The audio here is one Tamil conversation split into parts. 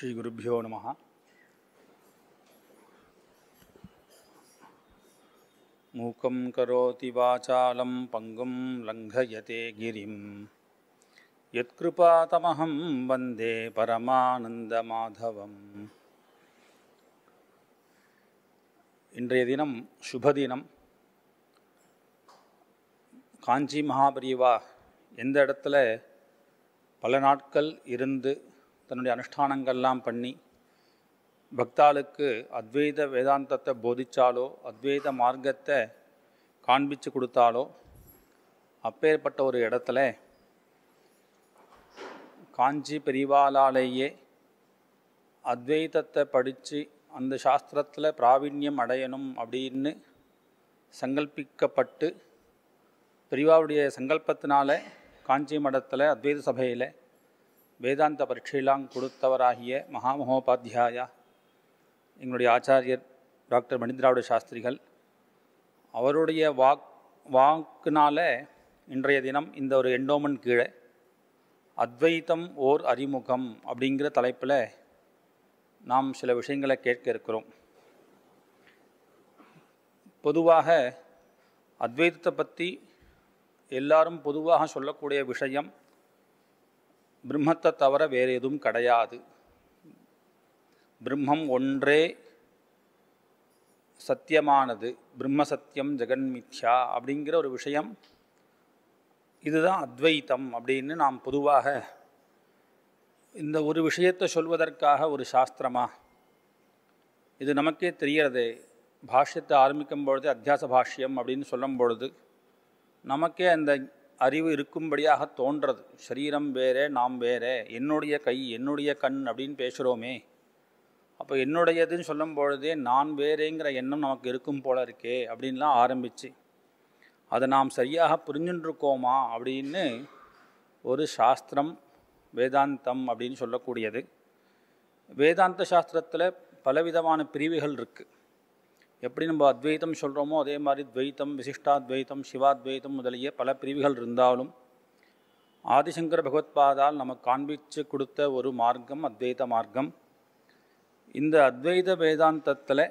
ஸ்ரீ குருப்யோ நமஹ. மூகம் கரோதி வாசாலம் பங்கும் லங்கயதே கிரிம் யத்கிருபாதமஹம் வந்தே பரமானந்த மாதவம். இன்றைய தினம் சுபதினம். காஞ்சி மகாபரிவா எந்த இடத்துல பல நாட்கள் இருந்து தன்னுடைய அனுஷ்டானங்கள்லாம் பண்ணி பக்தாளுக்கு அத்வைத வேதாந்தத்தை போதிச்சாலோ அத்வைத மார்க்கத்தை காண்பிச்சு கொடுத்தாலோ அப்பேற்பட்ட ஒரு இடத்துல காஞ்சி பெரிவாளாலேயே அத்வைதத்தை படித்து அந்த சாஸ்திரத்தில் பிராவீண்யம் அடையணும் அப்படின்னு சங்கல்பிக்கப்பட்டு பெரிவாவுடைய சங்கல்பத்தினால காஞ்சி மடத்தில் அத்வைத சபையில் வேதாந்த பரீட்சையெல்லாம் கொடுத்தவராகிய மகாமகோபாத்தியாயா எங்களுடைய ஆச்சாரியர் டாக்டர் மணிந்திராவிட சாஸ்திரிகள் அவருடைய வாக்குனால இன்றைய தினம் இந்த ஒரு எண்டோமன் கீழே அத்வைத்தம் ஓர் அறிமுகம் அப்படிங்கிற தலைப்பில் நாம் சில விஷயங்களை கேட்க இருக்கிறோம். பொதுவாக அத்வைதத்தை பற்றி எல்லாரும் பொதுவாக சொல்லக்கூடிய விஷயம் பிரம்மத்தை தவிர வேறு எதுவும் கிடையாது, பிரம்மம் ஒன்றே சத்தியமானது, பிரம்ம சத்தியம் ஜெகன்மித்யா அப்படிங்கிற ஒரு விஷயம். இதுதான் அத்வைத்தம் அப்படின்னு நாம் பொதுவாக இந்த ஒரு விஷயத்தை சொல்வதற்காக ஒரு சாஸ்திரமா இது நமக்கே தெரியறது. பாஷ்யத்தை ஆரம்பிக்கும் பொழுது அத்தியாச பாஷ்யம் அப்படின்னு சொல்லும் பொழுது நமக்கே அந்த அறிவு இருக்கும்படியாக தோன்றது. சரீரம் வேறே, நாம் வேறே, என்னுடைய கை என்னுடைய கண் அப்படின்னு பேசுகிறோமே, அப்போ என்னுடையதுன்னு சொல்லும் பொழுதே நான் வேறேங்கிற எண்ணம் நமக்கு இருக்கும் போல இருக்கே அப்படின்லாம் ஆரம்பித்து அதை நாம் சரியாக புரிஞ்சுட்டுருக்கோமா அப்படின்னு ஒரு சாஸ்திரம் வேதாந்தம் அப்படின்னு சொல்லக்கூடியது. வேதாந்த சாஸ்திரத்தில் பலவிதமான பிரிவுகள் இருக்குது. எப்படி நம்ம அத்வைத்தம் சொல்கிறோமோ அதே மாதிரி துவைத்தம், விசிஷ்டாத்வைத்தம், சிவாத்வைத்தம் முதலிய பல பிரிவுகள் இருந்தாலும் ஆதிசங்கர பகவத்பாதால் நமக்கு காண்பித்து கொடுத்த ஒரு மார்க்கம் அத்வைத மார்க்கம். இந்த அத்வைத வேதாந்தத்தில்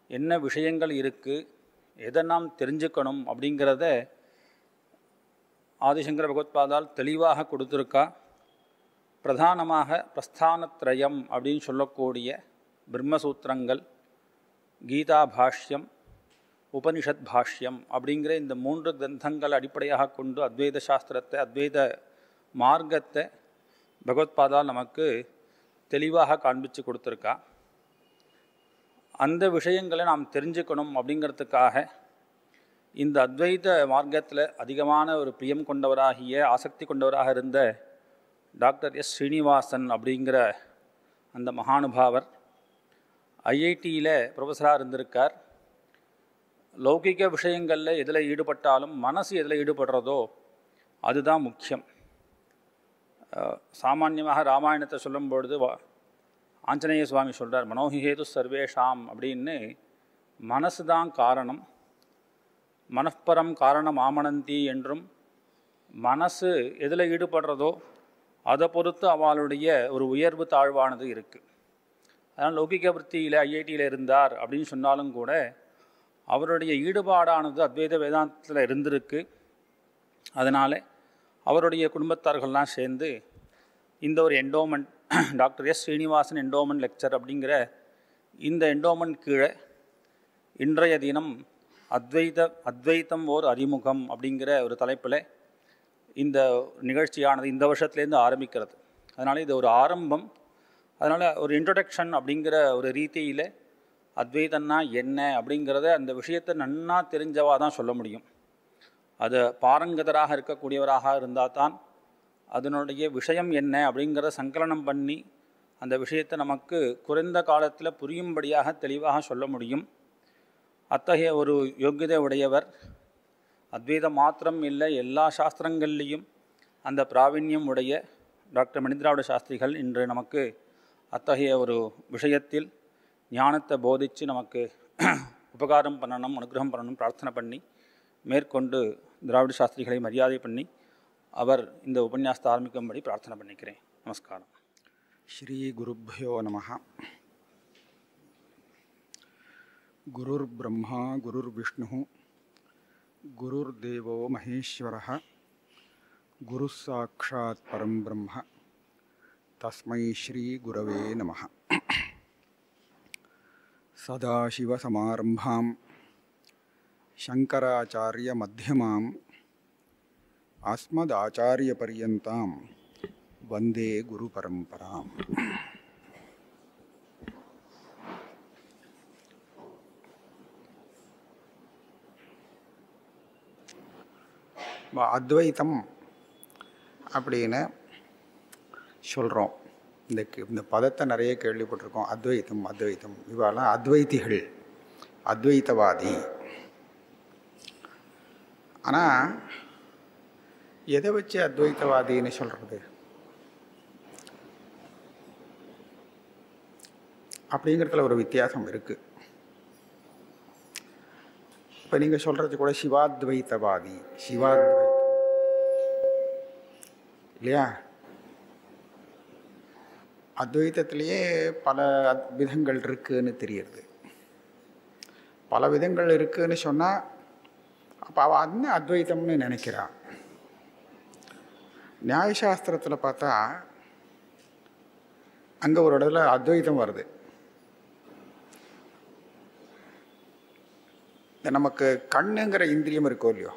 என்ன விஷயங்கள் இருக்குது, எதை நாம் தெரிஞ்சுக்கணும் அப்படிங்கிறத ஆதிசங்கர பகவத்பாதால் தெளிவாக கொடுத்துருக்கா. பிரதானமாக பிரஸ்தானத்ரயம் அப்படின்னு சொல்லக்கூடிய பிரம்மசூத்திரங்கள், கீதா பாஷ்யம், உபனிஷத் பாஷ்யம் அப்படிங்கிற இந்த 3 கிரந்தங்கள் அடிப்படையாக கொண்டு அத்வைத சாஸ்திரத்தை அத்வைத மார்க்கத்தை பகவத்பாதால் நமக்கு தெளிவாக காண்பித்து கொடுத்துருக்கா. அந்த விஷயங்களை நாம் தெரிஞ்சுக்கணும் அப்படிங்கிறதுக்காக இந்த அத்வைத மார்க்கத்தில் அதிகமான ஒரு பிரியம் கொண்டவராகிய ஆசக்தி கொண்டவராக இருந்த டாக்டர் எஸ் ஸ்ரீனிவாசன் அப்படிங்கிற அந்த மகானுபாவர் ஐஐடியில் ப்ரொஃபஸராக இருந்திருக்கார். லௌகிக விஷயங்களில் எதில் ஈடுபட்டாலும் மனசு எதில் ஈடுபடுறதோ அதுதான் முக்கியம். சாமான்யமாக ராமாயணத்தை சொல்லும் பொழுது ஆஞ்சநேய சுவாமி சொல்கிறார், மனோஹிஹேது சர்வேஷாம் அப்படின்னு. மனசு தான் காரணம், மனப்பரம் காரணம் ஆமனந்தி என்றும் மனசு எதில் ஈடுபடுறதோ அதை பொறுத்து அவளுடைய ஒரு உயர்வு தாழ்வானது இருக்குது. அதனால் லௌகிக விற்த்தியில் ஐஐடியில் இருந்தார் அப்படின்னு சொன்னாலும் கூட அவருடைய ஈடுபாடானது அத்வைத வேதாந்தத்தில் இருந்திருக்கு. அதனால் அவருடைய குடும்பத்தார்கள்லாம் சேர்ந்து இந்த ஒரு endowment, doctor S Srinivasan endowment lecture அப்படிங்கிற இந்த எண்டோமெண்ட் கீழே இன்றைய தினம் அத்வைத்தம் ஓர் அறிமுகம் அப்படிங்கிற ஒரு தலைப்பில் இந்த நிகழ்ச்சியானது இந்த வருஷத்துலேருந்து ஆரம்பிக்கிறது. அதனால் இது ஒரு ஆரம்பம். அதனால் ஒரு இன்ட்ரொடக்ஷன் அப்படிங்கிற ஒரு ரீதியில் அத்வைதன்னா என்ன அப்படிங்கிறத அந்த விஷயத்தை நன்னா தெரிஞ்சவாக தான் சொல்ல முடியும். அது பாரங்கதராக இருக்கக்கூடியவராக இருந்தால் தான் அதனுடைய விஷயம் என்ன அப்படிங்கிறத சங்கலனம் பண்ணி அந்த விஷயத்தை நமக்கு குறைந்த காலத்தில் புரியும்படியாக தெளிவாக சொல்ல முடியும். அத்தகைய ஒரு யோக்கியதை உடையவர். அத்வைதம் மாத்திரம் இல்லை, எல்லா சாஸ்திரங்கள்லேயும் அந்த பிராவீண்யம் உடைய டாக்டர் மணிந்திராவிட சாஸ்திரிகள் இன்று நமக்கு அத்தகைய ஒரு விஷயத்தில் ஞானத்தை போதித்து நமக்கு உபகாரம் பண்ணணும், அனுகிரகம் பண்ணணும் பிரார்த்தனை பண்ணி மேற்கொண்டு திராவிட சாஸ்திரிகளை மரியாதை பண்ணி அவர் இந்த உபன்யாசத்தை ஆரம்பிக்கும்படி பிரார்த்தனை பண்ணிக்கிறேன். நமஸ்காரம். श्रीगुरुभ्यो नमः। गुरुर्ब्रह्मा गुरुर्विष्णुः गुरुर्देवो महेश्वरः गुरुस्साक्षात् परं ब्रह्म तस्मै श्रीगुरवे नमः। सदाशिवसमारम्भां शङ्कराचार्यमध्यमाम् अस्मदाचार्यपर्यन्तां वन्दे गुरुपरम्पराम्। அத்வைத்தம் அப்படின்னு சொல்கிறோம். இந்த பதத்தை நிறைய கேள்விப்பட்டிருக்கோம். அத்வைத்தம் அத்வைத்தம், இவெல்லாம் அத்வைத்திகள், அத்வைத்தவாதி. ஆனால் எதை வச்சு அத்வைத்தவாதின்னு சொல்கிறது அப்படிங்கிறதுல ஒரு வித்தியாசம் இருக்குது. இப்போ நீங்கள் சொல்கிறது கூட சிவாத்வைத்தவாதி, சிவாத்வைத்தம் இல்லையா? அத்வைத்தத்திலேயே பல விதங்கள் இருக்குதுன்னு தெரியுது. பல விதங்கள் இருக்குதுன்னு சொன்னால் அப்போ அவள் அது அத்வைத்தம்னு நினைக்கிறான். நியாயசாஸ்திரத்தில் பார்த்தா அங்கே ஒரு இடத்துல அத்வைத்தம் வருது. நமக்கு கண்ணுங்கிற இந்திரியம் இருக்கோ இல்லையோ,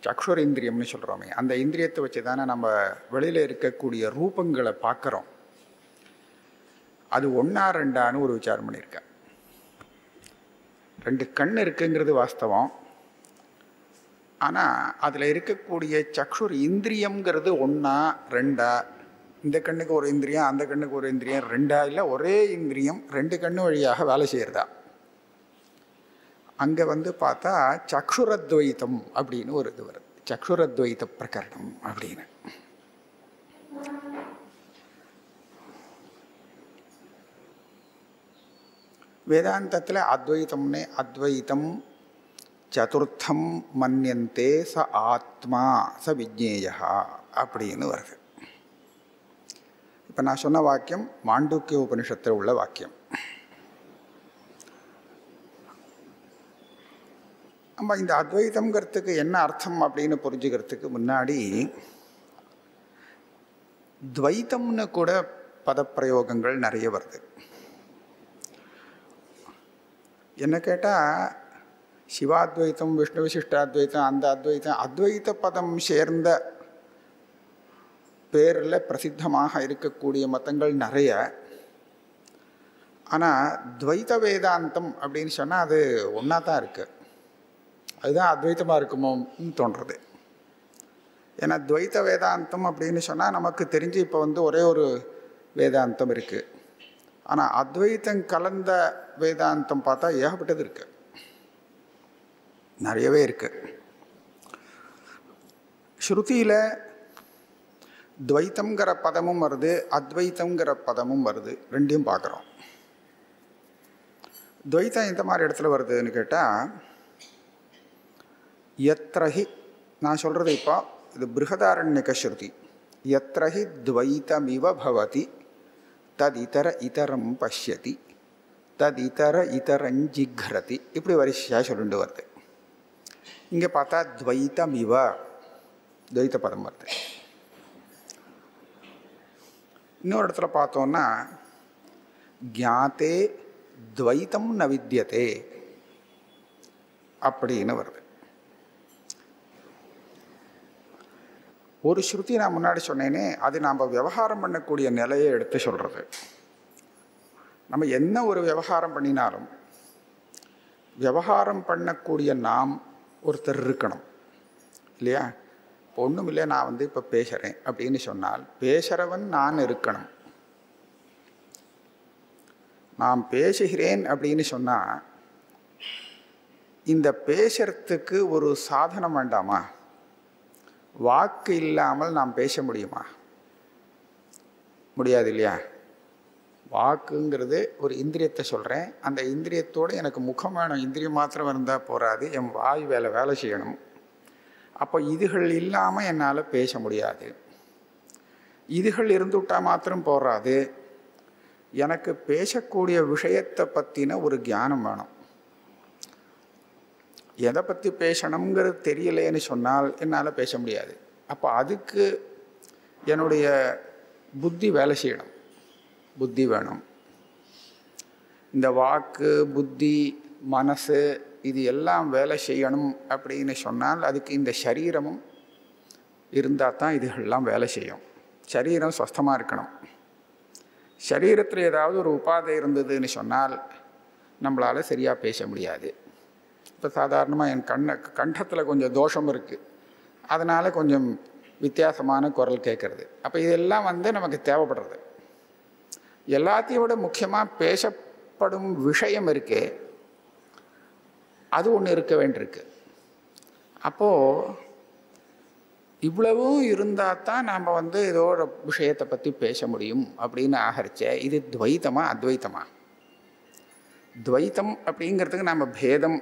சக்ஷுர இந்திரியம்னு சொல்கிறோமே, அந்த இந்திரியத்தை வச்சு தானே நம்ம வெளியில் இருக்கக்கூடிய ரூபங்களை பார்க்குறோம். அது ஒன்றா ரெண்டான்னு ஒரு விசாரம் பண்ணியிருக்கேன். 2 கண் இருக்குங்கிறது வாஸ்தவம். ஆனால் அதில் இருக்கக்கூடிய சக்ஷுர் இந்திரியம்ங்கிறது 1 2, இந்த கண்ணுக்கு ஒரு இந்திரியம் அந்த கண்ணுக்கு ஒரு இந்திரியம் 2, இல்லை ஒரே இந்திரியம் 2 கண்ணு வழியாக வேலை செய்கிறதா. அங்கே பார்த்தா சக்ஷுரத்வைத்தம் அப்படின்னு ஒரு இது வருது, சக்ஷுரத்வைத்த பிரகரணம் அப்படின்னு. வேதாந்தத்தில் அத்வைத்தம்னே அத்வைத்தம் சதுர்த்தம் மன்யந்தே ச ஆத்மா ச விஜ்ஞேயா அப்படின்னு வருது. இப்போ நான் சொன்ன வாக்கியம் மாண்டூக்கிய உபனிஷத்தில் உள்ள வாக்கியம். நம்ம இந்த அத்வைத்தம்ங்கிறதுக்கு என்ன அர்த்தம் அப்படின்னு புரிஞ்சுக்கிறதுக்கு முன்னாடி துவைத்தம்னு கூட பதப்பிரயோகங்கள் நிறைய வருது. என்ன கேட்டால் சிவாத்வைத்தம், விஷ்ணு விசிஷ்டாத்வைத்தம், அந்த அத்வைத்தம், அத்வைத்த பதம் சேர்ந்த பேரில் பிரசித்தமாக இருக்கக்கூடிய மதங்கள் நிறைய. ஆனால் துவைத்த வேதாந்தம் அப்படின்னு சொன்னால் அது ஒன்றா தான் இருக்குது. அதுதான் அத்வைத்தமாக இருக்குமோன்னு தோன்றுறது. ஏன்னா துவைத்த வேதாந்தம் அப்படின்னு சொன்னால் நமக்கு தெரிஞ்சு இப்போ ஒரே ஒரு வேதாந்தம் இருக்குது. ஆனால் அத்வைத்தம் கலந்த வேதாந்தம் பார்த்தா ஏகப்பட்டது இருக்குது, நிறையவே இருக்குது. ஸ்ருதியில் துவைத்தங்கிற பதமும் வருது, அத்வைத்தங்கிற பதமும் வருது, ரெண்டையும் பார்க்குறோம். துவைத்தம் எந்த மாதிரி இடத்துல வருதுன்னு கேட்டால், யத்ரஹி, நான் சொல்கிறது இப்போ இது பிருஹதாரண்யக ஸ்ருதி, யத்ரஹி துவைத்தமிவ பவதி ததிதர இதரம் பஷ்யதி ததிதர இதரஞ்சிக்ரதி, இப்படி வரிசையாக சொல்லிட்டு வருது. இங்கே பார்த்தா துவைத்தமிவ, துவைத்த பதம் வருது. இன்னொரு இடத்துல பார்த்தோன்னா ஜாத்தே துவைத்தம் ந வித்யதே அப்படின்னு வருது. ஒரு ஸ்ருதி நான் முன்னாடி சொன்னேனே, அது நாம் விவகாரம் பண்ணக்கூடிய நிலையை எடுத்து சொல்கிறது. நம்ம என்ன ஒரு விவகாரம் பண்ணினாலும் விவகாரம் பண்ணக்கூடிய நாம் ஒருத்தர் இருக்கணும் இல்லையா? இப்போ ஒன்றும் இல்லை, நான் இப்போ பேசுகிறேன் அப்படின்னு சொன்னால் பேசுகிறவன் நான் இருக்கணும். நான் பேசுகிறேன் அப்படின்னு சொன்னால் இந்த பேசுறதுக்கு ஒரு சாதனம் வேண்டாமா? வாக்கு இல்லாமல் நாம் பேச முடியுமா? முடியாது இல்லையா? வாக்குங்கிறது ஒரு இந்திரியத்தை சொல்கிறேன், அந்த இந்திரியத்தோடு எனக்கு முகம் வேணும். இந்திரியம் மாத்திரம் இருந்தால் போகாது, என் வாய் வேலை செய்யணும். அப்போ இதுகள் இல்லாமல் என்னால் பேச முடியாது. இதுகள் இருந்துவிட்டால் மாத்திரம் போகாது, எனக்கு பேசக்கூடிய விஷயத்தை பற்றின ஒரு ஞானம் வேணும். எதை பற்றி பேசணுங்கிறது தெரியலேன்னு சொன்னால் என்னால் பேச முடியாது. அப்போ அதுக்கு என்னுடைய புத்தி வேலை செய்யணும், புத்தி வேணும். இந்த வாக்கு, புத்தி, மனசு இது எல்லாம் வேலை செய்யணும் அப்படின்னு சொன்னால் அதுக்கு இந்த சரீரமும் இருந்தால் தான் இதுகள்லாம் வேலை செய்யும். சரீரம் ஸ்வஸ்தமாக இருக்கணும். சரீரத்தில் ஏதாவது ஒரு உபாதை இருந்ததுன்னு சொன்னால் நம்மளால் சரியாக பேச முடியாது. இப்போ சாதாரணமாக என் கண்டத்தில் கொஞ்சம் தோஷம் இருக்குது, அதனால் கொஞ்சம் வித்தியாசமான குரல் கேட்குறது. அப்போ இதெல்லாம் நமக்கு தேவைப்படுறது. எல்லாத்தையும் விட முக்கியமாக பேசப்படும் விஷயம் இருக்கே, அது ஒன்று இருக்க வேண்டியிருக்கு. அப்போது இவ்வளவும் இருந்தால் தான் நாம் ஏதோ ஒரு விஷயத்தை பற்றி பேச முடியும் அப்படின்னு ஆகரிச்சே. இது துவைத்தமா அத்வைத்தமா? துவைத்தம் அப்படிங்கிறதுக்கு நம்ம பேதம்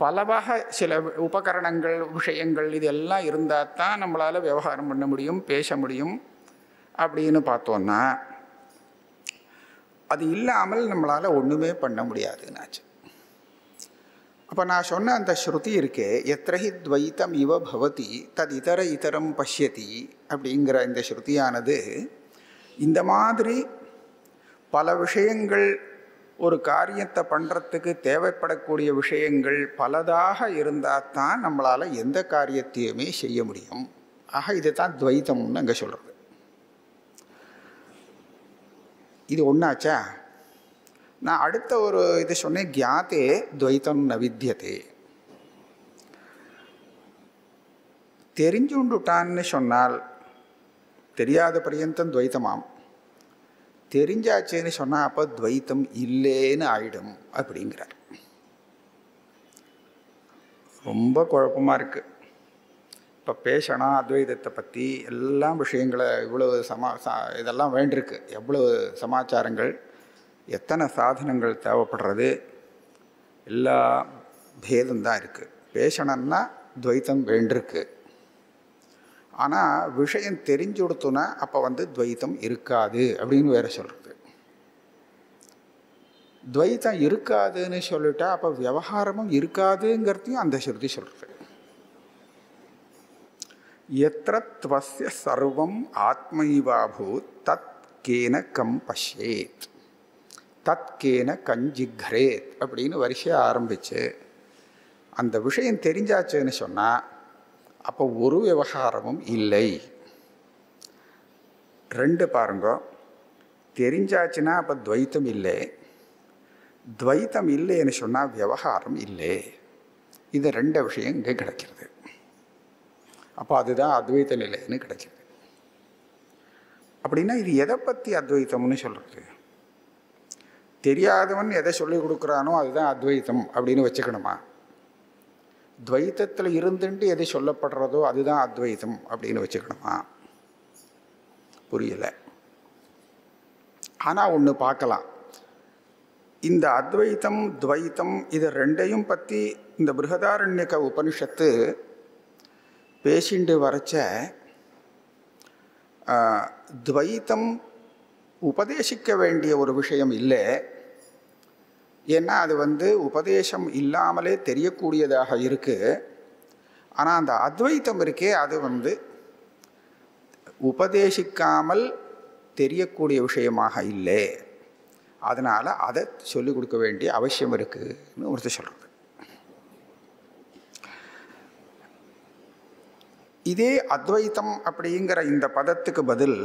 பலவாக சில உபகரணங்கள், விஷயங்கள் இதெல்லாம் இருந்தால் தான் நம்மளால் விவகாரம் பண்ண முடியும், பேச முடியும் அப்படின்னு பார்த்தோன்னா அது இல்லாமல் நம்மளால் ஒன்றுமே பண்ண முடியாதுன்னாச்சு. அப்போ நான் சொன்ன அந்த ஸ்ருதி இருக்கே, எத்ரஹி துவைத்தம் இவ பவதி தத் இதரம் பஷ்யதி அப்படிங்கிற இந்த ஸ்ருதியானது இந்த மாதிரி பல விஷயங்கள், ஒரு காரியத்தை பண்ணுறதுக்கு தேவைப்படக்கூடிய விஷயங்கள் பலதாக இருந்தால் தான் நம்மளால் எந்த காரியத்தையுமே செய்ய முடியும். ஆக இது தான் துவைத்தம்னு அங்கே சொல்கிறது. இது ஒன்றாச்சா? நான் அடுத்த ஒரு இது சொன்னேன், கியாத்தே துவைத்தம் ந வித்யதே. தெரிஞ்சுண்டுட்டான்னு சொன்னால் தெரியாத பரியந்தம் துவைத்தமாம், தெரிஞ்சாச்சேன்னு சொன்னால் அப்போ துவைத்தம் இல்லைன்னு ஆயிடும் அப்படிங்கிறார். ரொம்ப குழப்பமாக இருக்குது. இப்போ பேசணும் அத்வைதத்தை பற்றி எல்லாம் விஷயங்களை இவ்வளவு இதெல்லாம் வேண்டியிருக்கு. எவ்வளவு சமாச்சாரங்கள், எத்தனை சாதனங்கள் தேவைப்படுறது, எல்லா பேதம்தான் இருக்குது. பேசணும்னா துவைத்தம் வேண்டியிருக்கு. ஆனால் விஷயம் தெரிஞ்சு கொடுத்தோன்னா அப்போ துவைத்தம் இருக்காது அப்படின்னு வேற சொல்கிறது. துவைத்தம் இருக்காதுன்னு சொல்லிட்டா அப்போ விவகாரமும் இருக்காதுங்கிறதையும் அந்த ஸ்ருதி சொல்கிறது. எத்ர த்வஸ்ய சர்வம் ஆத்மைவாபூத் தத் கேன கம் பஷ்யேத் தத் கேன கஞ்சிக்ரேத் அப்படின்னு வரிசையாக ஆரம்பித்து அந்த விஷயம் தெரிஞ்சாச்சுன்னு சொன்னால் அப்போ ஒரு விவகாரமும் இல்லை. ரெண்டு பாருங்க, தெரிஞ்சாச்சுன்னா அப்போ துவைத்தம் இல்லை, துவைத்தம் இல்லைன்னு சொன்னால் விவகாரம் இல்லை. இது ரெண்டு விஷயம் இங்கே கிடைக்கிறது. அப்போ அதுதான் அத்வைத்த நிலைன்னு கிடைக்கிறது. அப்படின்னா இது எதை பற்றி அத்வைத்தம்னு சொல்கிறது? தெரியாதவன் எதை சொல்லிக் கொடுக்குறானோ அதுதான் அத்வைத்தம் அப்படின்னு வச்சுக்கணுமா? துவைத்தத்தில் இருந்துட்டு எது சொல்லப்படுறதோ அதுதான் அத்வைத்தம் அப்படின்னு வச்சுக்கணுமா? புரியலை. ஆனால் ஒன்று பார்க்கலாம், இந்த அத்வைத்தம் துவைத்தம் இது ரெண்டையும் பற்றி இந்த பிருஹதாரண்யக உபனிஷத்து பேசிண்டு வரைச்ச துவைத்தம் உபதேசிக்க வேண்டிய ஒரு விஷயம் இல்லை. ஏன்னா அது உபதேசம் இல்லாமலே தெரியக்கூடியதாக இருக்குது. ஆனால் அந்த அத்வைத்தம் இருக்கே அது உபதேசிக்காமல் தெரியக்கூடிய விஷயமாக இல்லை. அதனால் அதை சொல்லிக் கொடுக்க வேண்டிய அவசியம் இருக்குதுன்னு ஒருத்தர் சொல்கிறது. இதே அத்வைத்தம் அப்படிங்கிற இந்த பதத்துக்கு பதில்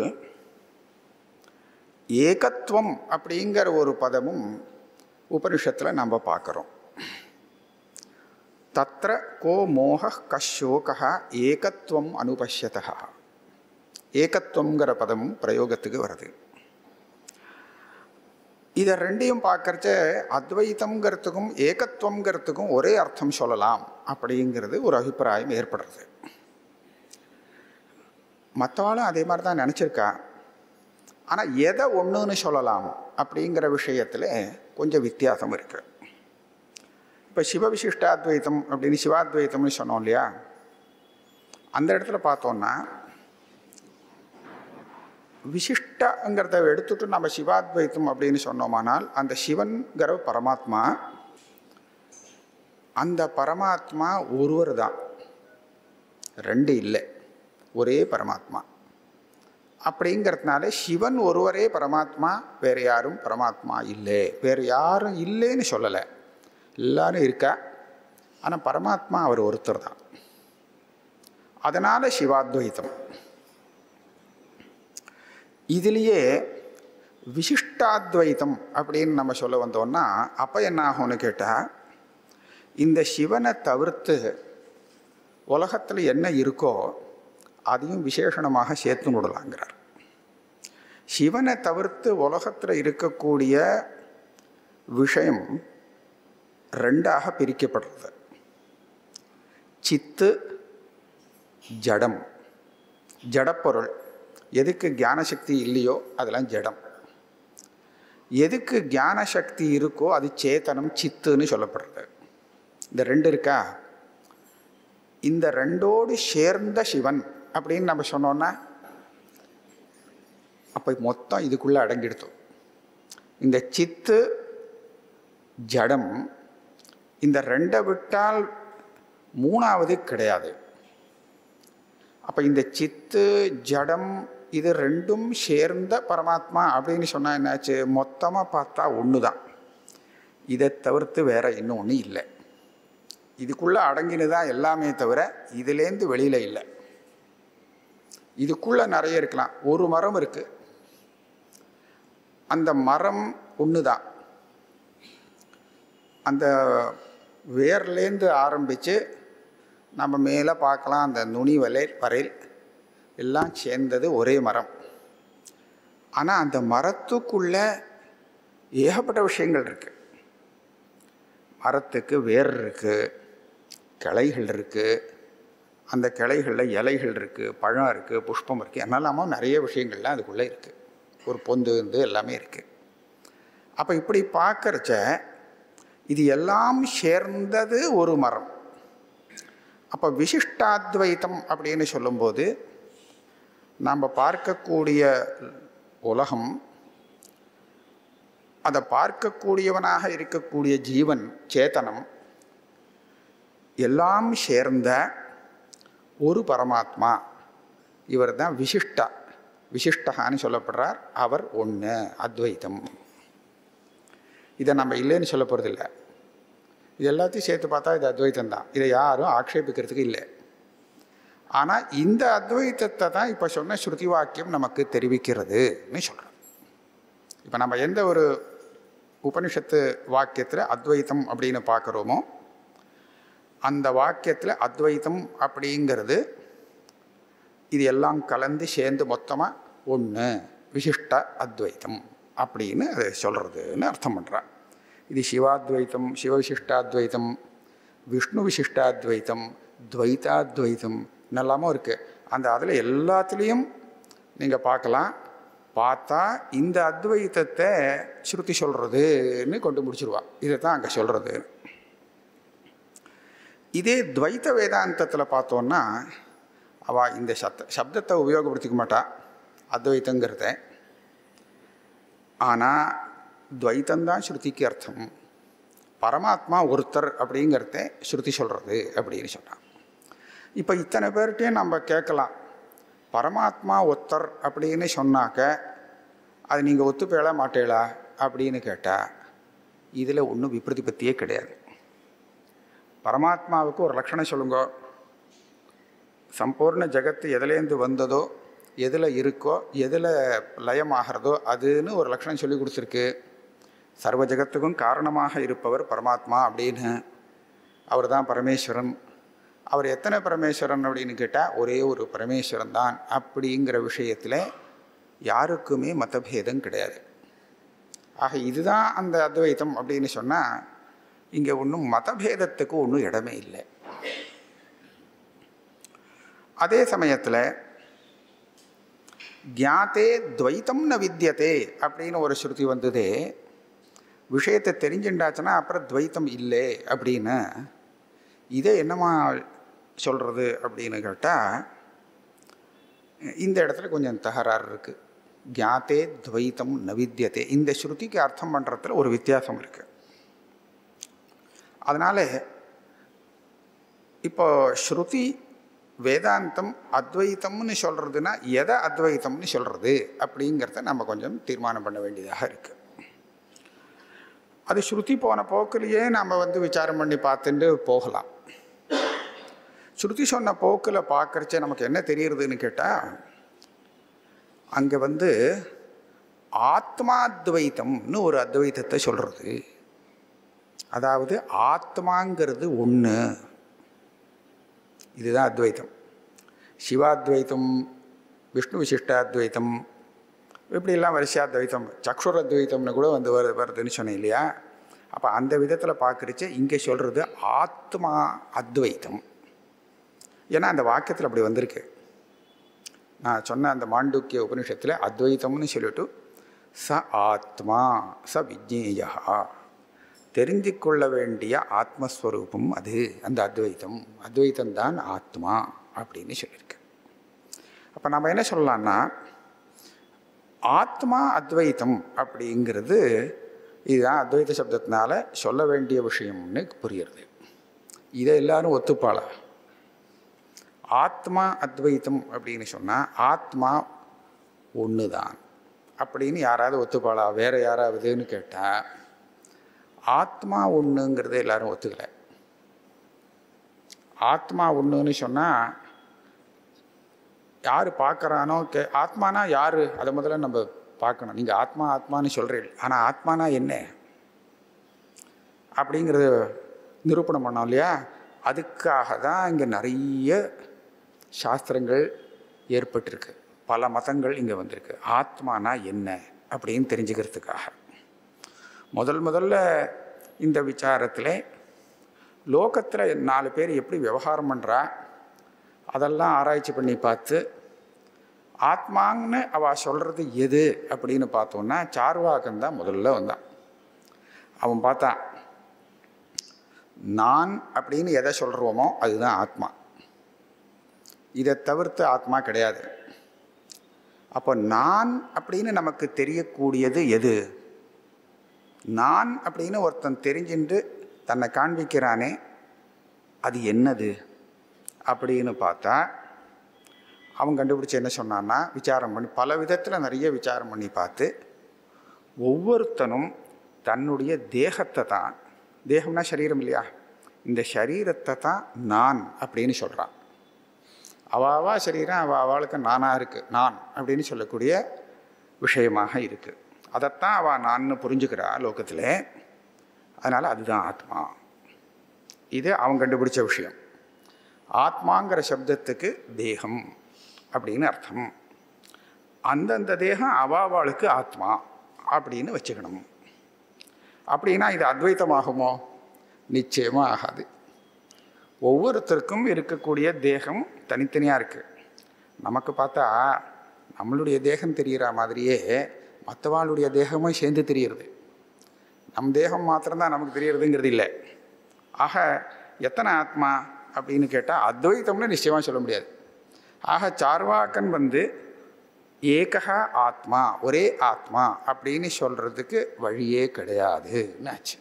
ஏகத்துவம் அப்படிங்கிற ஒரு பதமும் உபனிஷத்தில் நம்ம பார்க்குறோம். தத்ர கோ மோக கஷோகா ஏகத்துவம் அனுபஷ்யதா. ஏகத்துவங்கிற பதமும் பிரயோகத்துக்கு வருது. இதை ரெண்டையும் பார்க்கறச்ச அத்வைத்தம்ங்கிறதுக்கும் ஏகத்துவங்கிறதுக்கும் ஒரே அர்த்தம் சொல்லலாம் அப்படிங்கிறது ஒரு அபிப்பிராயம் ஏற்படுறது. மற்றவாளும் அதே மாதிரி தான் நினச்சிருக்கா. ஆனால் எதை ஒன்றுன்னு சொல்லலாம் அப்படிங்கிற விஷயத்தில் கொஞ்சம் வித்தியாசம் இருக்குது. இப்போ சிவவிசிஷ்டாத்வைத்தம் அப்படின்னு சிவாத்வைத்தம்னு சொன்னோம் இல்லையா, அந்த இடத்துல பார்த்தோன்னா விசிஷ்டங்கிறத எடுத்துட்டு நம்ம சிவாத்வைத்தம் அப்படின்னு சொன்னோமானால் அந்த சிவன்கிற பரமாத்மா, அந்த பரமாத்மா ஒருவர் தான், ரெண்டு இல்லை, ஒரே பரமாத்மா. அப்படிங்கிறதுனால சிவன் ஒருவரே பரமாத்மா, வேறு யாரும் பரமாத்மா இல்லை. வேறு யாரும் இல்லைன்னு சொல்லலை, எல்லாரும் இருக்கா. ஆனால் பரமாத்மா அவர் ஒருத்தர் தான். அதனால் சிவாத்வைத்தம். இதுலேயே விசிஷ்டாத்வைத்தம் அப்படின்னு நம்ம சொல்ல வந்தோம்னா அப்போ என்ன ஆகும்னு கேட்டால், இந்த சிவனை தவிர்த்து உலகத்தில் என்ன இருக்கோ அதையும் விசேஷணமாக சேர்த்து விடலாங்கிறார். சிவனை தவிர்த்து உலகத்தில் இருக்கக்கூடிய விஷயம் ரெண்டாக பிரிக்கப்படுறது. சித்து, ஜடம். ஜடப்பொருள் எதுக்கு ஞானசக்தி இல்லையோ அதெல்லாம் ஜடம். எதுக்கு ஞானசக்தி இருக்கோ அது சேத்தனம், சித்துன்னு சொல்லப்படுறது. இந்த ரெண்டு இருக்கா, இந்த ரெண்டோடு சேர்ந்த சிவன் அப்படின்னு நம்ம சொன்னோன்னா அப்போ மொத்தம் இதுக்குள்ளே அடங்கிடுத்தோம். இந்த சித்து ஜடம், இந்த ரெண்டை விட்டால் மூணாவது கிடையாது. அப்போ இந்த சித்து ஜடம் இது ரெண்டும் சேர்ந்த பரமாத்மா அப்படின்னு சொன்னால் என்னாச்சு, மொத்தமாக பார்த்தா ஒன்று தான். இதை தவிர்த்து வேற இன்னும் ஒன்று இல்லை. இதுக்குள்ளே அடங்கினதான் எல்லாமே தவிர இதுலேருந்து வெளியில் இல்லை. இதுக்குள்ளே நிறைய இருக்கலாம். ஒரு மரம் இருக்குது, அந்த மரம் ஒன்று தான். அந்த வேர்லேருந்து ஆரம்பித்து நம்ம மேலே பார்க்கலாம், அந்த நுனி வரையில் எல்லாம் சேர்ந்தது ஒரே மரம். ஆனால் அந்த மரத்துக்குள்ளே ஏகப்பட்ட விஷயங்கள் இருக்குது. மரத்துக்கு வேர் இருக்குது, கிளைகள் இருக்குது, அந்த கிளைகளில் இலைகள் இருக்குது, பழம் இருக்குது, புஷ்பம் இருக்குது, என்னெல்லாமோ நிறைய விஷயங்கள்லாம் அதுக்குள்ளே இருக்குது. ஒரு பொந்து வந்து எல்லாமே இருக்குது. அப்போ இப்படி பார்க்குறச்ச இது எல்லாம் சேர்ந்தது ஒரு மரம். அப்போ விசிஷ்டாத்வைத்தம் அப்படின்னு சொல்லும்போது நாம் பார்க்கக்கூடிய உலகம், அதை பார்க்கக்கூடியவனாக இருக்கக்கூடிய ஜீவன் சேத்தனம் எல்லாம் சேர்ந்த ஒரு பரமாத்மா, இவர் தான் விசிஷ்டகான்னு சொல்லப்படுறார். அவர் ஒன்று, அத்வைத்தம். இதை நம்ம இல்லைன்னு சொல்ல போகிறதில்ல. இது எல்லாத்தையும் சேர்த்து பார்த்தா இது அத்வைத்தம் தான். இதை யாரும் ஆக்ஷேபிக்கிறதுக்கு இல்லை. ஆனால் இந்த அத்வைத்தத்தை தான் இப்போ சொன்ன ஸ்ருதி வாக்கியம் நமக்கு தெரிவிக்கிறதுன்னு சொல்கிறோம். இப்போ நம்ம எந்த ஒரு உபனிஷத்து வாக்கியத்தில் அத்வைத்தம் அப்படின்னு பார்க்குறோமோ அந்த வாக்கியத்தில் அத்வைத்தம் அப்படிங்கிறது இது எல்லாம் கலந்து சேர்ந்து மொத்தமாக ஒன்று, விசிஷ்ட அத்வைத்தம் அப்படின்னு அது சொல்கிறதுன்னு அர்த்தம் பண்ணுறான். இது சிவாத்வைத்தம், சிவவிசிஷ்டாத்வைத்தம், விஷ்ணு விசிஷ்டாத்வைத்தம், துவைத்தாத்வைத்தம் என்னெல்லாமோ இருக்குது. அதில் எல்லாத்துலேயும் நீங்கள் பார்க்கலாம். பார்த்தா இந்த அத்வைத்தத்தை ஸ்ருதி சொல்கிறதுன்னு கொண்டு முடிச்சிருவா. இதை தான் அங்கே சொல்கிறது. இதே துவைத்த வேதாந்தத்தில் பார்த்தோன்னா அவள் இந்த சப்தத்தை உபயோகப்படுத்திக்க மாட்டா அத்வைத்தங்கிறத. ஆனால் துவைத்தந்தான் ஸ்ருதிக்கு அர்த்தம். பரமாத்மா ஒருத்தர் அப்படிங்கிறத ஸ்ருதி சொல்கிறது அப்படின்னு சொன்னான். இப்போ இத்தனை பேர்கிட்டையும் நம்ம கேட்கலாம், பரமாத்மா ஒருத்தர் அப்படின்னு சொன்னாக்க அது நீங்கள் ஒத்துப்பேளா மாட்டேளா அப்படின்னு கேட்டால் இதில் ஒன்றும் விப்ரதிபத்தியே கிடையாது. பரமாத்மாவுக்கு ஒரு லட்சணம் சொல்லுங்க. சம்பூர்ண ஜகத்து எதுலேருந்து வந்ததோ, எதில் இருக்கோ, எதில் லயமாகிறதோ அதுன்னு ஒரு லட்சணம் சொல்லி கொடுத்துருக்கு. சர்வ ஜகத்துக்கும் காரணமாக இருப்பவர் பரமாத்மா அப்படின்னு. அவர் தான் பரமேஸ்வரன். அவர் எத்தனை பரமேஸ்வரன் அப்படின்னு கேட்டால் ஒரே ஒரு பரமேஸ்வரன் தான். அப்படிங்கிற விஷயத்தில் யாருக்குமே மதபேதம் கிடையாது. ஆக இதுதான் அந்த அத்வைத்தம் அப்படின்னு சொன்னால் இங்கே ஒன்றும் மதபேதத்துக்கு ஒன்றும் இடமே இல்லை. அதே சமயத்தில் ஜாத்தே துவைத்தம் ந வித்யதே அப்படின்னு ஒரு ஸ்ருதி வந்தது. விஷயத்தை தெரிஞ்சுட்டாச்சுன்னா அப்புறம் துவைத்தம் இல்லை அப்படின்னு. இதை என்னமா சொல்கிறது அப்படின்னு கேட்டால் இந்த இடத்துல கொஞ்சம் தகராறு இருக்குது. ஜாத்தே துவைத்தம் ந வித்யதே. இந்த ஸ்ருதிக்கு அர்த்தம் பண்ணுறதுல ஒரு வித்தியாசம் இருக்குது. அதனால் இப்போ ஸ்ருதி வேதாந்தம் அத்வைத்தம்னு சொல்கிறதுனா எதை அத்வைத்தம்னு சொல்கிறது அப்படிங்கிறத நம்ம கொஞ்சம் தீர்மானம் பண்ண வேண்டியதாக இருக்குது. அது ஸ்ருதி போன போக்கிலேயே நம்ம விசாரம் பண்ணி பார்த்துட்டு போகலாம். ஸ்ருதி சொன்ன போக்கில் பார்க்குறச்ச நமக்கு என்ன தெரியுறதுன்னு கேட்டால், அங்கே ஆத்மாத்வைத்தம்னு ஒரு அத்வைத்தத்தை சொல்கிறது. அதாவது ஆத்மாங்கிறது ஒன்று, இதுதான் அத்வைத்தம். சிவாத்வைத்தம், விஷ்ணு விசிஷ்டாத்வைத்தம், இப்படிலாம் வரிசையாத்வைத்தம், சக்ஷுரத்வைத்தம்னு கூட வருதுன்னு சொன்னேன் இல்லையா? அப்போ அந்த விதத்தில் பார்க்குறச்ச இங்கே சொல்கிறது ஆத்மா அத்வைத்தம். ஏன்னா அந்த வாக்கியத்தில் அப்படி வந்திருக்கு. நான் சொன்ன அந்த மாண்டூக்கிய உபனிஷத்தில் அத்வைத்தம்னு சொல்லிட்டு ச ஆத்மா ச விஜ்ஞேயா, தெரிஞ்சு கொள்ள வேண்டிய ஆத்மஸ்வரூபம் அது, அந்த அத்வைத்தம், அத்வைத்தம்தான் ஆத்மா அப்படின்னு சொல்லியிருக்கு. அப்போ நம்ம என்ன சொல்லலாம்னா, ஆத்மா அத்வைத்தம் அப்படிங்கிறது இதுதான் அத்வைத சப்தத்தினால சொல்ல வேண்டிய விஷயம்னு புரியுறது. இதை எல்லாரும் ஒத்துப்பாளா? ஆத்மா அத்வைத்தம் அப்படின்னு சொன்னால் ஆத்மா ஒன்று தான் அப்படின்னு யாராவது ஒத்துப்பாளா? வேறு யாராவதுன்னு கேட்டால் ஆத்மா ஒன்றுங்கிறத எல்லாரும் ஒத்துக்கலை. ஆத்மா ஒன்றுன்னு சொன்னால் யார் பார்க்குறானோ ஆத்மானா யார், அதை முதல்ல நம்ம பார்க்கணும். நீங்கள் ஆத்மா ஆத்மான்னு சொல்கிறீங்க, ஆனால் ஆத்மானா என்ன அப்படிங்கிறத நிரூபணம் பண்ணோம் இல்லையா? அதுக்காக தான் இங்கே நிறைய சாஸ்திரங்கள் ஏற்பட்டிருக்கு, பல மதங்கள் இங்கே வந்திருக்கு. ஆத்மானா என்ன அப்படின்னு தெரிஞ்சுக்கிறதுக்காக முதல்ல இந்த விசாரத்தில் லோகத்தில் 4 பேர் எப்படி விவகாரம் பண்ணுறா அதெல்லாம் ஆராய்ச்சி பண்ணி பார்த்து ஆத்மான்னு அவள் சொல்கிறது எது அப்படின்னு பார்த்தோன்னா சார்வாகன் தான் முதல்ல வந்தான். அவன் பார்த்தான், நான் அப்படின்னு எதை சொல்கிறோமோ அதுதான் ஆத்மா, இதை தவிர்த்து ஆத்மா கிடையாது. அப்போ நான் அப்படின்னு நமக்கு தெரியக்கூடியது எது? நான் அப்படின்னு ஒருத்தன் தெரிஞ்சுட்டு தன்னை காண்பிக்கிறானே அது என்னது அப்படின்னு பார்த்தா அவன் கண்டுபிடிச்சி என்ன சொன்னான்னா, விசாரம் பண்ணி பல விதத்தில் நிறைய விசாரம் பண்ணி பார்த்து ஒவ்வொருத்தனும் தன்னுடைய தேகத்தை தான், தேகம்னா சரீரம் இல்லையா, இந்த சரீரத்தை தான் நான் அப்படின்னு சொல்கிறான். அவாவா சரீரம் அவளுக்கு நானாக இருக்குது, நான் அப்படின்னு சொல்லக்கூடிய விஷயமாக இருக்குது. அதைத்தான் அவள் நான்னு புரிஞ்சுக்கிறா லோகத்தில். அதனால் அதுதான் ஆத்மா. இது அவன் கண்டுபிடிச்ச விஷயம். ஆத்மாங்கிற சப்தத்துக்கு தேகம் அப்படின்னு அர்த்தம். அந்தந்த தேகம் அவாவாளுக்கு ஆத்மா அப்படின்னு வச்சுக்கணும். அப்படின்னா இது அத்வைத்தமாகுமோ? நிச்சயமாக ஆகாது. ஒவ்வொருத்தருக்கும் இருக்கக்கூடிய தேகம் தனித்தனியாக இருக்குது. நமக்கு பார்த்தா நம்மளுடைய தேகம் தெரிகிற மாதிரியே மற்றவாளுடைய தேகமும் சேர்ந்து தெரிகிறது. நம் தேகம் மாத்திரம்தான் நமக்கு தெரியறதுங்கிறது இல்லை. ஆக எத்தனை ஆத்மா அப்படின்னு கேட்டால் அத்வைத்தம்னு நிச்சயமாக சொல்ல முடியாது. ஆக சார்வாக்கன் ஏகா ஆத்மா, ஒரே ஆத்மா அப்படின்னு சொல்கிறதுக்கு வழியே கிடையாதுன்னு ஆச்சு.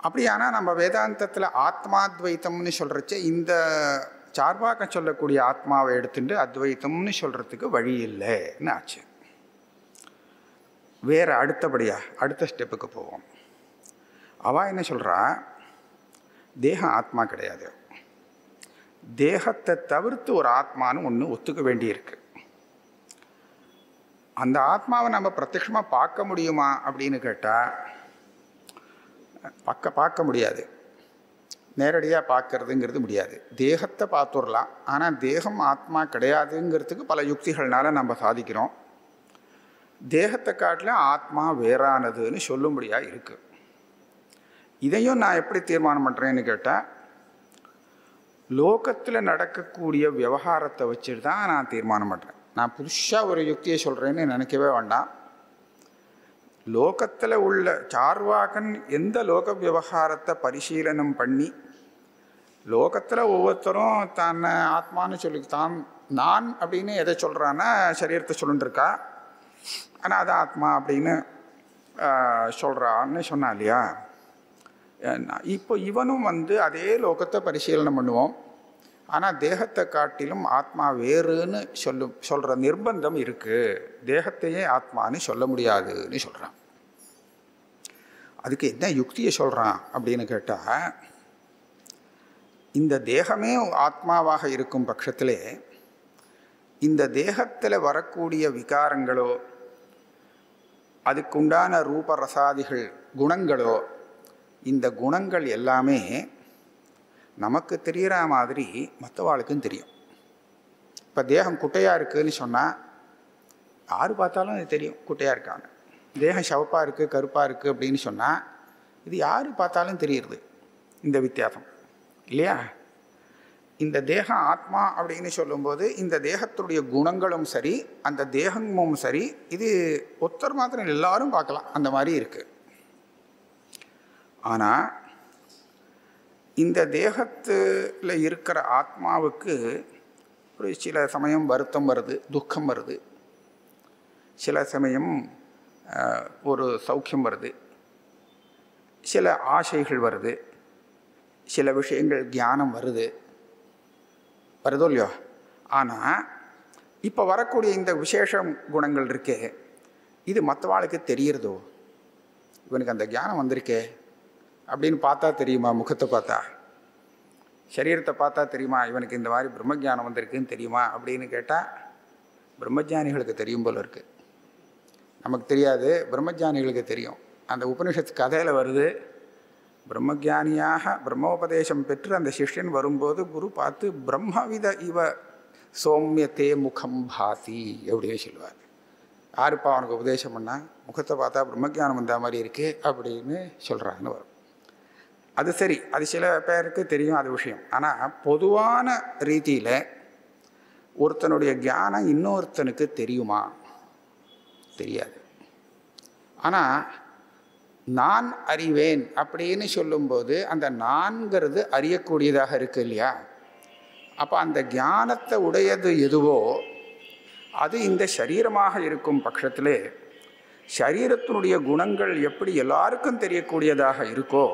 அப்படியானால் நம்ம வேதாந்தத்தில் ஆத்மாத்வைத்தம்னு சொல்கிறச்ச இந்த சார்வாக்கம் சொல்லக்கூடிய ஆத்மாவை எடுத்துட்டு அத்வைத்தம்னு சொல்கிறதுக்கு வழி இல்லைன்னு ஆச்சு. வேறு அடுத்தபடியாக அடுத்த ஸ்டெப்புக்கு போவோம். அவள் என்ன சொல்கிறா, தேகம் ஆத்மா கிடையாது, தேகத்தை தவிர்த்து ஒரு ஆத்மானு ஒன்று ஒத்துக்க வேண்டியிருக்கு. அந்த ஆத்மாவை நம்ம பிரத்யட்சமாக பார்க்க முடியுமா அப்படின்னு கேட்டால் பார்க்க முடியாது. நேரடியாக பார்க்கறதுங்கிறது முடியாது. தேகத்தை பார்த்துடலாம், ஆனால் தேகம் ஆத்மா கிடையாதுங்கிறதுக்கு பல யுக்திகள்னால நம்ம சாதிக்கிறோம். தேகத்தை காட்டிலும் ஆத்மா வேறானதுன்னு சொல்லும்படியாக இருக்குது. இதையும் நான் எப்படி தீர்மானம் பண்ணுறேன்னு கேட்டால், லோகத்தில் நடக்கக்கூடிய விவகாரத்தை வச்சுட்டு தான் நான் தீர்மானம் பண்ணுறேன். நான் புதுசாக ஒரு யுக்தியை சொல்கிறேன்னு நினைக்கவே வேண்டாம். லோகத்தில் உள்ள சார்வாகன் எந்த லோக விவகாரத்தை பரிசீலனம் பண்ணி லோகத்தில் ஒவ்வொருத்தரும் தன்னை ஆத்மானு சொல்லி தான் நான் அப்படின்னு எதை சொல்கிறான்னா சரீரத்தை சொல்லிட்டுருக்கா, ஆனால் அது ஆத்மா அப்படின்னு சொல்கிறான்னு சொன்னா இல்லையா. இப்போ இவனும் அதே லோகத்தை பரிசீலனை பண்ணுவோம், ஆனால் தேகத்தை காட்டிலும் ஆத்மா வேறுன்னு சொல்கிற நிர்பந்தம் இருக்குது. தேகத்தையே ஆத்மான்னு சொல்ல முடியாதுன்னு சொல்கிறான். அதுக்கு என்ன யுக்தியை சொல்கிறான் அப்படின்னு கேட்டால், இந்த தேகமே ஆத்மாவாக இருக்கும் பட்சத்திலே இந்த தேகத்தில் வரக்கூடிய விகாரங்களோ அதுக்குண்டான ரூபரசாதிகள் குணங்களோ, இந்த குணங்கள் எல்லாமே நமக்கு தெரிகிற மாதிரி மற்றவாளுக்கும் தெரியும். இப்போ தேகம் குட்டையாக இருக்குதுன்னு சொன்னால் யார் பார்த்தாலும் அது தெரியும் குட்டையாக இருக்காங்க. தேகம் சிவப்பாக இருக்குது கருப்பாக இருக்குது அப்படின்னு சொன்னால் இது யார் பார்த்தாலும் தெரியுது இந்த வித்தியாசம் இல்லையா. இந்த தேகம் ஆத்மா அப்படின்னு சொல்லும்போது இந்த தேகத்துடைய குணங்களும் சரி அந்த தேகமும் சரி இது ஒருத்தர் மாத்திரம் எல்லாரும் பார்க்கலாம், அந்த மாதிரி இருக்குது. ஆனால் இந்த தேகத்தில் இருக்கிற ஆத்மாவுக்கு ஒரு சில சமயம் வருத்தம் வருது, துக்கம் வருது, சில சமயம் ஒரு சௌக்கியம் வருது, சில ஆசைகள் வருது, சில விஷயங்கள் ஞானம் வருதோ இல்லையோ. ஆனால் இப்போ வரக்கூடிய இந்த விசேஷ குணங்கள் இருக்கே, இது மற்றவாளுக்கு தெரிகிறதோ? இவனுக்கு அந்த ஞானம் வந்திருக்கே அப்படின்னு பார்த்தா தெரியுமா? முகத்தை பார்த்தா, சரீரத்தை பார்த்தா தெரியுமா இவனுக்கு இந்த மாதிரி பிரம்மஜானம் வந்திருக்குன்னு தெரியுமா அப்படின்னு கேட்டால் பிரம்மஜானிகளுக்கு தெரியும் போல இருக்குது. நமக்கு தெரியாது, பிரம்மஜானிகளுக்கு தெரியும். அந்த உபனிஷத்து கதையில் வருது, பிரம்மஜானியாக பிரம்மோபதேசம் பெற்று அந்த சிஷ்யன் வரும்போது குரு பார்த்து பிரம்மவித இவ சௌமியத்தே முகம் பாசி அப்படின்னு சொல்லுவார். யாருப்பா அவனுக்கு உபதேசம் பண்ணால் முகத்தை பார்த்தா பிரம்மஜானம் வந்த மாதிரி இருக்குது அப்படின்னு சொல்கிறாங்கன்னு வரும். அது சரி, அது சில பேருக்கு தெரியும் அது விஷயம். ஆனால் பொதுவான ரீதியில் ஒருத்தனுடைய ஞானம் இன்னொருத்தனுக்கு தெரியுமா? தெரியாது. ஆனால் நான் அறிவேன் அப்படின்னு சொல்லும்போது அந்த நான்கிறது அறியக்கூடியதாக இருக்குது இல்லையா. அப்போ அந்த ஞானத்தை உடையது எதுவோ அது இந்த சரீரமாக இருக்கும் பட்சத்தில் சரீரத்தினுடைய குணங்கள் எப்படி எல்லாருக்கும் தெரியக்கூடியதாக இருக்கோ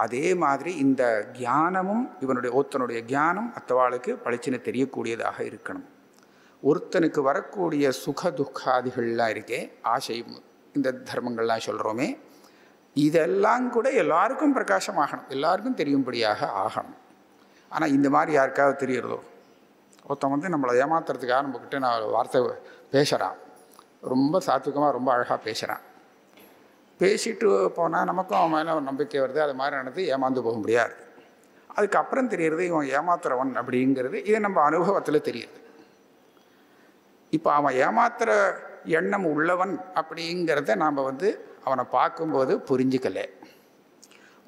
அதே மாதிரி இந்த ஞானமும் ஒருத்தனுடைய ஞானம் மற்றவாளுக்கு பளிச்சுன்னு தெரியக்கூடியதாக இருக்கணும். ஒருத்தனுக்கு வரக்கூடிய சுக துக்காதிகள்லாம் இருக்கே, ஆசை, இந்த தர்மங்கள்லாம் சொல்கிறோமே, இதெல்லாம் கூட எல்லாருக்கும் பிரகாசமாகணும், எல்லாருக்கும் தெரியும்படியாக ஆகணும். ஆனால் இந்த மாதிரி யாருக்காவது தெரிகிறதோ? ஒருத்தன் நம்மளை ஏமாத்துறதுக்காக நம்மக்கிட்ட நான் வார்த்தை பேசுகிறான், ரொம்ப சாத்விகமாக ரொம்ப அழகாக பேசுகிறான். பேசிட்டு போனால் நமக்கும் அவன் மேலே ஒரு நம்பிக்கை வருது, அது மாதிரி நடந்து ஏமாந்து போக முடியாது. அதுக்கப்புறம் தெரியுறது இவன் ஏமாத்துறவன் அப்படிங்கிறது, இது நம்ம அனுபவத்தில் தெரியுது. இப்போ அவன் ஏமாத்துற எண்ணம் உள்ளவன் அப்படிங்கிறத நாம் அவனை பார்க்கும்போது புரிஞ்சிக்கலை.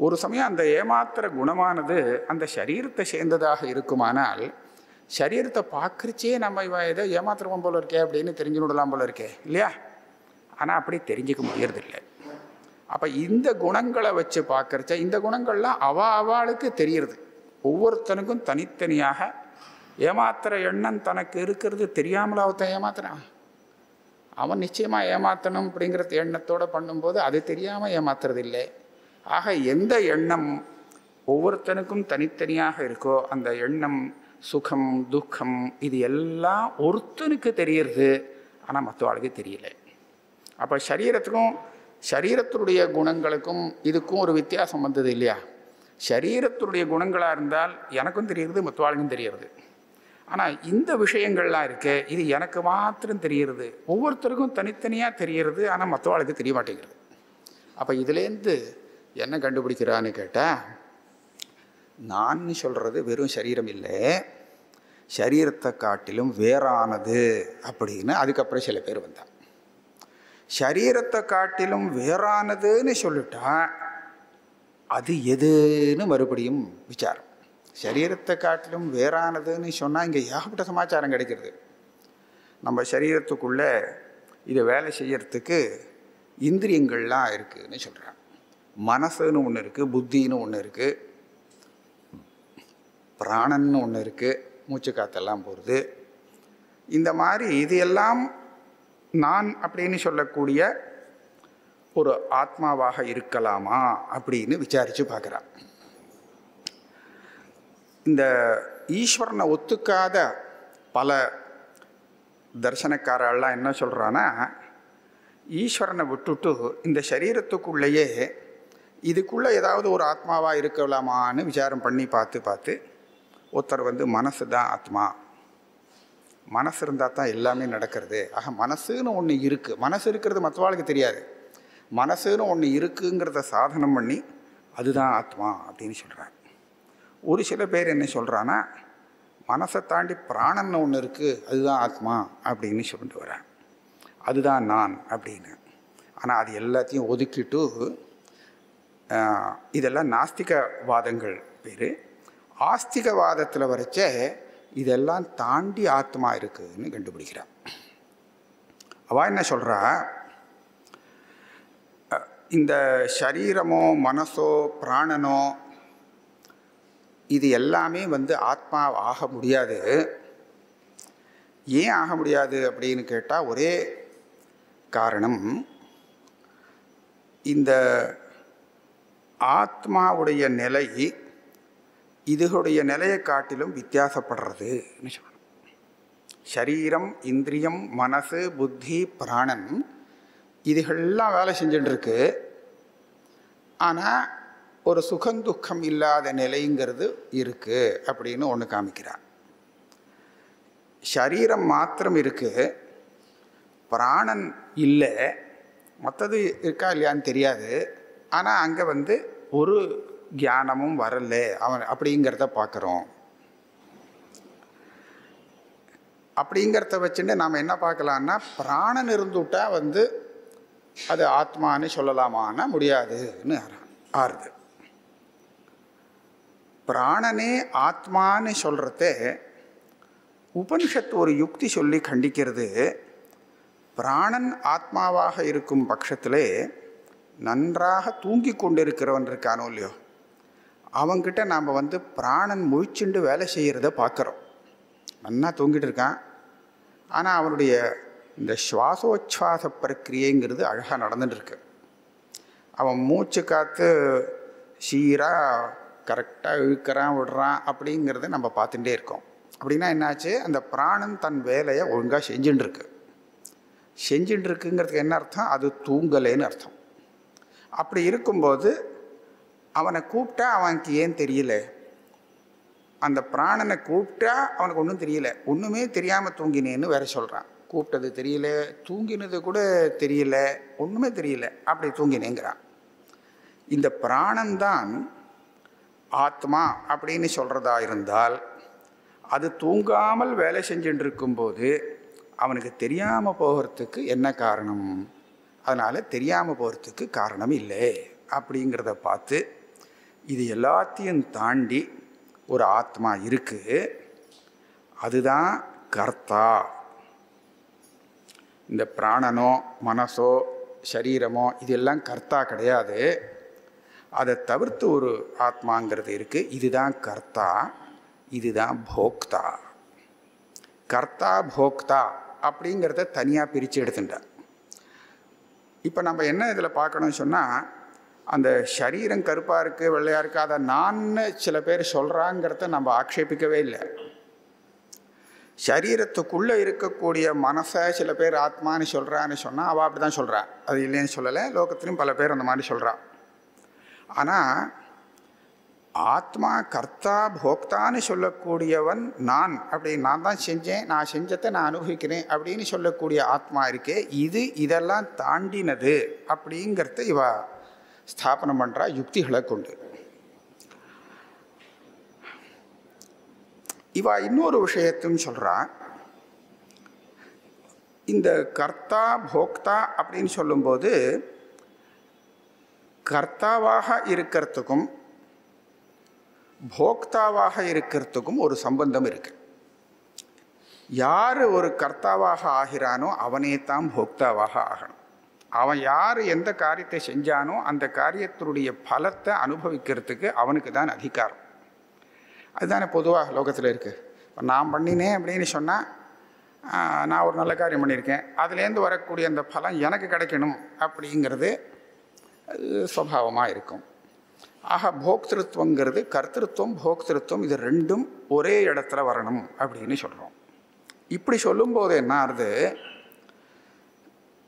ஒரு சமயம் அந்த ஏமாத்துற குணமானது அந்த சரீரத்தை சேர்ந்ததாக இருக்குமானால் சரீரத்தை பார்க்குறச்சே நம்ம இவன் ஏதோ ஏமாத்துறவன் போல இருக்கே அப்படின்னு தெரிஞ்சுவிடலாம் போல இருக்கே இல்லையா. ஆனால் அப்படி தெரிஞ்சிக்க முடியறதில்லை. அப்போ இந்த குணங்களை வச்சு பார்க்குறச்ச இந்த குணங்கள்லாம் அவளுக்கு தெரியுறது. ஒவ்வொருத்தனுக்கும் தனித்தனியாக ஏமாத்துற எண்ணம் தனக்கு இருக்கிறது தெரியாமல ஒருத்தன் ஏமாத்துறான். அவன் நிச்சயமாக ஏமாற்றணும் அப்படிங்கிற எண்ணத்தோடு பண்ணும்போது அது தெரியாமல் ஏமாத்துறது இல்லை. ஆக எந்த எண்ணம் ஒவ்வொருத்தனுக்கும் தனித்தனியாக இருக்கோ அந்த எண்ணம், சுகம், துக்கம், இது எல்லாம் ஒருத்தனுக்கு தெரியுது, ஆனால் மற்றவாளுக்கு தெரியல. அப்போ சரீரத்தினுடைய குணங்களுக்கும் இதுக்கும் ஒரு வித்தியாசம் வந்தது இல்லையா. சரீரத்தினுடைய குணங்களாக இருந்தால் எனக்கும் தெரியுது, மற்றவாளுக்கும் தெரியுது. ஆனால் இந்த விஷயங்கள்லாம் இருக்கே, இது எனக்கு மாத்திரம் தெரிகிறது, ஒவ்வொருத்தருக்கும் தனித்தனியாக தெரிகிறது, ஆனால் மற்றவாளுக்கு தெரிய மாட்டேங்கிறது. அப்போ இதுலேருந்து என்ன கண்டுபிடிக்கிறான்னு கேட்டால், நான் சொல்கிறது வெறும் சரீரம் இல்லை, சரீரத்தை காட்டிலும் வேறானது அப்படின்னு அதுக்கப்புறம் சில பேர் வந்தாங்க. சரீரத்தை காட்டிலும் வேறானதுன்னு சொல்லிட்டா அது எதுன்னு மறுபடியும் விசாரம். சரீரத்தை காட்டிலும் வேறானதுன்னு சொன்னால் இங்கே ஏகப்பட்ட சமாச்சாரம் கிடைக்கிறது. நம்ம சரீரத்துக்குள்ளே இதை வேலை செய்யறதுக்கு இந்திரியங்கள்லாம் இருக்குதுன்னு சொல்கிறாங்க. மனசுன்னு ஒன்று இருக்குது, புத்தின்னு ஒன்று இருக்குது, பிராணன்னு ஒன்று இருக்குது, மூச்சு காற்றெல்லாம் போகிறது, இந்த மாதிரி இது எல்லாம் நான் அப்படின்னு சொல்லக்கூடிய ஒரு ஆத்மாவாக இருக்கலாமா அப்படின்னு விசாரித்து பார்க்குறான். இந்த ஈஸ்வரனை ஒத்துக்காத பல தர்சனக்காரெல்லாம் என்ன சொல்கிறான்னா, ஈஸ்வரனை விட்டுட்டு இந்த சரீரத்துக்குள்ளேயே இதுக்குள்ளே ஏதாவது ஒரு ஆத்மாவாக இருக்கலாமான்னு விசாரம் பண்ணி பார்த்து ஒருத்தர் மனசு தான் ஆத்மா, மனசு இருந்தால் தான் எல்லாமே நடக்கிறது, ஆக மனசுன்னு ஒன்று இருக்குது, மனசு இருக்கிறது மற்றவாளுக்கு தெரியாது, மனசுன்னு ஒன்று இருக்குங்கிறத சாதனம் பண்ணி அதுதான் ஆத்மா அப்படின்னு சொல்கிறாங்க. ஒரு சில பேர் என்ன சொல்கிறான்னா, மனசை தாண்டி பிராணன்னு ஒன்று இருக்குது, அதுதான் ஆத்மா அப்படின்னு சொல்லிட்டு வரேன், அதுதான் நான் அப்படின்னு. ஆனால் அது எல்லாத்தையும் ஒதுக்கிட்டு இதெல்லாம் நாஸ்திகவாதங்கள் பேர். ஆஸ்திகவாதத்தில் வரைச்சே இதெல்லாம் தாண்டி ஆத்மா இருக்குதுன்னு கண்டுபிடிக்கிறான். அவள் என்ன சொல்கிறா, இந்த சரீரமோ மனசோ பிராணனோ இது எல்லாமே ஆத்மா ஆக முடியாது. ஏன் ஆக முடியாது அப்படின்னு கேட்டால் ஒரே காரணம், இந்த ஆத்மாவுடைய நிலை இதுகளுடைய நிலையை காட்டிலும் வித்தியாசப்படுறதுன்னு சொல்லணும். சரீரம், இந்திரியம், மனசு, புத்தி, பிராணன் இதுகள்லாம் வேலை செஞ்சுட்டுருக்கு. ஆனால் ஒரு சுகந்துக்கம் இல்லாத நிலைங்கிறது இருக்குது அப்படின்னு ஒன்று காமிக்கிறார். சரீரம் மாத்திரம் இருக்குது, பிராணன் இல்லை, மற்றது இருக்கா இல்லையான்னு தெரியாது. ஆனால் அங்கே ஒரு ஞானமும் வரல அவன் அப்படிங்கிறத பார்க்குறோம். அப்படிங்கிறத வச்சுட்டு நாம் என்ன பார்க்கலான்னா, பிராணன் இருந்துவிட்டா அது ஆத்மான்னு சொல்லலாமான்னா முடியாதுன்னு ஆறுது. பிராணனே ஆத்மான்னு சொல்கிறத உபனிஷத்து ஒரு யுக்தி சொல்லி கண்டிக்கிறது. பிராணன் ஆத்மாவாக இருக்கும் பட்சத்திலே நன்றாக தூங்கி கொண்டிருக்கிறவன் இருக்கானோ இல்லையோ, அவங்கிட்ட நாம் பிராணன் முழிச்சுண்டு வேலை செய்கிறத பார்க்குறோம். நன்னா தூங்கிட்டு இருக்கான், ஆனால் அவனுடைய இந்த சுவாசோச்வாச பிரக்கிரியைங்கிறது அழகாக நடந்துட்டுருக்கு. அவன் மூச்சு காற்று சீராக கரெக்டாக இழுக்கிறான் விடுறான் அப்படிங்கிறத நம்ம பார்த்துட்டே இருக்கோம். அப்படின்னா என்னாச்சு, அந்த பிராணன் தன் வேலையை ஒழுங்காக செஞ்சுட்டுருக்குங்கிறதுக்கு என்ன அர்த்தம், அது தூங்கலேன்னு அர்த்தம். அப்படி இருக்கும்போது அவனை கூப்பிட்டா அவனுக்கு ஏன் தெரியல, அந்த பிராணனை கூப்பிட்டா அவனுக்கு ஒன்றும் தெரியல, ஒன்றுமே தெரியாமல் தூங்கினேன்னு வேற சொல்கிறான். கூப்பிட்டது தெரியல, தூங்கினது கூட தெரியல, ஒன்றுமே தெரியல, அப்படி தூங்கினேங்கிறான். இந்த பிராணன்தான் ஆத்மா அப்படின்னு சொல்கிறதா இருந்தால் அது தூங்காமல் வேலை செஞ்சுட்டு இருக்கும்போது அவனுக்கு தெரியாமல் போகிறதுக்கு என்ன காரணம்? அதனால் தெரியாமல் போகிறதுக்கு காரணம் இல்லை அப்படிங்கிறத பார்த்து இது எல்லாத்தையும் தாண்டி ஒரு ஆத்மா இருக்குது, அதுதான் கர்த்தா. இந்த பிராணனோ மனசோ சரீரமோ இதெல்லாம் கர்த்தா கிடையாது. அதை தவிர்த்து ஒரு ஆத்மாங்கிறது இருக்குது, இதுதான் கர்த்தா, இதுதான் போக்தா. கர்த்தா போக்தா அப்படிங்கிறத தனியாக பிரித்து எடுத்துட்டார். இப்போ நம்ம என்ன இதில் பார்க்கணும்னு சொன்னால், அந்த சரீரம் கருப்பாக இருக்குது வெள்ளையாக இருக்குது அதை நான் சில பேர் சொல்கிறாங்கிறத நம்ம ஆக்ஷேபிக்கவே இல்லை. சரீரத்துக்குள்ளே இருக்கக்கூடிய மனசை சில பேர் ஆத்மான்னு சொல்கிறான்னு சொன்னால் அவள் அப்படி தான் சொல்கிறான், அது இல்லைன்னு சொல்லலை. லோகத்திலையும் பல பேர் அந்த மாதிரி சொல்கிறான். ஆனால் ஆத்மா கர்த்தா போக்தான்னு சொல்லக்கூடியவன் நான், அப்படி நான் தான் செஞ்சேன், நான் செஞ்சதை நான் அனுபவிக்கிறேன் அப்படின்னு சொல்லக்கூடிய ஆத்மா இருக்கே, இது இதெல்லாம் தாண்டினது அப்படிங்கிறத இவ ஸ்தாபனம் பண்ணுறா யுக்திகளை கொண்டு. இவ இன்னொரு விஷயத்தையும் சொல்கிறா. இந்த கர்த்தா போக்தா அப்படின்னு சொல்லும்போது கர்த்தாவாக இருக்கிறதுக்கும் போக்தாவாக இருக்கிறதுக்கும் ஒரு சம்பந்தம் இருக்குது. யார் ஒரு கர்த்தாவாக ஆகிறானோ அவனே தான் போக்தாவாக ஆகணும். அவன் யார் எந்த காரியத்தை செஞ்சானோ அந்த காரியத்தினுடைய பலத்தை அனுபவிக்கிறதுக்கு அவனுக்கு தான் அதிகாரம். அதுதானே பொதுவாக லோகத்தில் இருக்குது. இப்போ நான் பண்ணினேன் அப்படின்னு சொன்னால் நான் ஒரு நல்ல காரியம் பண்ணியிருக்கேன், அதுலேருந்து வரக்கூடிய அந்த பலன் எனக்கு கிடைக்கணும் அப்படிங்கிறது அது சுபாவமாக இருக்கும். ஆக போக்திருத்துவங்கிறது கர்த்திருவம் போக்திருத்துவம் இது ரெண்டும் ஒரே இடத்துல வரணும் அப்படின்னு சொல்கிறோம். இப்படி சொல்லும்போது என்ன ஆகுது,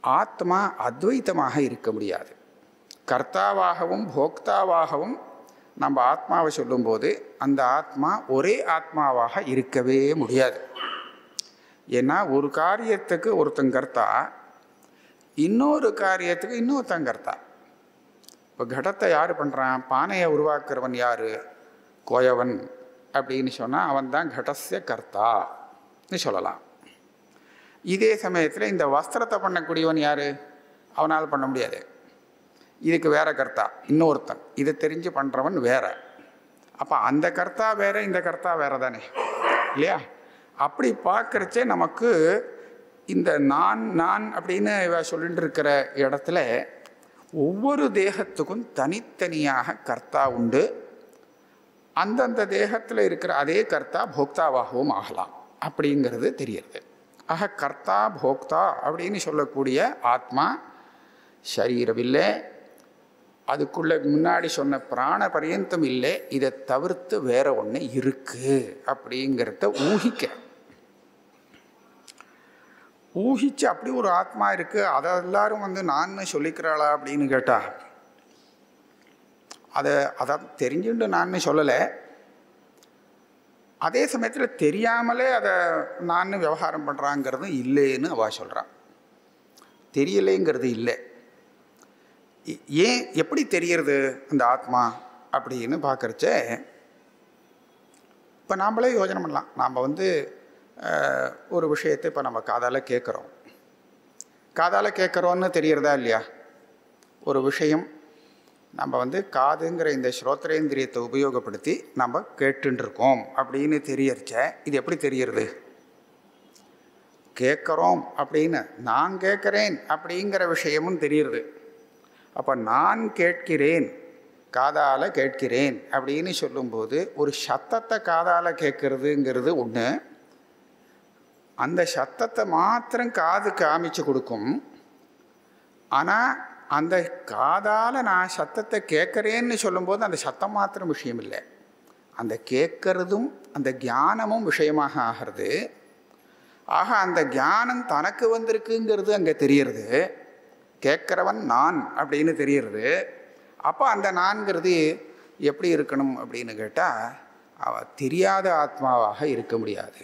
ஆத்மா அத்வைத்தமாக இருக்க முடியாது. கர்த்தாவாகவும் போக்தாவாகவும் நம்ம ஆத்மாவை சொல்லும்போது அந்த ஆத்மா ஒரே ஆத்மாவாக இருக்கவே முடியாது. ஏன்னா ஒரு காரியத்துக்கு ஒருத்தன் கர்த்தா, இன்னொரு காரியத்துக்கு இன்னொருத்தன் கர்த்தா. இப்போ கடத்தை யார் பண்ணுறான், பானையை உருவாக்குறவன் யார், கோயவன் அப்படின்னு சொன்னால் அவன் தான் கடஸ்ய கர்த்தான்னு சொல்லலாம். இதே சமயத்தில் இந்த வஸ்திரத்தை பண்ணக்கூடியவன் யார், அவனால் பண்ண முடியாது. இதுக்கு வேற கர்த்தா இன்னொருத்தன், இதை தெரிஞ்சு பண்ணுறவன் வேற. அப்போ அந்த கர்த்தா வேற, இந்த கர்த்தா வேற தானே இல்லையா? அப்படி பார்க்குறச்சே நமக்கு இந்த நான் நான் அப்படின்னு சொல்லிட்டு இருக்கிற இடத்துல ஒவ்வொரு தேகத்துக்கும் தனித்தனியாக கர்த்தா உண்டு. அந்தந்த தேகத்தில் இருக்கிற அதே கர்த்தா போக்தாவாகவும் ஆகலாம் அப்படிங்கிறது தெரியுது. ஆக கர்த்தா போக்தா அப்படின்னு சொல்லக்கூடிய ஆத்மா சரீரம் இல்லை, அதுக்குள்ளே முன்னாடி சொன்ன பிராண பரியந்தம் இல்லை, இதை தவிர்த்து வேற ஒன்று இருக்குது அப்படிங்கிறத ஊகிச்சு அப்படி ஒரு ஆத்மா இருக்குது, அதை எல்லாரும் நான் சொல்லிக்கிறாளா அப்படின்னு கேட்டால் அதை தெரிஞ்சுட்டு நான் சொல்லலை. அதே சமயத்தில் தெரியாமலே அதை நான் விவகாரம் பண்ணுறாங்கிறதும் இல்லைன்னு அவள் சொல்கிறான். தெரியலைங்கிறது இல்லை. ஏன் எப்படி தெரியறது அந்த ஆத்மா அப்படின்னு பார்க்குறச்ச இப்போ நாம்ளே யோஜனை பண்ணலாம். நாம் ஒரு விஷயத்தை இப்போ நம்ம காதால் கேட்குறோன்னு தெரியறதா இல்லையா? ஒரு விஷயம் நம்ம காதுங்கிற இந்த ஸ்ரோத்ரேந்திரியத்தை உபயோகப்படுத்தி நம்ம கேட்டுருக்கோம் அப்படின்னு தெரியறச்ச இது எப்படி தெரியறது? கேட்குறோம் அப்படின்னு நான் கேட்குறேன் அப்படிங்கிற விஷயமும் தெரியுது. அப்போ நான் கேட்கிறேன், காதால் கேட்கிறேன் அப்படின்னு சொல்லும்போது ஒரு சத்தத்தை காதால் கேட்குறதுங்கிறது ஒன்று. அந்த சத்தத்தை மாத்திரம் காது காமிச்சு கொடுக்கும். ஆனால் அந்த காதால் நான் சத்தத்தை கேட்குறேன்னு சொல்லும்போது அந்த சத்தம் மாத்திரம் விஷயம் இல்லை, அந்த கேட்கறதும் அந்த ஞானமும் விஷயமாக ஆகிறது. ஆக அந்த ஞானம் தனக்கு வந்திருக்குங்கிறது அங்கே தெரிகிறது. கேட்குறவன் நான் அப்படின்னு தெரிகிறது. அப்போ அந்த நான்கிறது எப்படி இருக்கணும் அப்படின்னு கேட்டால் அவள் தெரியாத ஆத்மாவாக இருக்க முடியாது.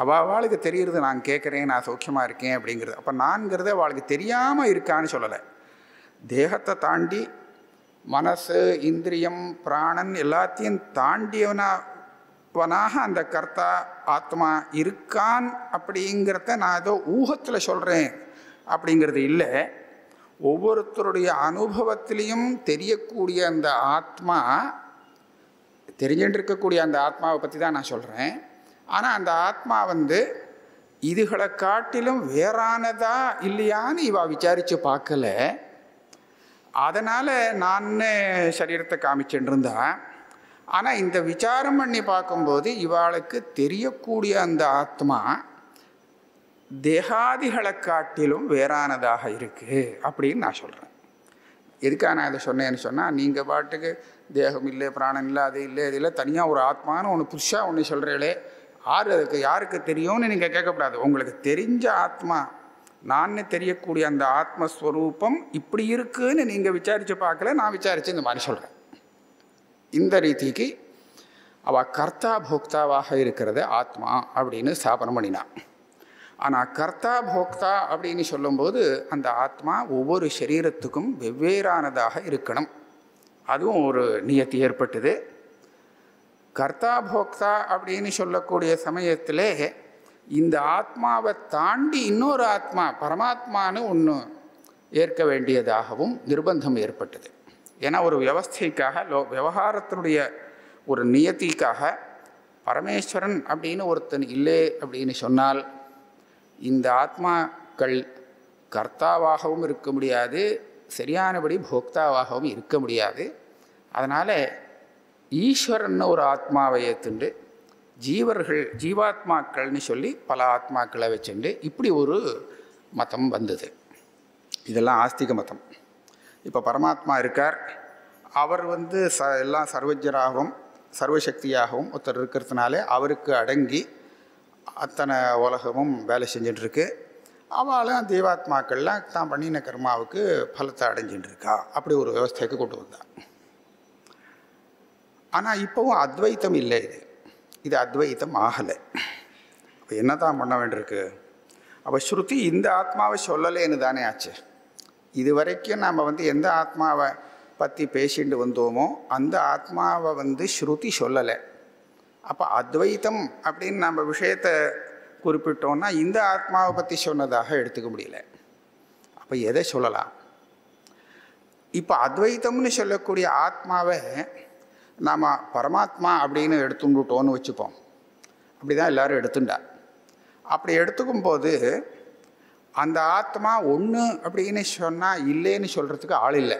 அவளுக்கு தெரிகிறது நான் கேட்குறேன், நான் சௌக்கியமாக இருக்கேன் அப்படிங்கிறது. அப்போ நான்கிறது அவளுக்கு தெரியாமல் இருக்கான்னு சொல்லலை. தேகத்தை தாண்டி மனசு இந்திரியம் பிராணன் எல்லாத்தையும் தாண்டியவனாக அந்த கர்த்தா ஆத்மா இருக்கான் அப்படிங்கிறத நான் ஏதோ ஊகத்தில் சொல்கிறேன் அப்படிங்கிறது இல்லை. ஒவ்வொருத்தருடைய அனுபவத்திலையும் தெரியக்கூடிய அந்த ஆத்மா, தெரிஞ்சுட்டு இருக்கக்கூடிய அந்த ஆத்மாவை பற்றி தான் நான் சொல்கிறேன். ஆனால் அந்த ஆத்மா இதுகளை காட்டிலும் வேறானதா இல்லையான்னு இவா விசாரித்து பார்க்கல. அதனால் நான் சரீரத்தை காமிச்சுட்டு இருந்தா. ஆனால் இந்த விசாரம் பண்ணி பார்க்கும்போது இவாளுக்கு தெரியக்கூடிய அந்த ஆத்மா தேகாதிகளை காட்டிலும் வேறானதாக இருக்குது அப்படின்னு நான் சொல்கிறேன். எதுக்காக நான் இதை சொன்னேன்னு சொன்னால், நீங்கள் பாட்டுக்கு தேகம் இல்லை, பிராணம் இல்லை, அது இல்லை, இது இல்லை, தனியாக ஒரு ஆத்மான்னு ஒன்று புதுசாக ஒன்று சொல்கிறீங்களே, யாருக்கு தெரியும்னு நீங்கள் கேட்கக்கூடாது. உங்களுக்கு தெரிஞ்ச ஆத்மா, நான் தெரியக்கூடிய அந்த ஆத்மஸ்வரூபம் இப்படி இருக்குன்னு நீங்கள் விசாரித்து பார்க்கல, நான் விசாரித்து இந்த மாதிரி சொல்கிறேன். இந்த ரீதிக்கு அவள் கர்த்தா போக்தாவாக இருக்கிறது ஆத்மா அப்படின்னு ஸ்தாபனம் பண்ணினான். ஆனால் கர்த்தா போக்தா அப்படின்னு சொல்லும்போது அந்த ஆத்மா ஒவ்வொரு சரீரத்துக்கும் வெவ்வேறானதாக இருக்கணும். அதுவும் ஒரு நியத்தி ஏற்பட்டது. கர்த்தா போக்தா அப்படின்னு சொல்லக்கூடிய சமயத்தில் இந்த ஆத்மாவை தாண்டி இன்னொரு ஆத்மா பரமாத்மானு ஒன்று ஏற்க வேண்டியதாகவும் நிர்பந்தம் ஏற்பட்டது. ஏன்னா ஒரு வியவஸ்தைக்காக விவகாரத்தினுடைய ஒரு நியத்திக்காக பரமேஸ்வரன் அப்படின்னு ஒருத்தன் இல்லை அப்படின்னு சொன்னால் இந்த ஆத்மாக்கள் கர்த்தாவாகவும் இருக்க முடியாது, சரியானபடி போக்தாவாகவும் இருக்க முடியாது. அதனால் ஈஸ்வரன் ஒரு ஆத்மாவை ஏற்றுண்டு ஜீவர்கள் ஜீவாத்மாக்கள்னு சொல்லி பல ஆத்மாக்களை வச்சுண்டு இப்படி ஒரு மதம் வந்தது. இதெல்லாம் ஆஸ்திக மதம். இப்போ பரமாத்மா இருக்கார், அவர் எல்லாம் சர்வஜராகவும் சர்வசக்தியாகவும் ஒருத்தர் இருக்கிறதுனால அவருக்கு அடங்கி அத்தனை உலகமும் வேலை செஞ்சிட்ருக்கு. அவளும் தெய்வாத்மாக்கள்லாம் தான் பண்ணின கர்மாவுக்கு பலத்தை அடைஞ்சிட்டு இருக்கா. அப்படி ஒரு விவஸ்தைக்கு கொண்டு வந்தான். ஆனால் இப்போவும் அத்வைத்தம் இல்லை. இது அத்வைத்தம் ஆகலை. அப்போ என்ன தான் பண்ண வேண்டியிருக்கு? அப்போ ஸ்ருதி இந்த ஆத்மாவை சொல்லலேன்னு தானே ஆச்சு. இது வரைக்கும் நாம் எந்த ஆத்மாவை பற்றி பேசிட்டு வந்தோமோ அந்த ஆத்மாவை ஸ்ருதி சொல்லலை. அப்போ அத்வைத்தம் அப்படின்னு நம்ம விஷயத்தை குறிப்பிட்டோன்னா இந்த ஆத்மாவை பற்றி சொன்னதாக எடுத்துக்க முடியல. அப்போ எதை சொல்லலாம்? இப்போ அத்வைத்தம்னு சொல்லக்கூடிய ஆத்மாவை நாம் பரமாத்மா அப்படின்னு எடுத்துட்டோன்னு வச்சுப்போம். அப்படி தான் எல்லோரும் எடுத்துட்டா. அப்படி எடுத்துக்கும் போது அந்த ஆத்மா ஒன்று அப்படின்னு சொன்னால் இல்லைன்னு சொல்கிறதுக்கு ஆள் இல்லை.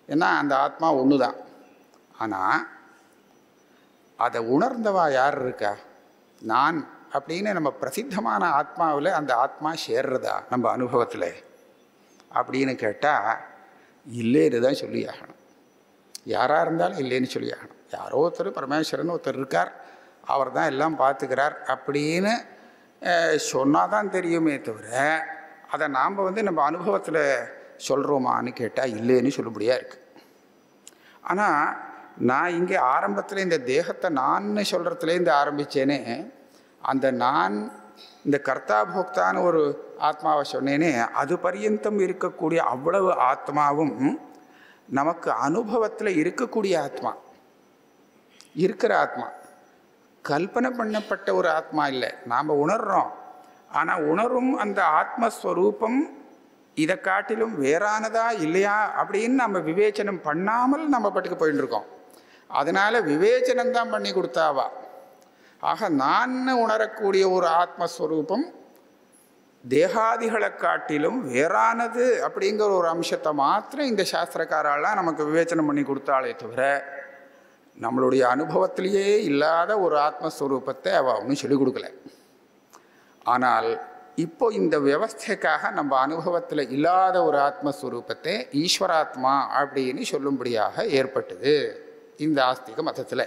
ஏன்னா அந்த ஆத்மா ஒன்று தான். ஆனால் அதை உணர்ந்தவா யார் இருக்கா? நான் அப்படின்னு நம்ம பிரசித்தமான ஆத்மாவில் அந்த ஆத்மா சேர்றதா நம்ம அனுபவத்தில் அப்படின்னு கேட்டால் இல்லைன்னு தான் சொல்லி ஆகணும். யாராக இருந்தாலும் இல்லைன்னு சொல்லி ஆகணும். யாரோ ஒருத்தர் பரமேஸ்வரன் ஒருத்தர் இருக்கார், அவர் தான் எல்லாம் பார்த்துக்கிறார் அப்படின்னு சொன்னால் தான் தெரியுமே தவிர அதை நாம் நம்ம அனுபவத்தில் சொல்கிறோமான்னு கேட்டால் இல்லைன்னு சொல்லும்படியாக இருக்குது. ஆனால் நான் இங்கே ஆரம்பத்தில் இந்த தேகத்தை நான் சொல்கிறதுலேருந்து ஆரம்பித்தேனே, அந்த நான் இந்த கர்த்தா போக்தான்னு ஒரு ஆத்மாவை சொன்னேனே, அது பரியந்தம் இருக்கக்கூடிய அவ்வளவு ஆத்மாவும் நமக்கு அனுபவத்தில் இருக்கக்கூடிய ஆத்மா, இருக்கிற ஆத்மா, கல்பனை பண்ணப்பட்ட ஒரு ஆத்மா இல்லை. நாம் உணர்கிறோம். ஆனால் உணரும் அந்த ஆத்மஸ்வரூபம் இதை காட்டிலும் வேறானதா இல்லையா அப்படின்னு நம்ம விவேச்சனம் பண்ணாமல் நம்ம பாட்டுக்கு போயிட்டு இருக்கோம். அதனால் விவேச்சனம்தான் பண்ணி கொடுத்தாவா. ஆக நான் உணரக்கூடிய ஒரு ஆத்மஸ்வரூபம் தேகாதிகளை காட்டிலும் வேறானது அப்படிங்கிற ஒரு அம்சத்தை மாத்திரம் இந்த சாஸ்திரக்காரெல்லாம் நமக்கு விவேச்சனம் பண்ணி கொடுத்தாலே தவிர நம்மளுடைய அனுபவத்திலேயே இல்லாத ஒரு ஆத்மஸ்வரூபத்தை அவள் ஒன்றும் சொல்லிக் கொடுக்கல. ஆனால் இப்போ இந்த வியவஸ்தைக்காக நம்ம அனுபவத்தில் இல்லாத ஒரு ஆத்மஸ்வரூபத்தை ஈஸ்வராத்மா அப்படின்னு சொல்லும்படியாக ஏற்பட்டது இந்த ஆஸ்திக மதத்தில்.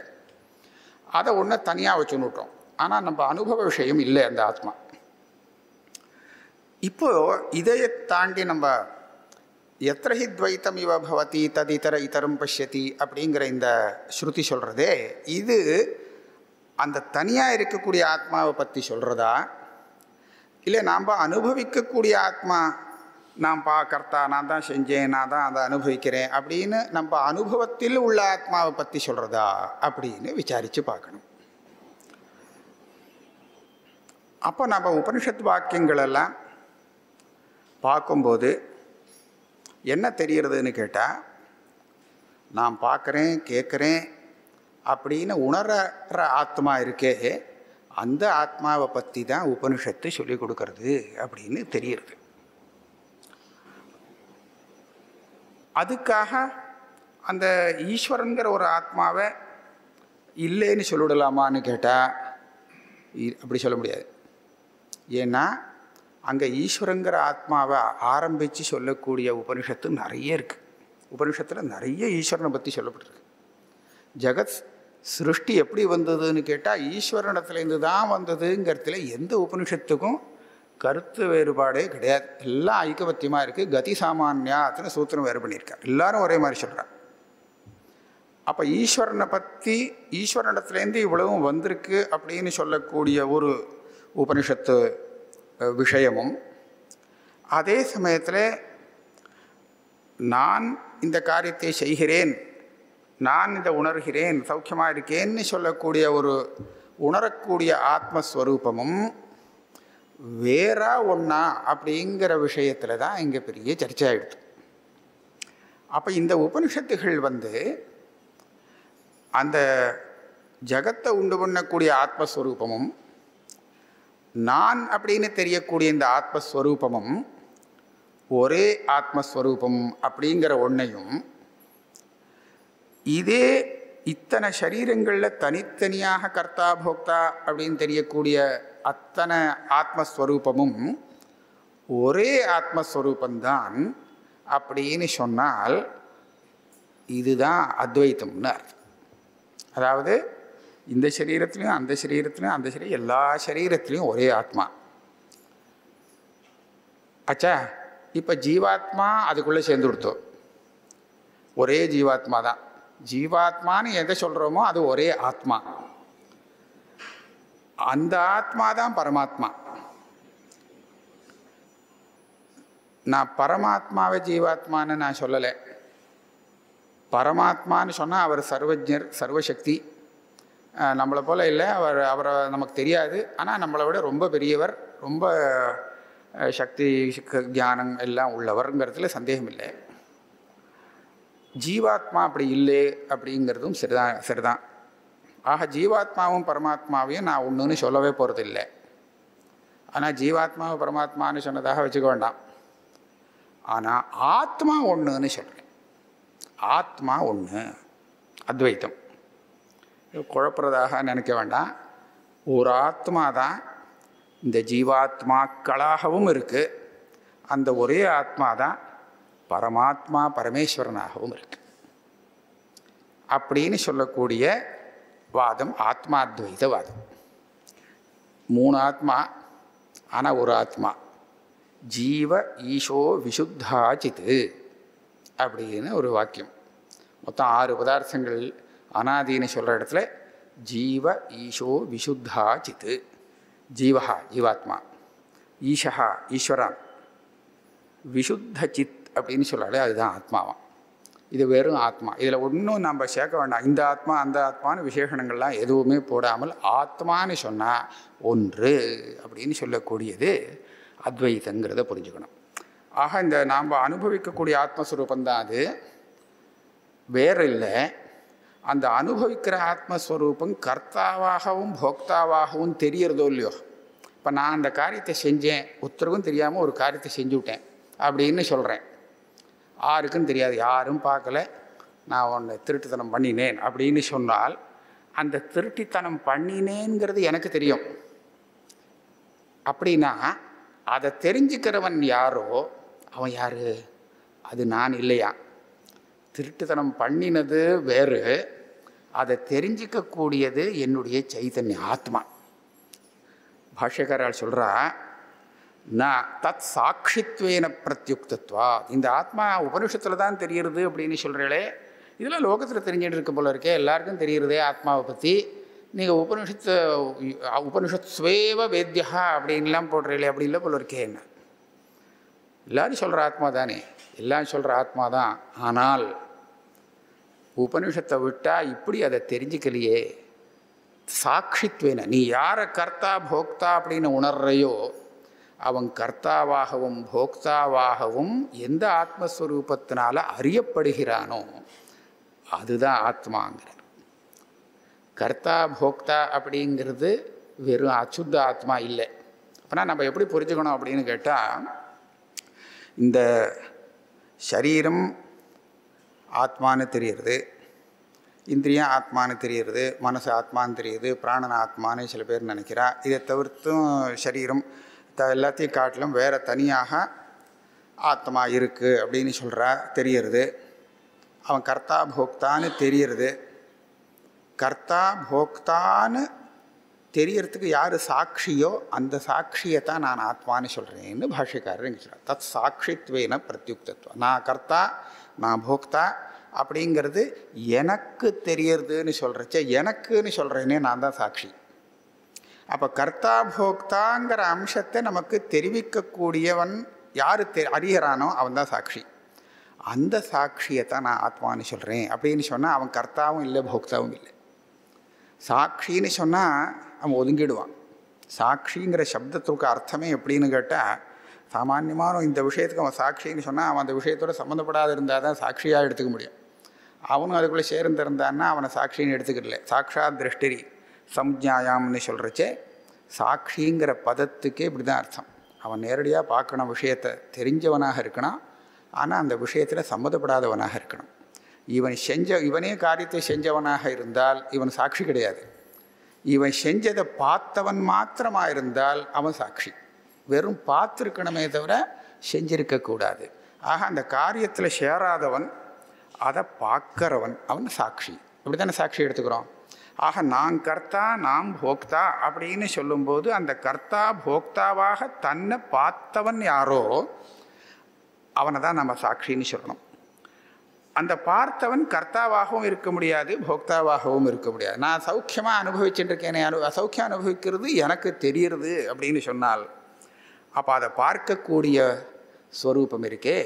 அதை ஒன்று தனியாக வச்சுன்னுட்டோம். ஆனால் நம்ம அனுபவ விஷயம் இல்லை அந்த ஆத்மா. இப்போது இதையை தாண்டி நம்ம எத்திரஹி துவைத்தம் இவ பவதி ததிதர இதரம் பஷ்யதி அப்படிங்கிற இந்த ஸ்ருதி சொல்கிறதே, இது அந்த தனியாக இருக்கக்கூடிய ஆத்மாவை பற்றி சொல்கிறதா, இல்லை நாம் அனுபவிக்கக்கூடிய ஆத்மா, நான் கர்த்தா, நான் தான் செஞ்சேன், நான் தான் அதை அனுபவிக்கிறேன் அப்படின்னு நம்ம அனுபவத்தில் உள்ள ஆத்மாவை பற்றி சொல்கிறதா அப்படின்னு விசாரித்து பார்க்கணும். அப்போ நம்ம உபனிஷத் வாக்கியங்களெல்லாம் பார்க்கும்போது என்ன தெரிகிறதுன்னு கேட்டால், நான் பார்க்குறேன் கேட்குறேன் அப்படின்னு உணர்கிற ஆத்மா இருக்கே, அந்த ஆத்மாவை பற்றி தான் உபனிஷத்து சொல்லிக் கொடுக்கறது அப்படின்னு தெரியுது. அதுக்காக அந்த ஈஸ்வரங்கிற ஒரு ஆத்மாவை இல்லைன்னு சொல்லிவிடலாமான்னு கேட்டால் அப்படி சொல்ல முடியாது. ஏன்னா அங்கே ஈஸ்வரங்கிற ஆத்மாவை ஆரம்பித்து சொல்லக்கூடிய உபனிஷத்து நிறைய இருக்குது. உபனிஷத்தில் நிறைய ஈஸ்வரனை பற்றி சொல்லப்பட்டிருக்கு. ஜகத் சிருஷ்டி எப்படி வந்ததுன்னு கேட்டால் ஈஸ்வரனிடத்துலேருந்து தான் வந்ததுங்கிறதுல எந்த உபனிஷத்துக்கும் கருத்து வேறுபாடே கிடையாது. எல்லாம் ஐக்கபத்தியமாக இருக்குது. கதி சாமானியாத்துன்னு சூத்திரம் வேறு பண்ணியிருக்காங்க. எல்லாரும் ஒரே மாதிரி சொல்கிறாங்க. அப்போ ஈஸ்வரனை பற்றி ஈஸ்வரனிடத்துலேருந்து இவ்வளவும் வந்திருக்கு அப்படின்னு சொல்லக்கூடிய ஒரு உபனிஷத்து விஷயமும், அதே சமயத்தில் நான் இந்த காரியத்தை செய்கிறேன், நான் இதை உணர்கிறேன், சௌக்கியமாக இருக்கேன்னு சொல்லக்கூடிய ஒரு உணரக்கூடிய ஆத்மஸ்வரூபமும் வேறா ஒன்றா அப்படிங்கிற விஷயத்தில் தான் இங்கே பெரிய சர்ச்சை ஆகிடுது. அப்போ இந்த உபனிஷத்துகள் அந்த ஜகத்தை உண்டு பண்ணக்கூடிய ஆத்மஸ்வரூபமும் நான் அப்படின்னு தெரியக்கூடிய இந்த ஆத்மஸ்வரூபமும் ஒரே ஆத்மஸ்வரூபம் அப்படிங்கிற ஒன்றையும் இதே இத்தனை சரீரங்களில் தனித்தனியாக கர்த்தா போக்தா அப்படின்னு தெரியக்கூடிய அத்தனை ஆத்மஸ்வரூபமும் ஒரே ஆத்மஸ்வரூபந்தான் அப்படின்னு சொன்னால் இதுதான் அத்வைத்தம்னு அர்த்தம். அதாவது இந்த சரீரத்திலையும் அந்த சரீரத்திலையும் அந்த சரீரம் எல்லா சரீரத்திலையும் ஒரே ஆத்மா. ஆச்சா, இப்போ ஜீவாத்மா அதுக்குள்ளே சேர்ந்து கொடுத்தோம். ஒரே ஜீவாத்மா தான். ஜீவாத்மான்னு எதை சொல்கிறோமோ அது ஒரே ஆத்மா. அந்த ஆத்மா தான் பரமாத்மா. நான் பரமாத்மாவை ஜீவாத்மான்னு நான் சொல்லலை. பரமாத்மான்னு சொன்னால் அவர் சர்வஜர், சர்வசக்தி. நம்மளை போல் இல்லை, அவரை நமக்கு தெரியாது. ஆனால் நம்மளை விட ரொம்ப பெரியவர், ரொம்ப சக்தி ஞானம் எல்லாம் உள்ளவருங்கிறதுல சந்தேகம் இல்லை. ஜீவாத்மா அப்படி இல்லை அப்படிங்கிறதும் சரிதான். ஆக ஜீவாத்மாவும் பரமாத்மாவையும் நான் ஒன்றுன்னு சொல்லவே போகிறது இல்லை. ஆனால் ஜீவாத்மாவை பரமாத்மான்னு சொன்னதாக வச்சுக்க வேண்டாம். ஆனால் ஆத்மா ஒன்றுன்னு சொல்கிறேன். ஆத்மா ஒன்று, அத்வைத்தம். குழப்புறதாக நினைக்க வேண்டாம். ஒரு ஆத்மா தான் இந்த ஜீவாத்மாக்களாகவும் இருக்குது. அந்த ஒரே ஆத்மா தான் பரமாத்மா பரமேஸ்வரனாகவும் இருக்குது. அப்படின்னு சொல்லக்கூடிய வாதம் ஆத்மாத்வைத வாதம். 3 ஆத்மா, ஆனால் ஒரு ஆத்மா. ஜீவ ஈஷோ விசுத்தாச்சித்து அப்படின்னு ஒரு வாக்கியம். மொத்தம் 6 பதார்த்தங்கள் அனாதின்னு சொல்கிற இடத்துல ஜீவ ஈஷோ விசுத்தாச்சித்து. ஜீவஹா ஜீவாத்மா, ஈஷா ஈஸ்வரன், விசுத்த சித் அப்படின்னு சொல்லாலே அதுதான் ஆத்மாவாம். இது வெறும் ஆத்மா. இதில் ஒன்றும் நம்ம சேர்க்க வேண்டாம். இந்த ஆத்மா அந்த ஆத்மானு விசேஷணங்கள்லாம் எதுவுமே போடாமல் ஆத்மான்னு சொன்னால் ஒன்று அப்படின்னு சொல்லக்கூடியது அத்வைதங்கிறத புரிஞ்சுக்கணும். ஆக இந்த நாம் அனுபவிக்கக்கூடிய ஆத்மஸ்வரூபந்தான் அது, வேறு இல்லை. அந்த அனுபவிக்கிற ஆத்மஸ்வரூபம் கர்த்தாவாகவும் போக்தாவாகவும் தெரியறதோ இல்லையோ. இப்போ நான் அந்த காரியத்தை செஞ்சேன், ஒருத்தருக்கும் தெரியாமல் ஒரு காரியத்தை செஞ்சு விட்டேன் அப்படின்னு சொல்கிறேன். யாருக்கும் தெரியாது, யாரும் பார்க்கல, நான் ஒன்று திருட்டுத்தனம் பண்ணினேன் அப்படின்னு சொன்னால் அந்த திருட்டித்தனம் பண்ணினேங்கிறது எனக்கு தெரியும். அப்படின்னா அதை தெரிஞ்சுக்கிறவன் யாரோ அவன் யார்? அது நான் இல்லையா. திருட்டுத்தனம் பண்ணினது வேறு, அதை தெரிஞ்சிக்கக்கூடியது என்னுடைய சைத்தன்ய ஆத்மா. பாஷ்யக்காரர் சொல்கிறா, நான் தத் சாட்சித்வேன பிரத்யுக்தத்வா. இந்த ஆத்மா உபனிஷத்தில் தான் தெரியுறது அப்படின்னு சொல்கிறீங்களே, இதெல்லாம் லோகத்தில் தெரிஞ்சுட்டு இருக்க போல இருக்கே, எல்லாருக்கும் தெரியுறதே ஆத்மாவை பற்றி. நீங்கள் உபனிஷத் ஸ்வேவ வேத்யா அப்படின்லாம் போடுறீங்களே, அப்படி இல்லை போல இருக்கே. என்ன எல்லோரும் சொல்கிற ஆத்மா தானே, எல்லாம் சொல்கிற ஆத்மா தான். ஆனால் உபனிஷத்தை விட்டால் இப்படி அதை தெரிஞ்சிக்கலையே. சாட்சித்வேன, நீ யாரை கர்த்தா போக்தா அப்படின்னு உணர்றையோ அவன் கர்த்தாவாகவும் போக்தாவாகவும் எந்த ஆத்மஸ்வரூபத்தினால அறியப்படுகிறானோ அதுதான் ஆத்மாங்கிறார். கர்த்தா போக்தா அப்படிங்கிறது வெறும் அசுத்த ஆத்மா இல்லை. அப்படின்னா நம்ம எப்படி புரிஞ்சுக்கணும் அப்படின்னு கேட்டால், இந்த சரீரம் ஆத்மானு தெரியுறது, இந்திரியம் ஆத்மானு தெரியுறது, மனசு ஆத்மானு தெரியுது, பிராணன ஆத்மானு சில பேர் நினைக்கிறா. இதை தவிர்த்தும் சரீரம் எல்லாத்தையும் காட்டிலும் வேறு தனியாக ஆத்மா இருக்குது அப்படின்னு சொல்கிறா, தெரியுறது. அவன் கர்த்தா போக்தான்னு தெரியுறது. கர்த்தா போக்தான்னு தெரியறதுக்கு யார் சாட்சியோ அந்த சாட்சியை தான் நான் ஆத்மான்னு சொல்கிறேன்னு பாஷ்யக்காரர் இங்கே சொல்கிறார். தத் சாட்சித்வேன பிரத்யுக்தத்துவம். நான் கர்த்தா நான் போக்தா அப்படிங்கிறது எனக்கு தெரியறதுன்னு சொல்கிறச்ச, எனக்குன்னு சொல்கிறேனே நான் தான் சாட்சி. அப்போ கர்த்தா போக்தாங்கிற அம்சத்தை நமக்கு தெரிவிக்கக்கூடியவன் யார் அறிகிறானோ அவன் தான் சாட்சி. அந்த சாட்சியை தான் நான் ஆத்மான்னு சொல்கிறேன் அப்படின்னு சொன்னால் அவன் கர்த்தாவும் இல்லை போக்தாவும் இல்லை. சாட்சின்னு சொன்னால் அவன் ஒதுங்கிடுவான். சாட்சிங்கிற சப்தத்துக்கு அர்த்தமே எப்படின்னு கேட்டால், சாமான்யமான இந்த விஷயத்துக்கு அவன் சாட்சின்னு சொன்னால் அவன் அந்த விஷயத்தோட சம்மந்தப்படாத இருந்தால் தான் சாட்சியாக எடுத்துக்க முடியும். அவனும் அதுக்குள்ளே சேர்ந்திருந்தான்னா அவனை சாட்சின்னு எடுத்துக்கிடல. சாட்சாத் திருஷ்டி சம்ஜாயாம்னு சொல்கிறச்சே சாட்சிங்கிற பதத்துக்கே இப்படி தான் அர்த்தம். அவன் நேரடியாக பார்க்கணும், விஷயத்தை தெரிஞ்சவனாக இருக்கணும், ஆனால் அந்த விஷயத்தில் சம்மந்தப்படாதவனாக இருக்கணும். இவனே காரியத்தை செஞ்சவனாக இருந்தால் இவன் சாட்சி கிடையாது. இவன் செஞ்சதை பார்த்தவன் மாத்திரமாக இருந்தால் அவன் சாட்சி. வெறும் பார்த்துருக்கணுமே தவிர செஞ்சிருக்கக்கூடாது. ஆக அந்த காரியத்தில் சேராதவன், அதை பார்க்குறவன், அவன் சாட்சி. அப்படி தானே சாட்சி எடுத்துக்கிறோம். ஆக நான் கர்த்தா நாம் போக்தா அப்படின்னு சொல்லும்போது அந்த கர்த்தா போக்தாவாக தன்னை பார்த்தவன் யாரோ அவனை தான் நம்ம சாட்சின்னு சொல்லணும். அந்த பார்த்தவன் கர்த்தாவாகவும் இருக்க முடியாது, போக்தாவாகவும் இருக்க முடியாது. நான் சௌக்கியமாக அனுபவிச்சுட்டு இருக்கேனே, அசௌக்கியம் அனுபவிக்கிறது எனக்கு தெரியுறது அப்படின்னு சொன்னால் அப்போ அதை பார்க்கக்கூடிய ஸ்வரூபம் இருக்கே,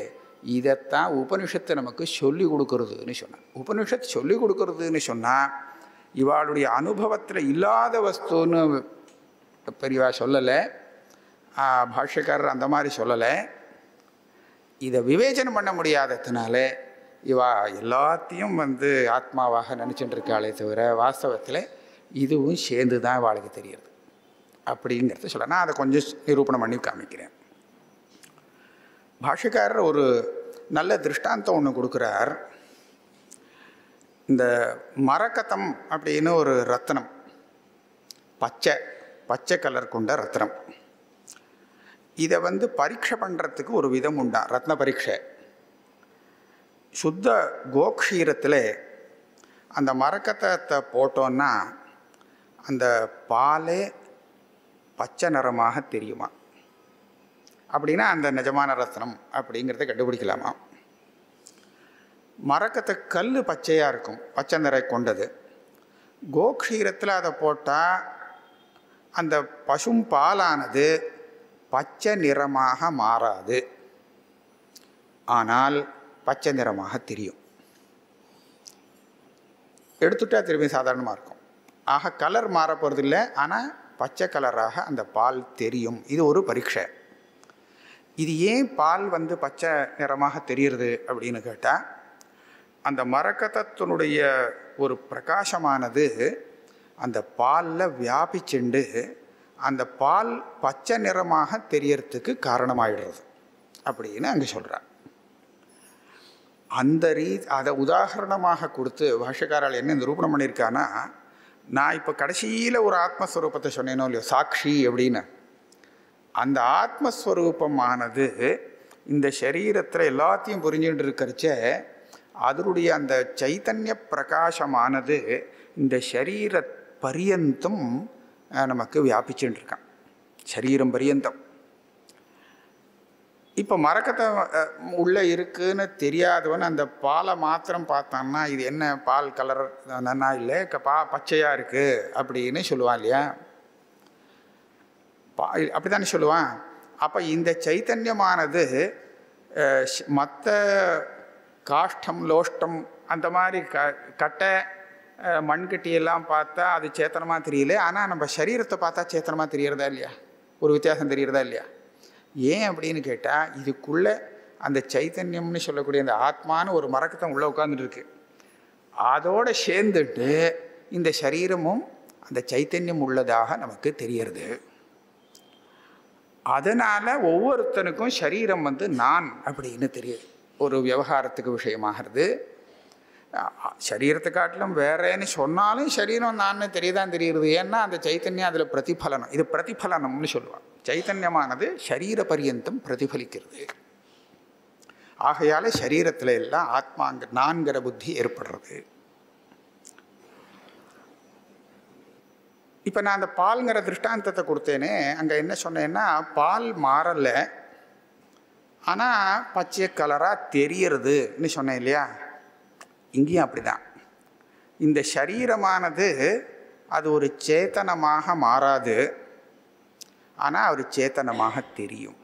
இதைத்தான் உபனிஷத்து நமக்கு சொல்லி கொடுக்கறதுன்னு சொன்னான். உபனிஷத்து சொல்லி கொடுக்கறதுன்னு சொன்னால் இவாளுடைய அனுபவத்தில் இல்லாத வஸ்துன்னு பெரியவா சொல்லலை, பாஷ்யக்காரர் அந்த மாதிரி சொல்லலை. இதை விவேச்சனம் பண்ண முடியாததுனால இவா எல்லாத்தையும் ஆத்மாவாக நினச்சிட்டு இருக்காளே தவிர வாஸ்தவத்தில் இதுவும் சேர்ந்து தான் இவாளுக்கு தெரியுது அப்படிங்கிறத சொல்ல. நான் அதை கொஞ்சம் நிரூபணம் பண்ணி காமிக்கிறேன். பாஷ்யக்காரர் ஒரு நல்ல திருஷ்டாந்தம் ஒன்று கொடுக்குறார். இந்த மரகதம் அப்படின்னு ஒரு ரத்னம், பச்சை கலர் கொண்ட ரத்னம். இதை பரீட்சை பண்ணுறதுக்கு ஒரு விதம் உண்டா, ரத்ன பரீட்சை. சுத்த கோக்ஷீரத்தில் அந்த மரகதத்தை போட்டோன்னா அந்த பாலே பச்சை நிறமாக தெரியுமா, அப்படின்னா அந்த நிஜமான ரத்னம் அப்படிங்கிறத கண்டுபிடிக்கலாமா. மரகத கல் பச்சையாக இருக்கும், பச்சை நிறை கொண்டது. கோக்ஷீரத்தில் அதை போட்டால் அந்த பசும் பாலானது பச்சை நிறமாக மாறாது, ஆனால் பச்சை நிறமாக தெரியும். எடுத்துட்டா திரும்பி சாதாரணமாக இருக்கும். ஆக கலர் மாற போகிறதில்லை, ஆனால் பச்சை கலராக அந்த பால் தெரியும். இது ஒரு பரீட்சை. இது ஏன் பால் பச்சை நிறமாக தெரியுறது அப்படின்னு கேட்டால், அந்த மரகதத்தினுடைய ஒரு பிரகாசமானது அந்த பாலில் வியாபிச்சுண்டு அந்த பால் பச்சை நிறமாக தெரியறதுக்கு காரணமாயிடுறது அப்படின்னு அங்கே சொல்கிறார். அந்த அதை உதாரணமாக கொடுத்து பாஷ்யக்காரால் என்ன நிரூபணம் பண்ணியிருக்கான்னா, நான் இப்போ கடைசியில் ஒரு ஆத்மஸ்வரூபத்தை சொன்னேனோ இல்லையோ, சாட்சி அப்படின்னு, அந்த ஆத்மஸ்வரூபமானது இந்த சரீரத்தில் எல்லாத்தையும் புரிஞ்சுட்டு இருக்கிறச்ச அதனுடைய அந்த சைத்தன்ய பிரகாசமானது இந்த சரீர பரியந்தம் நமக்கு வியாபிச்சுட்டு இருக்கான், சரீரம் பரியந்தம். இப்போ மரகத்தை உள்ளே இருக்குன்னு தெரியாதவன் அந்த பாலை மாத்திரம் பார்த்தான்னா இது என்ன பால் கலர் நன்னா இல்லை, பச்சையாக இருக்குது அப்படின்னு சொல்லுவான் இல்லையா, அப்படி தானே சொல்லுவான். அப்போ இந்த சைத்தன்யமானது மற்ற காஷ்டம் லோஷ்டம் அந்த மாதிரி கட்டை மண்கட்டியெல்லாம் பார்த்தா அது சேத்தனமாக தெரியல, ஆனால் நம்ம சரீரத்தை பார்த்தா சேத்தனமாக தெரியறதா இல்லையா, ஒரு வித்தியாசம் தெரியறதா இல்லையா. ஏன் அப்படின்னு கேட்டால் இதுக்குள்ளே அந்த சைத்தன்யம்னு சொல்லக்கூடிய அந்த ஆத்மானு ஒரு மரக்கத்தம் உள்ளே உட்காந்துட்டு இருக்கு. அதோடு சேர்ந்துட்டு இந்த சரீரமும் அந்த சைத்தன்யம் உள்ளதாக நமக்கு தெரியறது. அதனால் ஒவ்வொருத்தனுக்கும் சரீரம் நான் அப்படின்னு தெரியுது, ஒரு விவகாரத்துக்கு விஷயமாகிறது. சரீரத்தை காட்டிலும் வேறேன்னு சொன்னாலும் சரீரம் நான் தெரியதான் தெரியுது. ஏன்னா அந்த சைத்தன்யம் அதில் பிரதிபலனம், இது பிரதிபலனம்னு சொல்லுவாள். சைத்தன்யமானது சரீர பரியந்தம் பிரதிபலிக்கிறது. ஆகையால் சரீரத்தில் எல்லாம் ஆத்மாங்க நான்கிற புத்தி ஏற்படுறது. இப்போ நான் அந்த பால்ங்கிற திருஷ்டாந்தத்தை கொடுத்தேனே, அங்கே என்ன சொன்னேன்னா பால் மாறலை, ஆனால் பச்சை கலராக தெரியறதுன்னு சொன்னேன் இல்லையா. இங்கேயும் அப்படி தான். இந்த சரீரமானது அது ஒரு சேத்தனமாக மாறாது, ஆனால் ஒரு சேத்தனமாக தெரியும்.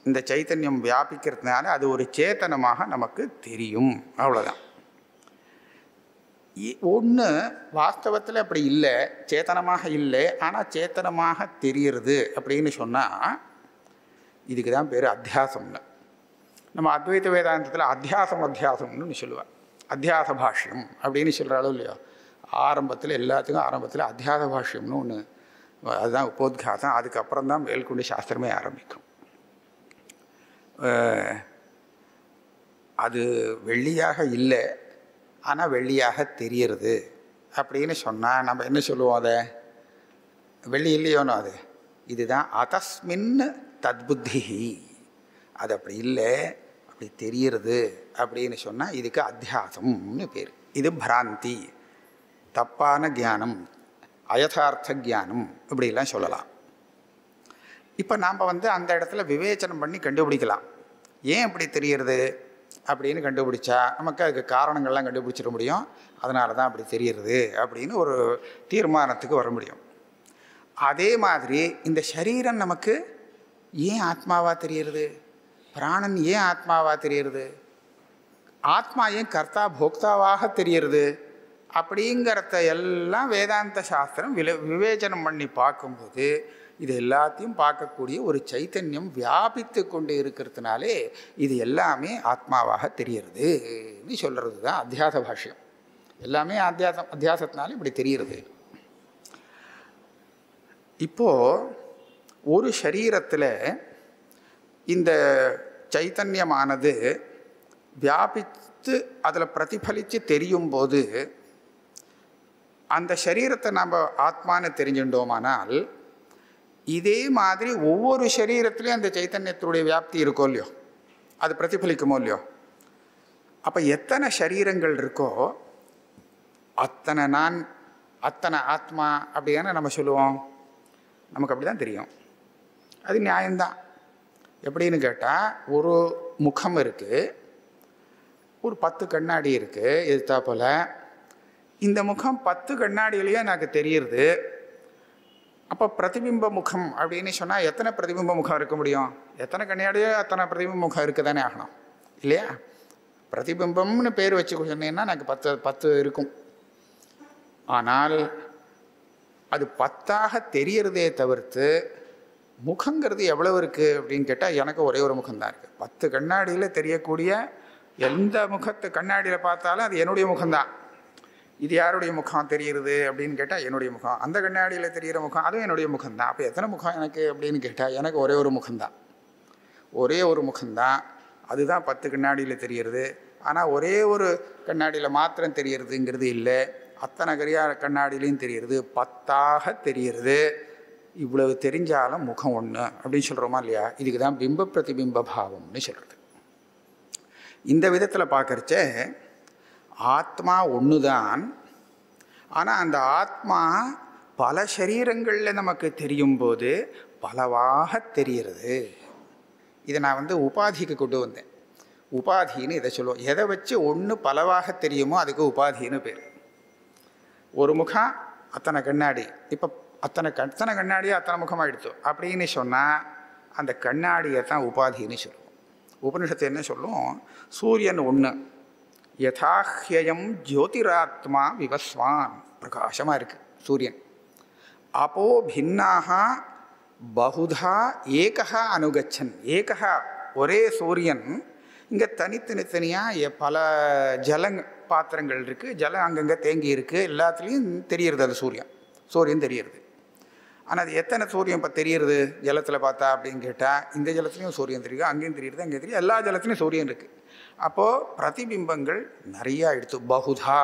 இந்த சைத்தன்யம் வியாபிக்கிறதுனால அது ஒரு சேத்தனமாக நமக்கு தெரியும், அவ்வளோதான். ஒன்று வாஸ்தவத்தில் அப்படி இல்லை, சேத்தனமாக இல்லை, ஆனால் சேத்தனமாக தெரிகிறது அப்படின்னு சொன்னால் இதுக்கு தான் பேர் அத்தியாசம்னு. நம்ம அத்வைத வேதாந்தத்தில் அத்தியாசம்னு சொல்லுவாள். அத்தியாச பாஷ்யம் அப்படின்னு சொல்கிறாளோ இல்லையோ, ஆரம்பத்தில் எல்லாத்துக்கும் ஆரம்பத்தில் அத்தியாச பாஷ்யம்னு ஒன்று, அதுதான் உபோத்காசம். அதுக்கப்புறம் தான் மேல்கொண்டு சாஸ்திரமே ஆரம்பிக்கும். அது வெள்ளியாக இல்லை, ஆனால் வெள்ளியாக தெரியறது அப்படின்னு சொன்னால் நம்ம என்ன சொல்லுவோம்? அதை வெள்ளி இல்லையோனோ அது இதுதான் அதஸ்மின் தத்புத்தி. அது அப்படி இல்லை, அப்படி தெரியறது அப்படின்னு சொன்னால் இதுக்கு அத்தியாசம்னு பேர். இது பிராந்தி, தப்பான ஞானம், அயதார்த்த ஞானம் இப்படிலாம் சொல்லலாம். இப்போ நாம் அந்த இடத்துல விவேச்சனம் பண்ணி கண்டுபிடிக்கலாம். ஏன் இப்படி தெரியறது அப்படின்னு கண்டுபிடிச்சா நமக்கு அதுக்கு காரணங்கள்லாம் கண்டுபிடிச்சிட முடியும். அதனால தான் அப்படி தெரியறது அப்படின்னு ஒரு தீர்மானத்துக்கு வர முடியும். அதே மாதிரி இந்த சரீரம் நமக்கு ஏன் ஆத்மாவாக தெரியறது, பிராணன் ஏன் ஆத்மாவாக தெரியறது, ஆத்மா ஏன் கர்த்தா போக்தாவாக தெரியறது அப்படிங்கிறத எல்லாம் வேதாந்த சாஸ்திரம் விவேச்சனம் பண்ணி பார்க்கும்போது இது எல்லாத்தையும் பார்க்கக்கூடிய ஒரு சைத்தன்யம் வியாபித்து கொண்டு இருக்கிறதுனாலே இது எல்லாமே ஆத்மாவாக தெரியறதுன்னு சொல்கிறது தான் அத்தியாச பாஷ்யம். எல்லாமே அத்தியாசத்தினால இப்படி தெரிகிறது. இப்போது ஒரு சரீரத்தில் இந்த சைத்தன்யமானது வியாபித்து அதில் பிரதிபலித்து தெரியும் போது அந்த சரீரத்தை நம்ம ஆத்மான்னு தெரிஞ்சுட்டோமானால் இதே மாதிரி ஒவ்வொரு சரீரத்துலேயும் அந்த சைத்தன்யத்தினுடைய வியாப்தி இருக்கோ இல்லையோ, அது பிரதிபலிக்குமோ இல்லையோ. அப்போ எத்தனை சரீரங்கள் இருக்கோ அத்தனை நான், அத்தனை ஆத்மா அப்படியான நம்ம சொல்லுவோம். நமக்கு அப்படி தான் தெரியும். அது நியாயம்தான். எப்படின்னு கேட்டால், ஒரு முகம் இருக்குது, ஒரு 10 கண்ணாடி இருக்குது எதிர்த்தா போல். இந்த முகம் 10 கண்ணாடியிலேயே எனக்கு தெரியுது. அப்போ பிரதிபிம்ப முகம் அப்படின்னு சொன்னால் எத்தனை பிரதிபிம்ப முகம் இருக்க முடியும்? எத்தனை கண்ணாடியோ அத்தனை பிரதிபிம்ப முகம் இருக்க தானே ஆகணும் இல்லையா? பிரதிபிம்பம்னு பேர் வச்சு சொன்னீங்கன்னா எனக்கு 10 இருக்கும். ஆனால் அது 10ஆக தெரியறதே தவிர்த்து முகங்கிறது எவ்வளவு இருக்குது அப்படின்னு கேட்டால் எனக்கு ஒரே ஒரு முகம்தான் இருக்குது. 10 கண்ணாடியில் தெரியக்கூடிய எந்த முகத்தை கண்ணாடியில் பார்த்தாலும் அது என்னுடைய முகம்தான். இது யாருடைய முகம் தெரியுறது அப்படின்னு கேட்டால் என்னுடைய முகம். அந்த கண்ணாடியில் தெரிகிற முகம் அதுவும் என்னுடைய முகம்தான். அப்போ எத்தனை முகம் எனக்கு அப்படின்னு கேட்டால் எனக்கு ஒரே ஒரு முகம்தான். ஒரே ஒரு முகம்தான். அதுதான் 10 கண்ணாடியில் தெரிகிறது. ஆனால் ஒரே ஒரு கண்ணாடியில் மாத்திரம் தெரியறதுங்கிறது இல்லை, அத்தனை கண்ணாடியிலையும் தெரிகிறது, 10ஆக தெரிகிறது. இவ்வளவு தெரிஞ்சாலும் முகம் ஒன்று அப்படின்னு சொல்கிறோமா இல்லையா? இதுக்கு தான் பிம்ப பிரதிபிம்ப பாவம்னு சொல்கிறது. இந்த விதத்தில் பார்க்கறச்ச ஆத்மா ஒன்று தான். ஆனால் அந்த ஆத்மா பல சரீரங்களில் நமக்கு தெரியும் போது பலவாக தெரிகிறது. இதை நான் உபாதிக்கு கொண்டு வந்தேன். உபாதின்னு இதை சொல்லுவோம். எதை வச்சு ஒன்று பலவாக தெரியுமோ அதுக்கு உபாதின்னு பேர். ஒரு முகம் அத்தனை கண்ணாடி, இப்போ அத்தனை கண்ணாடியாக அத்தனை முகமாகிடுச்சு அப்படின்னு சொன்னால் அந்த கண்ணாடியை தான் உபாதின்னு சொல்லுவோம். உபனிஷத்து என்ன சொல்லும்? சூரியன் ஒன்று, யதாஹ்யம் ஜோதிராத்மா விவஸ்வான், பிரகாசமாக இருக்குது சூரியன். அப்போ பின்னாக பகுதா ஏகா அனுகச்சன். ஏகா ஒரே சூரியன். இங்கே தனித்தனியாக பல பாத்திரங்கள் இருக்குது, ஜலம் அங்கங்கே தேங்கி இருக்குது, எல்லாத்துலேயும் தெரியுறது அது சூரியன் தெரியுறது. ஆனால் அது எத்தனை சூரியன் இப்போ தெரியுறது ஜலத்தில் பார்த்தா அப்படின்னு கேட்டால், இந்த ஜலத்துலேயும் சூரியன் தெரியுது, அங்கேயும் தெரியுது, அங்கேயும் தெரியுது, எல்லா ஜலத்துலேயும் சூரியன் இருக்குது. அப்போது பிரதிபிம்பங்கள் நிறையா எடுத்து பகுதா.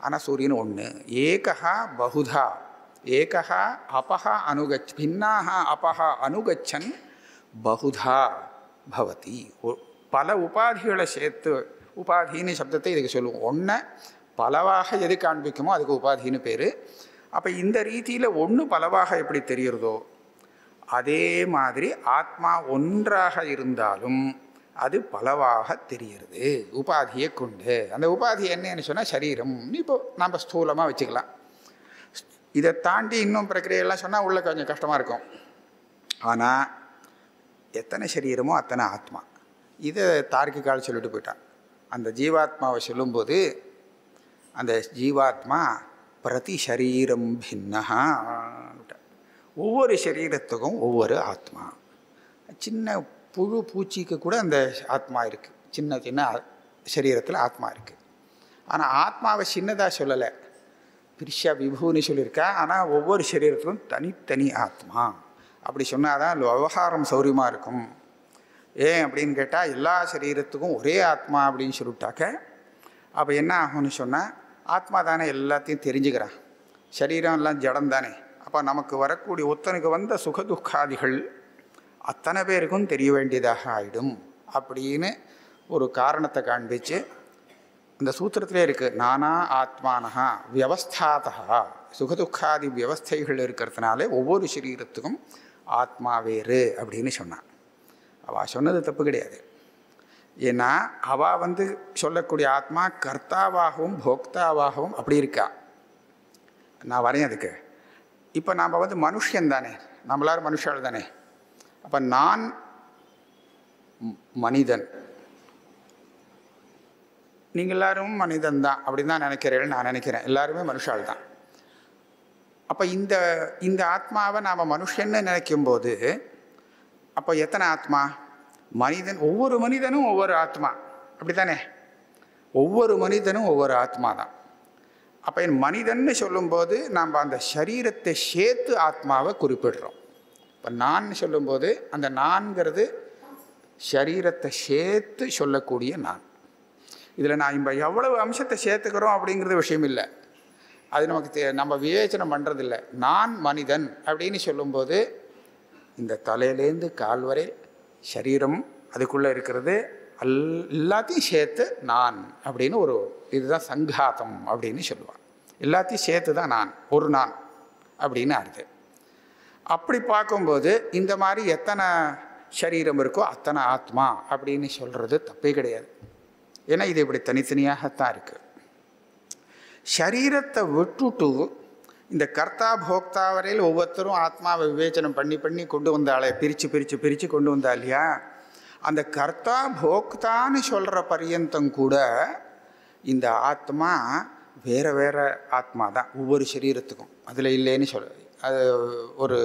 ஆனால் சூரியன் ஒன்று. ஏகா பகுதா, ஏகா அபஹா பின்னாக அபஹா அனுகச்சன் பகுதா பவதி. பல உபாதிகளை சேர்த்து, உபாதின்னு சப்தத்தை இதுக்கு சொல்லுவோம். ஒன்றை பலவாக எது காண்பிக்குமோ அதுக்கு உபாதின்னு பேர். அப்போ இந்த ரீதியில் ஒன்று பலவாக எப்படி தெரிகிறதோ அதே மாதிரி ஆத்மா ஒன்றாக இருந்தாலும் அது பலவாக தெரிகிறது உபாதியை கொண்டு. அந்த உபாதி என்னன்னு சொன்னால் சரீரம்னு இப்போ நம்ம ஸ்தூலமாக வச்சுக்கலாம். இதை தாண்டி இன்னும் பிரக்கிரியெல்லாம் சொன்னால் உள்ள கொஞ்சம் கஷ்டமாக இருக்கும். ஆனால் எத்தனை சரீரமோ அத்தனை ஆத்மா. இதை தார்க்கிகால் சொல்லிட்டு போயிட்டான். அந்த ஜீவாத்மாவை சொல்லும்போது அந்த ஜீவாத்மா பிரதி சரீரம் பின்னஹா, ஒவ்வொரு சரீரத்துக்கும் ஒவ்வொரு ஆத்மா. சின்ன புழு பூச்சிக்கு கூட அந்த ஆத்மா இருக்குது. சின்ன சின்ன சரீரத்தில் ஆத்மா இருக்குது. ஆனால் ஆத்மாவை சின்னதாக சொல்லலை, பிரிஷா விபுன்னு சொல்லியிருக்கா. ஆனால் ஒவ்வொரு சரீரத்திலும் தனித்தனி ஆத்மா. அப்படி சொன்னால் தான் விவகாரம் சௌரியமாக இருக்கும். ஏன் அப்படின்னு கேட்டால் எல்லா சரீரத்துக்கும் ஒரே ஆத்மா அப்படின்னு சொல்லிவிட்டாக்க அப்போ என்ன ஆகும்னு சொன்னால் ஆத்மா தானே எல்லாத்தையும் தெரிஞ்சுக்கிறான், சரீரம் எல்லாம் ஜடம் தானே. அப்போ நமக்கு வரக்கூடிய ஒருத்தனுக்கு வந்த சுகதுக்காதிகள் அத்தனை பேருக்கும் தெரிய வேண்டியதாக ஆகிடும் அப்படின்னு ஒரு காரணத்தை காண்பிச்சு இந்த சூத்திரத்திலே இருக்குது. நானா ஆத்மானஹா வியவஸ்தாதா, சுகதுக்காதி வியவஸ்தைகள் இருக்கிறதுனால ஒவ்வொரு சரீரத்துக்கும் ஆத்மா வேறு அப்படின்னு சொன்னான். அவள் சொன்னது தப்பு கிடையாது. ஏன்னா அவள் சொல்லக்கூடிய ஆத்மா கர்த்தாவாகவும் போக்தாவாகவும் அப்படி இருக்கா. நான் வரேன் அதுக்கு. இப்போ நாம் மனுஷன் தானே, நம்மளாரும் மனுஷால் தானே. அப்போ நான் மனிதன், நீங்கள் எல்லாரும் மனிதன் தான் அப்படின்னு தான் நினைக்கிறேன். நான் நினைக்கிறேன் எல்லாருமே மனுஷால் தான். அப்போ இந்த ஆத்மாவை நாம் மனுஷன்னு நினைக்கும்போது அப்போ எத்தனை ஆத்மா? மனிதன், ஒவ்வொரு மனிதனும் ஒவ்வொரு ஆத்மா, அப்படி தானே? ஒவ்வொரு மனிதனும் ஒவ்வொரு ஆத்மா தான். அப்போ என் மனிதன்னு சொல்லும்போது நாம் அந்த சரீரத்தை சேர்த்து ஆத்மாவை குறிப்பிடுறோம். இப்போ நான் சொல்லும்போது அந்த நான்கிறது சரீரத்தை சேர்த்து சொல்லக்கூடிய நான். இதில் நான் இப்போ எவ்வளவு அம்சத்தை சேர்த்துக்கிறோம் அப்படிங்கிறது விஷயம் இல்லை, அது நமக்கு நம்ம விவேச்சனம் பண்ணுறதில்லை. நான் மனிதன் அப்படின்னு சொல்லும்போது இந்த தலையிலேருந்து கால் வரை சரீரம் அதுக்குள்ளே இருக்கிறது எல்லாத்தையும் சேர்த்து நான் அப்படின்னு ஒரு இதுதான் சங்காத்தம் அப்படின்னு சொல்லுவான். எல்லாத்தையும் சேர்த்து தான் நான், ஒரு நான் அப்படின்னு அர்த்தம். அப்படி பார்க்கும்போது இந்த மாதிரி எத்தனை சரீரம் இருக்கோ அத்தனை ஆத்மா அப்படின்னு சொல்கிறது தப்பே கிடையாது. ஏன்னா இது இப்படி தனித்தனியாகத்தான் இருக்குது. சரீரத்தை விட்டுட்டு இந்த கர்த்தா போக்தா வரையில் ஒவ்வொருத்தரும் ஆத்மாவை விவேச்சனம் பண்ணி பண்ணி கொண்டு வந்தாலே, பிரித்து பிரித்து பிரித்து கொண்டு வந்தா இல்லையா, அந்த கர்த்தா போக்தான்னு சொல்கிற பர்யந்தம் கூட இந்த ஆத்மா வேறு வேறு ஆத்மா தான் ஒவ்வொரு சரீரத்துக்கும். அதில் இல்லைன்னு அது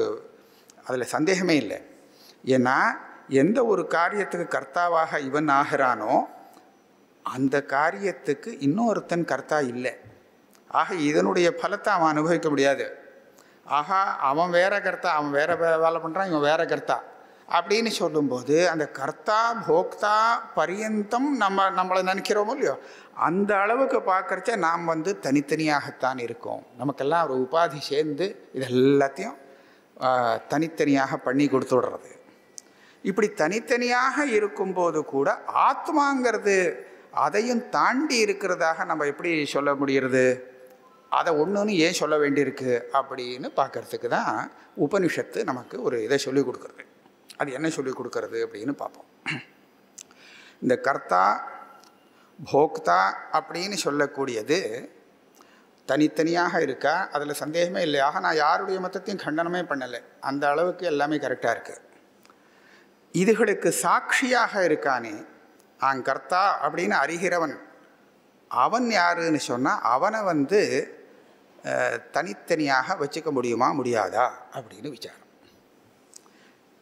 அதில் சந்தேகமே இல்லை. ஏன்னா எந்த ஒரு காரியத்துக்கு கர்த்தாவாக இவன் ஆகிறானோ அந்த காரியத்துக்கு இன்னொருத்தன் கர்த்தா இல்லை. ஆக இதனுடைய பலத்தை அவன் அனுபவிக்க முடியாது. ஆகா அவன் வேற கர்த்தா, அவன் வேற வேலை பண்ணுறான், இவன் வேற கர்த்தா அப்படின்னு சொல்லும்போது அந்த கர்த்தா போக்தா பரியந்தம் நம்மளை நினைக்கிறோமோ இல்லையோ அந்த அளவுக்கு பார்க்குறச்ச நாம் தனித்தனியாகத்தான் இருக்கோம். நமக்கெல்லாம் ஒரு உபாதி சேர்ந்து இது எல்லாத்தையும் தனித்தனியாக பண்ணி கொடுத்துடுறது. இப்படி தனித்தனியாக இருக்கும்போது கூட ஆத்மாங்கிறது அதையும் தாண்டி இருக்கிறதாக நம்ம எப்படி சொல்ல முடிகிறது? அதை ஒன்றுன்னு ஏன் சொல்ல வேண்டியிருக்கு அப்படின்னு பார்க்குறதுக்கு தான் உபனிஷத்து நமக்கு ஒரு இதை சொல்லிக் கொடுக்குறது. அது என்ன சொல்லிக் கொடுக்கறது அப்படின்னு பார்ப்போம். இந்த கர்த்தா போக்தா அப்படின்னு சொல்லக்கூடியது தனித்தனியாக இருக்கா, அதில் சந்தேகமே இல்லை. ஆக நான் யாருடைய மதத்தையும் கண்டனமே பண்ணலை, அந்த அளவுக்கு எல்லாமே கரெக்டாக இருக்குது. இதுகளுக்கு சாட்சியாக இருக்கானே கர்த்தா அப்படின்னு அறிகிறவன், அவன் யாருன்னு சொன்னால் அவனை தனித்தனியாக வச்சுக்க முடியுமா முடியாதா அப்படின்னு விசாரம்.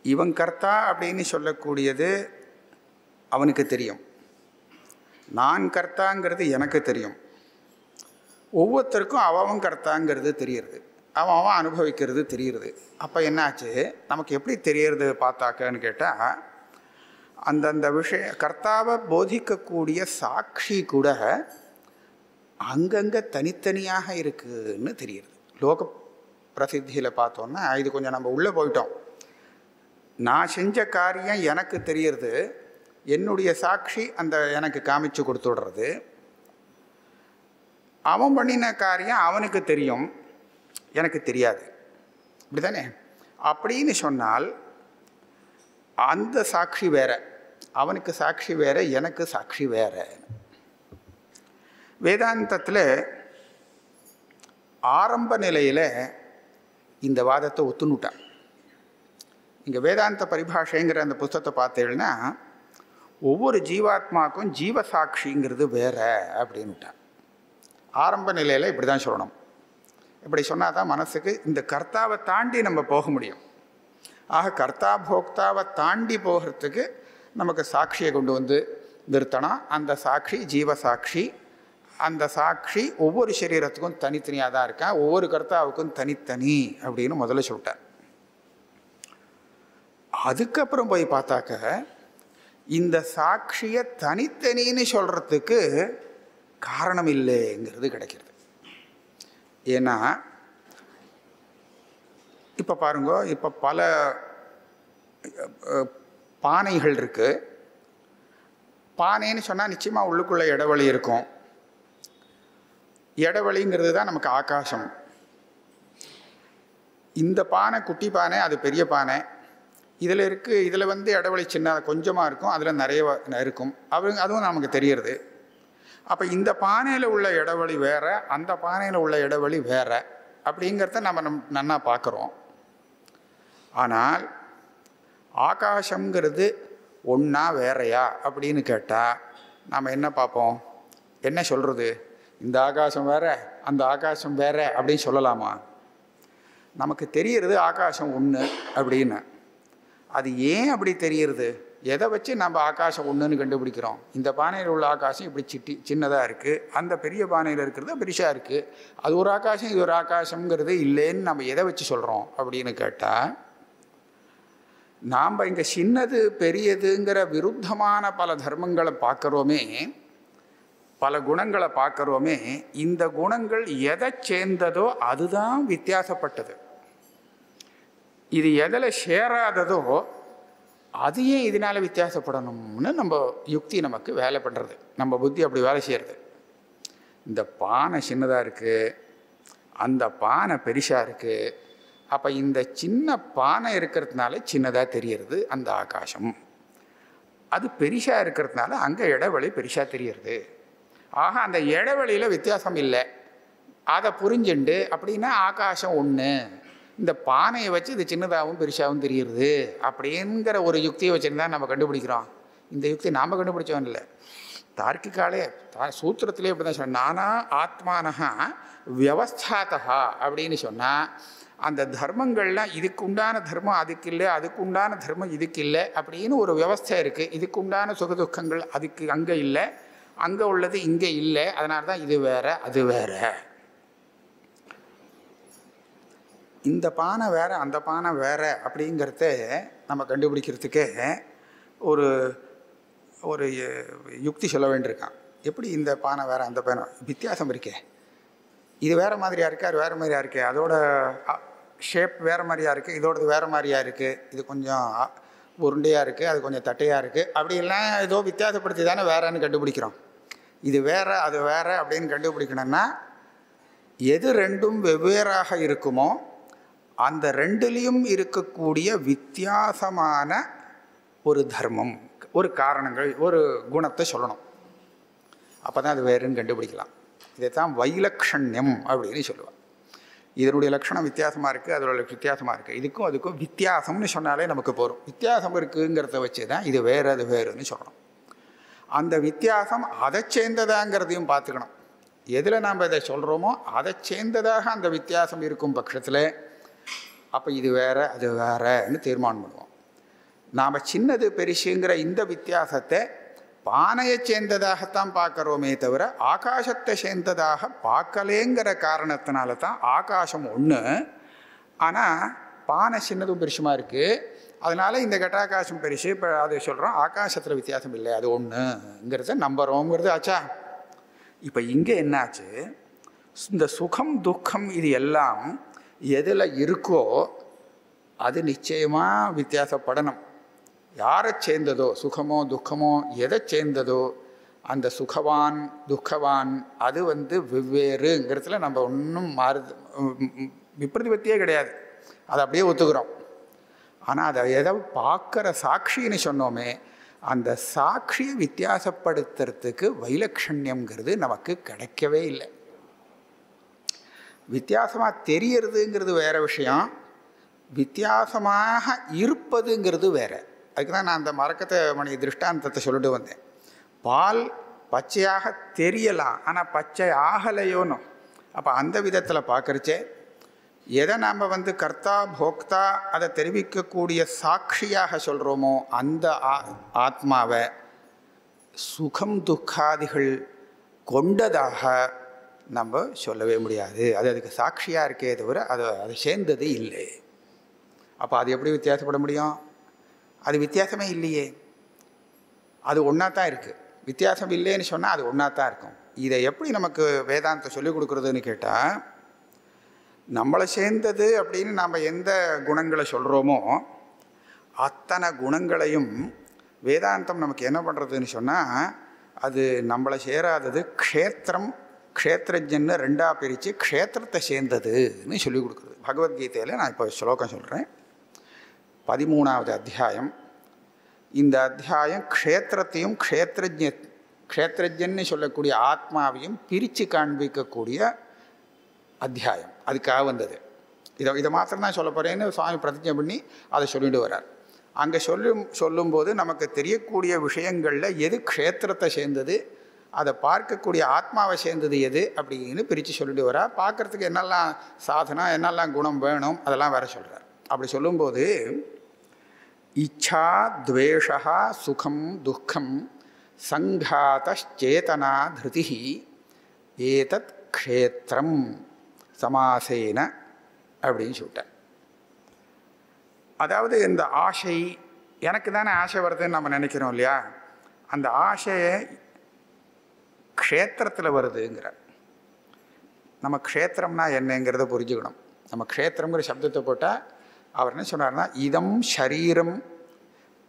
இவன் கர்த்தா அப்படின்னு சொல்லக்கூடியது அவனுக்கு தெரியும், நான் கர்த்தாங்கிறது எனக்கு தெரியும். ஒவ்வொருத்தருக்கும் அவன் கர்த்தாங்கிறது தெரியுறது, அவன் அனுபவிக்கிறது தெரியுறது. அப்போ என்னாச்சு, நமக்கு எப்படி தெரியறது பார்த்தாக்கன்னு கேட்டால் அந்தந்த கர்த்தாவை போதிக்கக்கூடிய சாட்சி கூட அங்கங்கே தனித்தனியாக இருக்குதுன்னு தெரியுது. லோக பிரசித்தியில் பார்த்தோன்னா இது கொஞ்சம் நம்ம உள்ளே போயிட்டோம். நான் செஞ்ச காரியம் எனக்கு தெரியறது, என்னுடைய சாட்சி எனக்கு காமிச்சு கொடுத்துடுறது. அவன் பண்ணின காரியம் அவனுக்கு தெரியும், எனக்கு தெரியாது, இப்படி தானே? அப்படின்னு சொன்னால் அந்த சாட்சி வேற, அவனுக்கு சாட்சி வேற, எனக்கு சாட்சி வேற. வேதாந்தத்தில் ஆரம்ப நிலையில் இந்த வாதத்தை ஒத்துணுட்டான். இங்கே வேதாந்த பரிபாஷைங்கிற அந்த புத்தகத்தை பார்த்தீங்கன்னா ஒவ்வொரு ஜீவாத்மாவுக்கும் ஜீவசாட்சிங்கிறது வேற அப்படின்னுட்டான். ஆரம்ப நிலையில் இப்படி தான் சொல்லணும். இப்படி சொன்னால் தான் மனசுக்கு இந்த கர்த்தாவை தாண்டி நம்ம போக முடியும். ஆக கர்த்தா போக்தாவை தாண்டி போகிறதுக்கு நமக்கு சாட்சியை கொண்டு நிறுத்தணும். அந்த சாட்சி ஜீவசாட்சி. அந்த சாட்சி ஒவ்வொரு சரீரத்துக்கும் தனித்தனியாக தான் இருக்கா, ஒவ்வொரு கர்த்தாவுக்கும் தனித்தனி அப்படின்னு முதல்ல சொல்லிட்டார். அதுக்கப்புறம் போய் பார்த்தாக்க இந்த சாட்சியை தனித்தனின்னு சொல்கிறதுக்கு காரணம் இல்லைங்கிறது கிடைக்கிறது. ஏன்னா இப்போ பாருங்க, இப்போ பல பானைகள் இருக்குது. பானைன்னு சொன்னால் நிச்சயமாக உள்ளுக்குள்ளே இடைவெளி இருக்கும். இடைவெளிங்கிறது தான் நமக்கு ஆகாசம். இந்த பானை குட்டி பானை, அது பெரிய பானை. இதில் இருக்குது, இதில் வந்து இடைவெளி சின்ன கொஞ்சமாக இருக்கும், அதில் நிறைய இருக்கும். அதுவும் நமக்கு தெரியுறது. அப்போ இந்த பானையில் உள்ள இடைவெளி வேறு, அந்த பானையில் உள்ள இடைவெளி வேறு அப்படிங்கிறத நம்ம நன்னா பார்க்குறோம். ஆனால் ஆகாசங்கிறது ஒன்றா வேறையா அப்படின்னு கேட்டால் நாம் என்ன பார்ப்போம்? என்ன சொல்கிறது? இந்த ஆகாசம் வேறு, அந்த ஆகாசம் வேறு அப்படின்னு சொல்லலாமா? நமக்கு தெரிகிறது ஆகாசம் ஒன்று அப்படின்னு. அது ஏன் அப்படி தெரிகிறது? எதை வச்சு நம்ம ஆகாசம் ஒன்றுன்னு கண்டுபிடிக்கிறோம்? இந்த பானையில் உள்ள ஆகாசம் இப்படி சின்னதாக இருக்குது, அந்த பெரிய பானையில் இருக்கிறது பெருசாக இருக்குது. அது ஒரு ஆகாசம், இது ஒரு ஆகாசங்கிறது இல்லைன்னு நம்ம எதை வச்சு சொல்கிறோம் அப்படின்னு கேட்டால், நாம் இங்கே சின்னது பெரியதுங்கிற விருத்தமான பல தர்மங்களை பார்க்குறோமே, பல குணங்களை பார்க்குறோமே. இந்த குணங்கள் எதை சேர்ந்ததோ அதுதான் வித்தியாசப்பட்டது. இது எதில் சேராததோ அது ஏன் இதனால் வித்தியாசப்படணும்னு நம்ம யுக்தி நமக்கு வேலை பண்ணுறது, நம்ம புத்தி அப்படி வேலை செய்கிறது. இந்த பானை சின்னதாக இருக்குது, அந்த பானை பெருசாக இருக்குது. அப்போ இந்த சின்ன பானை இருக்கிறதுனால சின்னதாக தெரிகிறது அந்த ஆகாசம். அது பெருசாக இருக்கிறதுனால அங்கே இடைவெளி பெருசாக தெரிகிறது. ஆக அந்த இடைவெளியில் வித்தியாசம் இல்லை. அதை புரிஞ்சுண்டு அப்படின்னா ஆகாசம் ஒன்று, இந்த பானையை வச்சு இது சின்னதாகவும் பெருசாகவும் தெரியுது அப்படிங்கிற ஒரு யுக்தியை வச்சுருந்தா நம்ம கண்டுபிடிக்கிறோம். இந்த யுக்தி நாம் கண்டுபிடிச்சோம் இல்லை, தார்க்கிகாலே சூத்திரத்திலே இப்படி தான் சொன்ன, நானா ஆத்மானஹா வியவஸ்தாதா அப்படின்னு சொன்னால் அந்த தர்மங்கள்லாம் இதுக்கு உண்டான தர்மம் அதுக்கு இல்லை, அதுக்கு உண்டான தர்மம் இதுக்கு இல்லை அப்படின்னு ஒரு வியவஸ்தை இருக்குது. இதுக்கு உண்டான சுகதுக்கங்கள் அதுக்கு அங்கே இல்லை, அங்கே உள்ளது இங்கே இல்லை, அதனால தான் இது வேறு அது வேறு. இந்த பானை வேறு அந்த பானை வேறு அப்படிங்கிறத நம்ம கண்டுபிடிக்கிறதுக்கே ஒரு ஒரு யுக்தி சொல்ல வேண்டியிருக்கான். எப்படி இந்த பானை வேறு அந்த பானை வித்தியாசம் இருக்கே, இது வேறு மாதிரியாக இருக்குது, அது வேறு மாதிரியாக இருக்குது, அதோட ஷேப் வேறு மாதிரியாக இருக்குது, இதோடது வேறு மாதிரியாக இருக்குது, இது கொஞ்சம் உருண்டையாக இருக்குது, அது கொஞ்சம் தட்டையாக இருக்குது, அப்படிலாம் ஏதோ வித்தியாசப்படுத்தி தானே வேறன்னு கண்டுபிடிக்கிறோம். இது வேறு அது வேறு அப்படின்னு கண்டுபிடிக்கணும்னா எது ரெண்டும் வெவ்வேறாக இருக்குமோ அந்த ரெண்டுலேயும் இருக்கக்கூடிய வித்தியாசமான ஒரு தர்மம், ஒரு காரணங்கள், ஒரு குணத்தை சொல்லணும். அப்போ தான் அது வேறுன்னு கண்டுபிடிக்கலாம். இதைத்தான் வைலக்ஷண்யம் அப்படின்னு சொல்லுவாள். இதனுடைய லட்சணம் வித்தியாசமாக இருக்குது, அதோட வித்தியாசமாக இருக்குது. இதுக்கும் அதுக்கும் வித்தியாசம்னு சொன்னாலே நமக்கு போகும். வித்தியாசம் இருக்குங்கிறத வச்சு தான் இது வேறு அது வேறுன்னு சொல்லணும். அந்த வித்தியாசம் அதை சேர்ந்ததாங்கிறதையும் பார்த்துக்கணும். எதில் நாம் இதை சொல்கிறோமோ அதை சேர்ந்ததாக அந்த வித்தியாசம் இருக்கும் பட்சத்தில் அப்போ இது வேறு அது வேறுன்னு தீர்மானம் பண்ணுவோம். நாம் சின்னது பெருசுங்கிற இந்த வித்தியாசத்தை பானையை சேர்ந்ததாகத்தான் பார்க்குறோமே தவிர ஆகாசத்தை சேர்ந்ததாக பார்க்கலேங்கிற காரணத்தினால தான் ஆகாசம் ஒன்று. ஆனால் பானை சின்னதும் பெருசுமாக இருக்குது, அதனால் இந்த கட்டாகாசம் பெருசு. இப்போ அதை சொல்கிறோம், ஆகாசத்தில் வித்தியாசம் இல்லை, அது ஒன்றுங்கிறத நம்புகிறோங்கிறது ஆச்சா. இப்போ இங்கே என்னாச்சு, இந்த சுகம் துக்கம் இது எல்லாம் எதில் இருக்கோ அது நிச்சயமாக வித்தியாசப்படணும். யாரை சேர்ந்ததோ, சுகமோ துக்கமோ எதை சேர்ந்ததோ அந்த சுகவான் துக்கவான் அது வெவ்வேறுங்கிறதுல நம்ம ஒன்றும் விப்ரதிபத்தியே கிடையாது, அதை அப்படியே ஒத்துக்கிறோம். ஆனால் அதை எதை பார்க்குற சாட்சின்னு சொன்னோமே அந்த சாட்சியை வித்தியாசப்படுத்துறதுக்கு வைலக்ஷண்யம்ங்கிறது நமக்கு கிடைக்கவே இல்லை. வித்தியாசமாக தெரியறதுங்கிறது வேறு விஷயம், வித்தியாசமாக இருப்பதுங்கிறது வேறு. அதுக்கு தான் நான் அந்த மரக்கத்தை மணி திருஷ்டாந்தத்தை சொல்லிட்டு வந்தேன். பால் பச்சையாக தெரியலாம், ஆனால் பச்சை ஆகலையோன்னு. அப்போ அந்த விதத்தில் பார்க்குறச்சே எதை நாம் கர்த்தா போக்தா அதை தெரிவிக்கக்கூடிய சாட்சியாக சொல்கிறோமோ அந்த ஆத்மாவை சுகம் துக்காதிகள் கொண்டதாக நம்ம சொல்லவே முடியாது. அது அதுக்கு சாட்சியாக இருக்கே தவிர அதை சேர்ந்தது இல்லை. அப்போ அது எப்படி வித்தியாசப்பட முடியும்? அது வித்தியாசமே இல்லையே. அது ஒன்றா தான் இருக்குது. வித்தியாசம் இல்லைன்னு சொன்னால் அது ஒன்றா தான் இருக்கும். இதை எப்படி நமக்கு வேதாந்தம் சொல்லிக் கொடுக்குறதுன்னு கேட்டால், நம்மளை சேர்ந்தது அப்படின்னு நாம் எந்த குணங்களை சொல்கிறோமோ அத்தனை குணங்களையும் வேதாந்தம் நமக்கு என்ன பண்ணுறதுன்னு சொன்னால், அது நம்மளை சேராதது க்ஷேத்திரம் க்ஷேத்திரஜன்னு ரெண்டாக பிரித்து க்ஷேத்திரத்தை சேர்ந்ததுன்னு சொல்லிக் கொடுக்குறது. பகவத்கீதையில் நான் இப்போ ஸ்லோகம் சொல்கிறேன். 13வது அத்தியாயம். இந்த அத்தியாயம் க்ஷேத்திரத்தையும் க்ஷேத்திரஜன்னு சொல்லக்கூடிய ஆத்மாவையும் பிரித்து காண்பிக்கக்கூடிய அத்தியாயம். அதுக்காக வந்தது. இதை மாத்திரம்தான் சொல்ல போகிறேன்னு சுவாமி பிரதிஜை பண்ணி அதை சொல்லிட்டு வர்றார். அங்கே சொல்லும்போது நமக்கு தெரியக்கூடிய விஷயங்களில் எது க்ஷேத்திரத்தை சேர்ந்தது, அதை பார்க்கக்கூடிய ஆத்மாவை சேர்ந்தது எது அப்படின்னு பிரித்து சொல்லிட்டு வர்றார். பார்க்குறதுக்கு என்னெல்லாம் சாதனா, என்னெல்லாம் குணம் வேணும் அதெல்லாம் வேற சொல்கிறார். அப்படி சொல்லும்போது இச்சா துவேஷா சுகம் துக்கம் சங்காதேதனா திருதி ஏதத் க்ஷேத்திரம் சமாசேன அப்படின்னு சொல்லிட்டார். அதாவது இந்த ஆசை, எனக்கு தானே ஆசை வருதுன்னு நம்ம நினைக்கிறோம் இல்லையா, அந்த ஆசையை க்ஷேத்திரத்தில் வருதுங்கிறார். நம்ம க்ஷேத்திரம்னா என்னங்கிறத புரிஞ்சுக்கணும். நம்ம க்ஷேத்திரங்கிற சப்தத்தை போட்டால் அவர் என்ன சொன்னார்னா, இதம் ஷரீரம்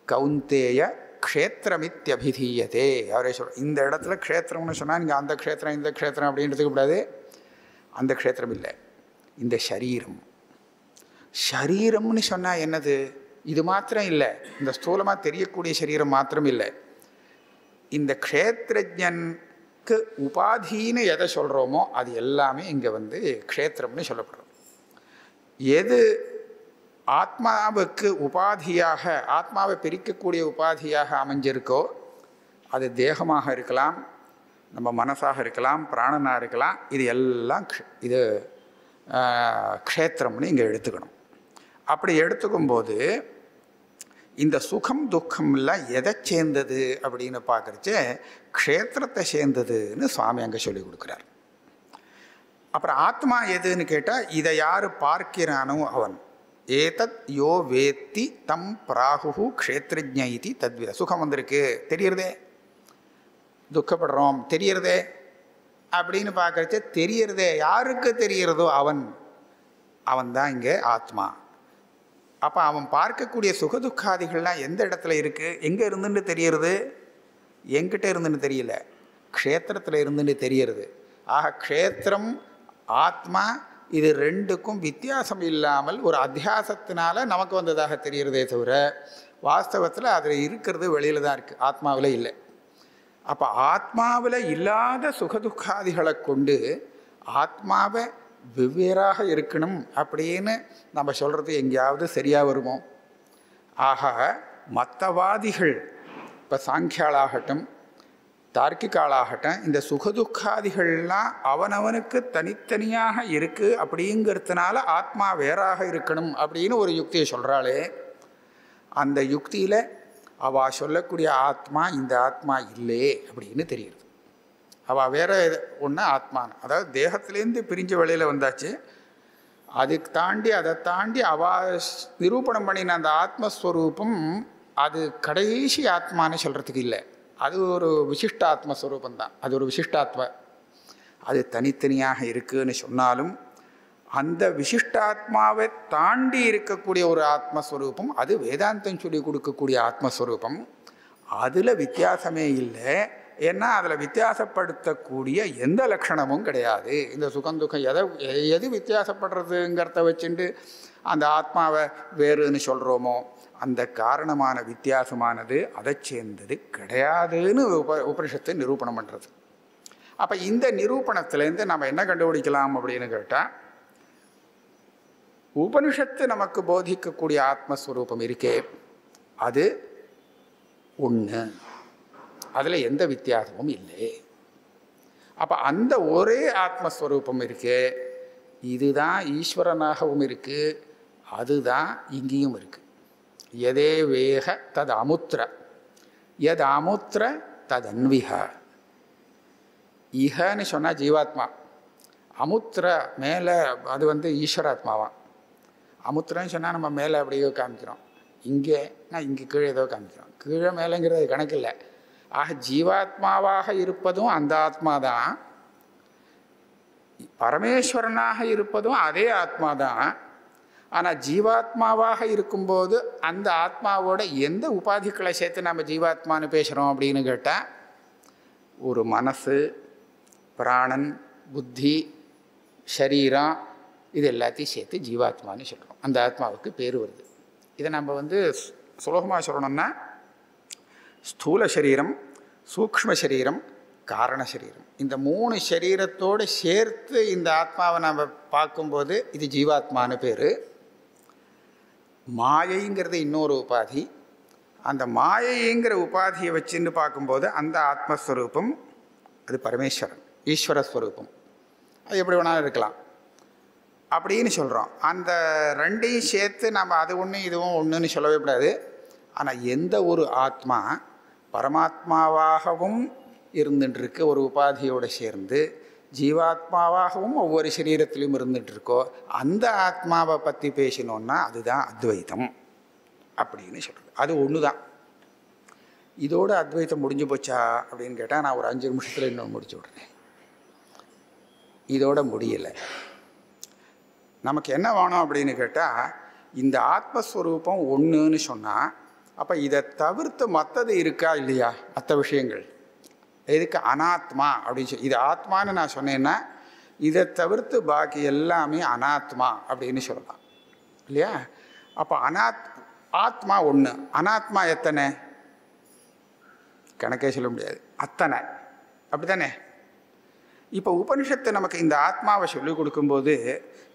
கௌந்தேய க்ஷேத்திரமித்யபிதீயதே. அவரே சொல்கிறார். இந்த இடத்துல க்ஷேத்திரம்னு சொன்னால் நீங்கள் அந்த க்ஷேத்திரம் இந்த க்ஷேத்திரம் அப்படின்றதுக்கு கூடாது. அந்த க்ஷேத்திரம் இல்லை, இந்த ஷரீரம். ஷரீரம்னு சொன்னால் என்னது? இது மாத்திரம் இல்லை, இந்த ஸ்தூலமாக தெரியக்கூடிய சரீரம் மாத்திரம் இல்லை. இந்த க்ஷேத்திரஜனுக்கு உபாதின்னு எதை சொல்கிறோமோ அது எல்லாமே இங்கே க்ஷேத்திரம்னு சொல்லப்படுறது. எது ஆத்மாவுக்கு உபாதியாக, ஆத்மாவை பிரிக்கக்கூடிய உபாதியாக அமைஞ்சிருக்கோ அது தேகமாக இருக்கலாம், நம்ம மனசாக இருக்கலாம், பிராணனாக இருக்கலாம். இது எல்லாம் இது க்ஷேத்திரம்னு இங்கே எடுத்துக்கணும். அப்படி எடுத்துக்கும்போது இந்த சுகம் துக்கம்லாம் எதை சேர்ந்தது அப்படின்னு பார்க்குறச்சே க்ஷேத்திரத்தை சேர்ந்ததுன்னு சுவாமி அங்கே சொல்லி கொடுக்குறார். அப்புறம் ஆத்மா எதுன்னு கேட்டால், இதை யார் பார்க்கிறானோ அவன். ஏதத் யோ வேத்தி தம் பிராகு க்ஷேத்ரஜ்ஞ இதி தத்வித. சுகம் வந்திருக்கு தெரியறதே, துக்கப்படுறோம் தெரியறதே அப்படின்னு பார்க்குறச்ச தெரியறதே, யாருக்கு தெரியறதோ அவன் தான் இங்கே ஆத்மா. அப்போ அவன் பார்க்கக்கூடிய சுகதுக்காதிகள்லாம் எந்த இடத்துல இருக்குது, எங்கே இருந்துன்னு தெரியறது? எங்கிட்ட இருந்துன்னு தெரியல, க்ஷேத்திரத்தில் இருந்துன்னு தெரியறது. ஆக க்ஷேத்திரம் ஆத்மா இது ரெண்டுக்கும் வித்தியாசம் இல்லாமல் ஒரு அத்தியாசத்தினால நமக்கு வந்ததாக தெரிகிறதே தவிர வாஸ்தவத்தில் அதில் இருக்கிறது வெளியில் தான் இருக்குது, ஆத்மாவில் இல்லை. அப்போ ஆத்மாவில் இல்லாத சுகதுக்காதிகளை கொண்டு ஆத்மாவை வெவ்வேறாக இருக்கணும் அப்படின்னு நம்ம சொல்கிறது எங்கேயாவது சரியாக வருமோ? ஆக மத்தவாதிகள், இப்போ சாங்கியாளாகட்டும் தார்க்கிகாளாகட்டும், இந்த சுகதுக்காதிகள்லாம் அவனவனுக்கு தனித்தனியாக இருக்குது அப்படிங்கிறதுனால ஆத்மா வேறாக இருக்கணும் அப்படின்னு ஒரு யுக்தியை சொல்கிறாளே, அந்த யுக்தியில் அவள் சொல்லக்கூடிய ஆத்மா இந்த ஆத்மா இல்லை அப்படின்னு தெரியுது. அவள் வேற ஒன்று ஆத்மான்னு, அதாவது தேகத்திலேருந்து பிரிஞ்ச வெளியில் வந்தாச்சு. அதுக்கு தாண்டி அதை தாண்டி அவள் நிரூபணம் பண்ணின அந்த ஆத்மஸ்வரூபம் அது கடைசி ஆத்மான்னு சொல்கிறதுக்கு இல்லை. அது ஒரு விசிஷ்ட ஆத்மஸ்வரூபந்தான், அது ஒரு விசிஷ்டாத்மா. அது தனித்தனியாக இருக்குதுன்னு சொன்னாலும் அந்த விசிஷ்டாத்மாவை தாண்டி இருக்கக்கூடிய ஒரு ஆத்மஸ்வரூபம், அது வேதாந்தம் சொல்லி கொடுக்கக்கூடிய ஆத்மஸ்வரூபம். அதில் வித்தியாசமே இல்லை. ஏன்னா அதில் வித்தியாசப்படுத்தக்கூடிய எந்த லட்சணமும் கிடையாது. இந்த சுகந்துக்கம் எது வித்தியாசப்படுறதுங்கிறத வச்சுட்டு அந்த ஆத்மாவை வேறுன்னு சொல்கிறோமோ அந்த காரணமான வித்தியாசமானது அதை சேர்ந்தது கிடையாதுன்னு உபனிஷத்தை நிரூபணம் பண்ணுறது. அப்போ இந்த நிரூபணத்திலேருந்து நம்ம என்ன கண்டுபிடிக்கலாம் அப்படின்னு கேட்டால், உபனிஷத்து நமக்கு போதிக்கக்கூடிய ஆத்மஸ்வரூபம் இருக்கே அது ஒன்று, அதில் எந்த வித்தியாசமும் இல்லை. அப்போ அந்த ஒரே ஆத்மஸ்வரூபம் இருக்கே, இதுதான் ஈஸ்வரனாகவும் இருக்குது, அதுதான் இங்கேயும் இருக்குது. எதே வேக தது அமுத்திர எது அமுத்திர தது அன்விக. இகன்னு சொன்னால் ஜீவாத்மா, அமுத்திர மேலே அது ஈஸ்வராத்மாவான். அமுத்திரன்னு சொன்னால் நம்ம மேலே அப்படியோ காமிக்கிறோம், இங்கே நான் இங்கே கீழே ஏதோ காமிக்கிறோம். கீழே மேலேங்கிறது கணக்கு இல்லை, ஆக ஜீவாத்மாவாக இருப்பதும் அந்த ஆத்மா தான், பரமேஸ்வரனாக இருப்பதும் அதே ஆத்மா தான். ஆனால் ஜீவாத்மாவாக இருக்கும்போது அந்த ஆத்மாவோட எந்த உபாதிகளை சேர்த்து நம்ம ஜீவாத்மான்னு பேசுகிறோம் அப்படின்னு கேட்டால், ஒரு மனசு, பிராணன், புத்தி, சரீரம், இது எல்லாத்தையும் சேர்த்து ஜீவாத்மான்னு சொல்கிறோம். அந்த ஆத்மாவுக்கு பேர் வருது. இதை நம்ம சுலபமாக சொல்லணும்னா, ஸ்தூல சரீரம், சூக்ஷ்ம சரீரம், காரண சரீரம், இந்த 3 சரீரத்தோடு சேர்த்து இந்த ஆத்மாவை நம்ம பார்க்கும்போது இது ஜீவாத்மான்னு பேர். மாயைங்கிறது இன்னொரு உபாதி. அந்த மாயைங்கிற உபாதியை வச்சுன்னு பார்க்கும்போது அந்த ஆத்மஸ்வரூபம் அது பரமேஸ்வரன், ஈஸ்வரஸ்வரூபம். அது எப்படி வேணாலும் இருக்கலாம் அப்படின்னு சொல்கிறோம். அந்த ரெண்டையும் சேர்த்து நம்ம அது ஒன்று இதுவும் ஒன்றுன்னு சொல்லவே கூடாது. ஆனால் எந்த ஒரு ஆத்மா பரமாத்மாவாகவும் இருந்துட்டுருக்கு, ஒரு உபாதியோடு சேர்ந்து ஜீவாத்மாவாகவும் ஒவ்வொரு சரீரத்திலையும் இருந்துகிட்ருக்கோ, அந்த ஆத்மாவை பற்றி பேசினோன்னா அதுதான் அத்வைத்தம் அப்படின்னு சொல்கிறது. அது ஒன்று தான். இதோடு அத்வைத்தம் முடிஞ்சு போச்சா அப்படின்னு கேட்டால், நான் ஒரு 5 நிமிஷத்தில் இன்னொன்று முடிச்சு விட்றேன். இதோட முடியலை. நமக்கு என்ன வேணும் அப்படின்னு கேட்டால், இந்த ஆத்மஸ்வரூபம் ஒன்றுன்னு சொன்னால், அப்போ இதை தவிர்த்து மற்றது இருக்கா இல்லையா? மற்ற விஷயங்கள் எதுக்கு அனாத்மா அப்படின்னு சொல்லி, இது ஆத்மான்னு நான் சொன்னேன்னா இதை தவிர்த்து பாக்கி எல்லாமே அனாத்மா அப்படின்னு சொல்லலாம் இல்லையா? அப்போ ஆத்மா ஒன்று, அனாத்மா எத்தனை? கணக்கே சொல்ல முடியாது, அத்தனை. அப்படி தானே? இப்போ உபனிஷத்து நமக்கு இந்த ஆத்மாவை சொல்லிக் கொடுக்கும்போது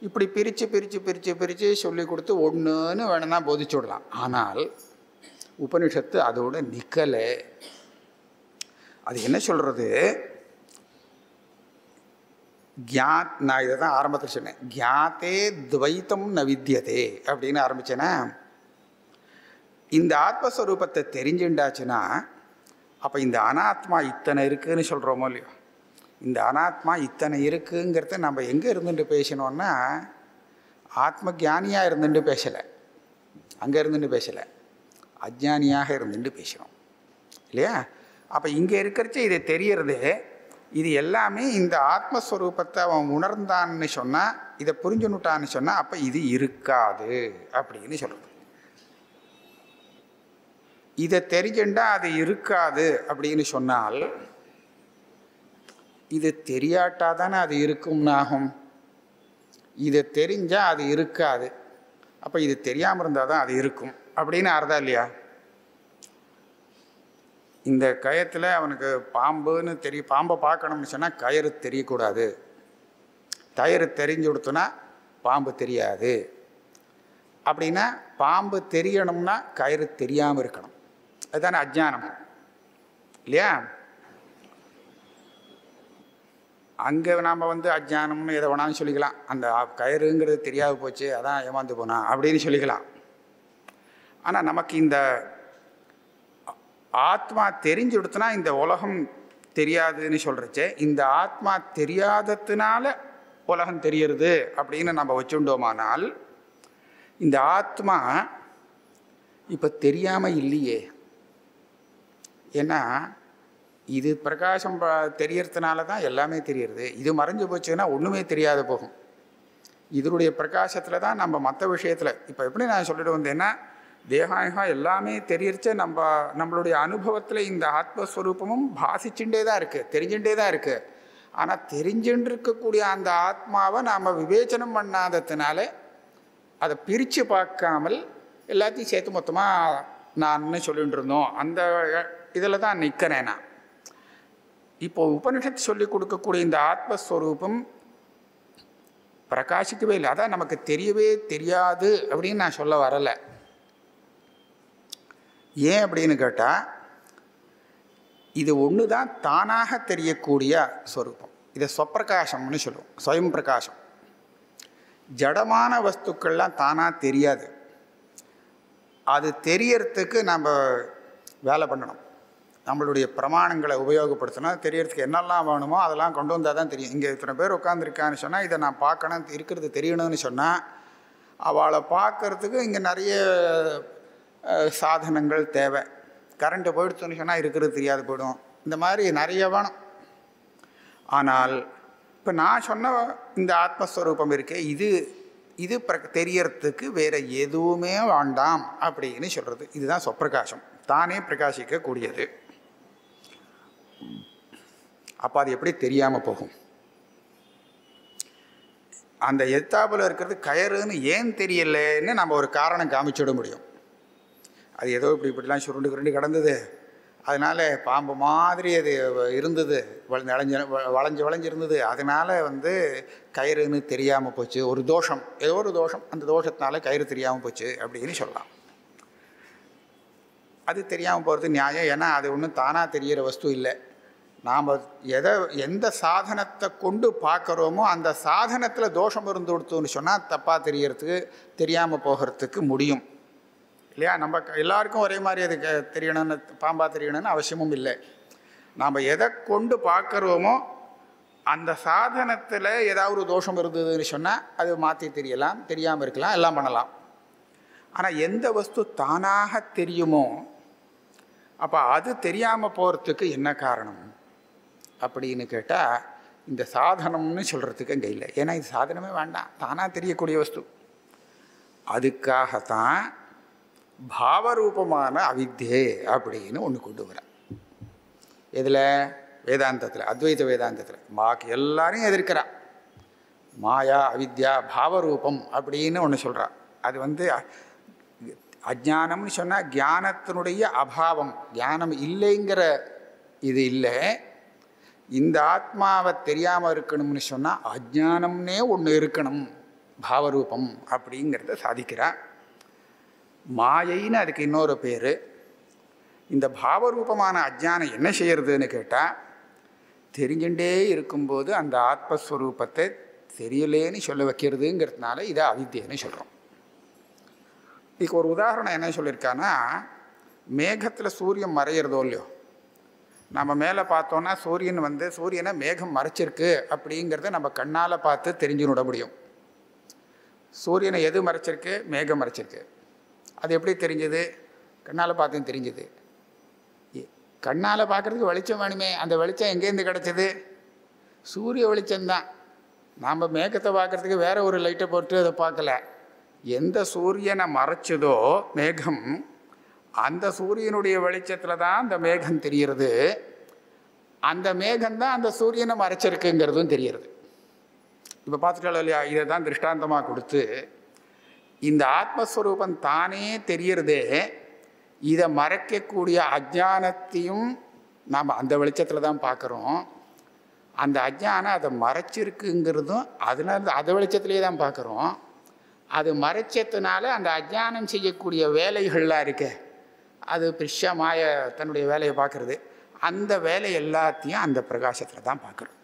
இப்படி பிரித்து பிரித்து பிரித்து பிரித்து சொல்லி கொடுத்து ஒன்றுன்னு வேணும்னா போதிச்சு விடலாம். ஆனால் உபனிஷத்து அதோட நிற்கலை. அது என்ன சொல்கிறது? நான் இதை தான் ஆரம்பத்தில் சொன்னேன், கியாத்தே துவைத்தம் ந வித்யதே அப்படின்னு ஆரம்பித்தேன்னா, இந்த ஆத்மஸ்வரூபத்தை தெரிஞ்சுண்டாச்சுன்னா அப்போ இந்த அனாத்மா இத்தனை இருக்குதுன்னு சொல்கிறோமோ இல்லையோ, இந்த அனாத்மா இத்தனை இருக்குங்கிறத நம்ம எங்கே இருந்துட்டு பேசணுன்னா, ஆத்ம ஜானியாக இருந்துட்டு பேசலை, அங்கே இருந்துட்டு பேசலை, அஜ்ஞானியாக இருந்துட்டு பேசுகிறோம் இல்லையா? அப்போ இங்கே இருக்கிறச்ச இது தெரியறது, இது எல்லாமே இந்த ஆத்மஸ்வரூபத்தை அவன் உணர்ந்தான்னு சொன்னால், இதை புரிஞ்சுனுட்டான்னு சொன்னால், அப்போ இது இருக்காது அப்படின்னு சொல்கிறது. இதை தெரிஞ்சுண்டா அது இருக்காது அப்படின்னு சொன்னால், இது தெரியாட்டா தானே அது இருக்கும்னு ஆகும். இதை தெரிஞ்சால் அது இருக்காது, அப்போ இது தெரியாமல் இருந்தால் தான் அது இருக்கும் அப்படின்னு அர்த்தம் இல்லையா? இந்த கயத்தில் அவனுக்கு பாம்புன்னு பாம்பை பார்க்கணும்னு சொன்னால் கயிறு தெரியக்கூடாது, கயிறு தெரிஞ்சு கொடுத்தோன்னா பாம்பு தெரியாது. அப்படின்னா பாம்பு தெரியணும்னா கயிறு தெரியாமல் இருக்கணும். அதுதானே அஜ்ஞானம் இல்லையா? அங்கே நாம் அஜ்ஞானம்னு எதை வேணாலும் சொல்லிக்கலாம். அந்த கயிறுங்கிறது தெரியாது போச்சு, அதான் ஏமாந்து போனா அப்படின்னு சொல்லிக்கலாம். ஆனால் நமக்கு இந்த ஆத்மா தெரிஞ்சு கொடுத்தனா இந்த உலகம் தெரியாதுன்னு சொல்கிறச்சே, இந்த ஆத்மா தெரியாததுனால உலகம் தெரியறது அப்படின்னு நம்ம வச்சுட்டோமானால், இந்த ஆத்மா இப்போ தெரியாமல் இல்லையே. ஏன்னா இது பிரகாசம் தெரியறதுனால தான் எல்லாமே தெரியறது. இது மறைஞ்சு போச்சுன்னா ஒன்றுமே தெரியாத போகும். இதனுடைய பிரகாசத்தில் தான் நம்ம மற்ற விஷயத்தில், இப்போ எப்படி நான் சொல்லிட்டு வந்தேன்னா, தேகாயகம் எல்லாமே தெரியறச்ச நம்மளுடைய அனுபவத்தில் இந்த ஆத்மஸ்வரூபமும் பாசிச்சுட்டே தான் இருக்குது, தெரிஞ்சுட்டே தான் இருக்குது. ஆனால் தெரிஞ்சுட்டு இருக்கக்கூடிய அந்த ஆத்மாவை நாம் விவேச்சனம் பண்ணாததுனால, அதை பிரித்து பார்க்காமல் எல்லாத்தையும் சேர்த்து மொத்தமாக நான் சொல்லிட்டு இருந்தோம். அந்த இதில் தான் நிற்கிறேன் நான். இப்போது உபனிஷத்து சொல்லி கொடுக்கக்கூடிய இந்த ஆத்மஸ்வரூபம் பிரகாசிக்கவே இல்லை. அதான் நமக்கு தெரியவே தெரியாது அப்படின்னு நான் சொல்ல வரலை. ஏன் அப்படின்னு கேட்டால், இது ஒன்று தான் தானாக தெரியக்கூடிய ஸ்வரூபம். இதை ஸ்வப்பிரகாசம்னு சொல்லுவோம், ஸ்வயம் பிரகாசம். ஜடமான வஸ்துக்கள்லாம் தானாக தெரியாது. அது தெரியறதுக்கு நம்ம வேலை பண்ணணும். நம்மளுடைய பிரமாணங்களை உபயோகப்படுத்தினா தெரியறதுக்கு என்னெல்லாம் வேணுமோ அதெல்லாம் கொண்டு வந்தால் தான் தெரியும். இங்கே இத்தனை பேர் உட்காந்துருக்கான்னு சொன்னால், இதை நான் பார்க்கணும், இருக்கிறது தெரியணும்னு சொன்னால், அவளை பார்க்கறதுக்கு இங்கே நிறைய சாதனங்கள் தேவை. கரண்ட்டு போயிடுச்சுன்னு சொன்னால் இருக்கிறது தெரியாது போயிடும். இந்த மாதிரி நிறைய வேணும். ஆனால் இப்போ நான் சொன்ன இந்த ஆத்மஸ்வரூபம் இருக்கே, இது தெரியறதுக்கு வேறு எதுவுமே வேண்டாம் அப்படின்னு சொல்கிறது. இதுதான் சொப்பிரகாசம், தானே பிரகாசிக்கக்கூடியது. அப்போ அது எப்படி தெரியாமல் போகும்? அந்த எத்தாப்பில் இருக்கிறது கயறுன்னு ஏன் தெரியலன்னு நம்ம ஒரு காரணம் காமிச்சுட முடியும். அது ஏதோ இப்படிலாம் சுருண்டு கிடந்தது, அதனால் பாம்பு மாதிரி அது இருந்தது, வளைஞ்சு இருந்தது, அதனால் கயிறுன்னு தெரியாமல் போச்சு. ஒரு தோஷம், ஏதோ ஒரு தோஷம், அந்த தோஷத்தினால கயிறு தெரியாமல் போச்சு அப்படின்னு சொல்லலாம். அது தெரியாமல் போகிறது நியாயம். ஏன்னா அது ஒன்றும் தானாக தெரிகிற வஸ்து இல்லை. நாம் எந்த சாதனத்தை கொண்டு பார்க்குறோமோ அந்த சாதனத்தில் தோஷம் இருந்து கொடுத்தோன்னு சொன்னால் தப்பாக தெரியறதுக்கு, தெரியாமல் போகிறதுக்கு முடியும் இல்லையா? நம்ம எல்லாருக்கும் ஒரே மாதிரி அது தெரியணும்னு, பாம்பாக தெரியணும்னு அவசியமும் இல்லை. நாம் எதை கொண்டு பார்க்குறோமோ அந்த சாதனத்தில் ஏதாவது ஒரு தோஷம் இருந்ததுன்னு சொன்னால் அது மாற்றி தெரியலாம், தெரியாமல் இருக்கலாம், எல்லாம் பண்ணலாம். ஆனால் எந்த வஸ்து தானாக தெரியுமோ அப்போ அது தெரியாமல் போகிறதுக்கு என்ன காரணம் அப்படின்னு கேட்டால் இந்த சாதனம்னு சொல்கிறதுக்கு அங்கே இல்லை. ஏன்னா இது சாதனமே வேண்டாம், தானாக தெரியக்கூடிய வஸ்து. அதுக்காகத்தான் பாவரூபமான அவித்யை அப்படின்னு ஒன்று கொண்டு வரேன். இதில் வேதாந்தத்தில், அத்வைத வேதாந்தத்தில் பாக்கி எல்லாரையும் எதிர்க்கிறான். மாயா அவித்யா பாவரூபம் அப்படின்னு ஒன்று சொல்கிறான். அது அஜானம்னு சொன்னால் ஞானத்தினுடைய அபாவம், ஞானம் இல்லைங்கிற இது இல்லை. இந்த ஆத்மாவை தெரியாமல் இருக்கணும்னு சொன்னால் அஜானம்னே ஒன்று இருக்கணும், பாவரூபம் அப்படிங்கிறத சாதிக்கிறான். மாயைன்னு அதுக்கு இன்னொரு பேர். இந்த பாவரூபமான அஜானம் என்ன செய்யறதுன்னு கேட்டால், தெரிஞ்சுட்டே இருக்கும்போது அந்த ஆத்மஸ்வரூபத்தை தெரியலேன்னு சொல்ல வைக்கிறதுங்கிறதுனால இதை அவித்யன்னு சொல்கிறோம். இதுக்கு ஒரு உதாரணம் என்ன சொல்லியிருக்கான்னா, மேகத்தில் சூரியன் மறையிறதோ இல்லையோ, நம்ம மேலே பார்த்தோன்னா சூரியனை மேகம் மறைச்சிருக்கு அப்படிங்கிறத நம்ம கண்ணால் பார்த்து தெரிஞ்சுவிட முடியும். சூரியனை எது மறைச்சிருக்கு? மேகம் மறைச்சிருக்கு. அது எப்படி தெரிஞ்சது? கண்ணால் பார்த்து தெரிஞ்சுது. கண்ணால் பார்க்குறதுக்கு வெளிச்சம் வேணுமே, அந்த வெளிச்சம் எங்கேருந்து கிடச்சிது? சூரிய வெளிச்சம்தான். நாம் மேகத்தை பார்க்குறதுக்கு வேறு ஒரு லைட்டை போட்டு அதை பார்க்கல. எந்த சூரியனை மறைச்சதோ மேகம், அந்த சூரியனுடைய வெளிச்சத்தில் தான் அந்த மேகம் தெரிகிறது. அந்த மேகம்தான் அந்த சூரியனை மறைச்சிருக்குங்கிறதும் தெரிகிறது. இப்போ பார்த்துட்டாலும் இல்லையா? இதை தான் திருஷ்டாந்தமாக கொடுத்து இந்த ஆத்மஸ்வரூபம் தானே தெரியறதே, இதை மறைக்கக்கூடிய அஜானத்தையும் நாம் அந்த வெளிச்சத்தில் தான் பார்க்குறோம். அந்த அஜானம் அதை மறைச்சிருக்குங்கிறதும் அதனால அதை வெளிச்சத்துலேயே தான் பார்க்குறோம். அது மறைச்சதுனால அந்த அஜானம் செய்யக்கூடிய வேலைகள்லாம் இருக்கே, அது பிரிஷா மாய தன்னுடைய வேலையை பார்க்குறது, அந்த வேலை எல்லாத்தையும் அந்த பிரகாசத்தில் தான் பார்க்குறோம்.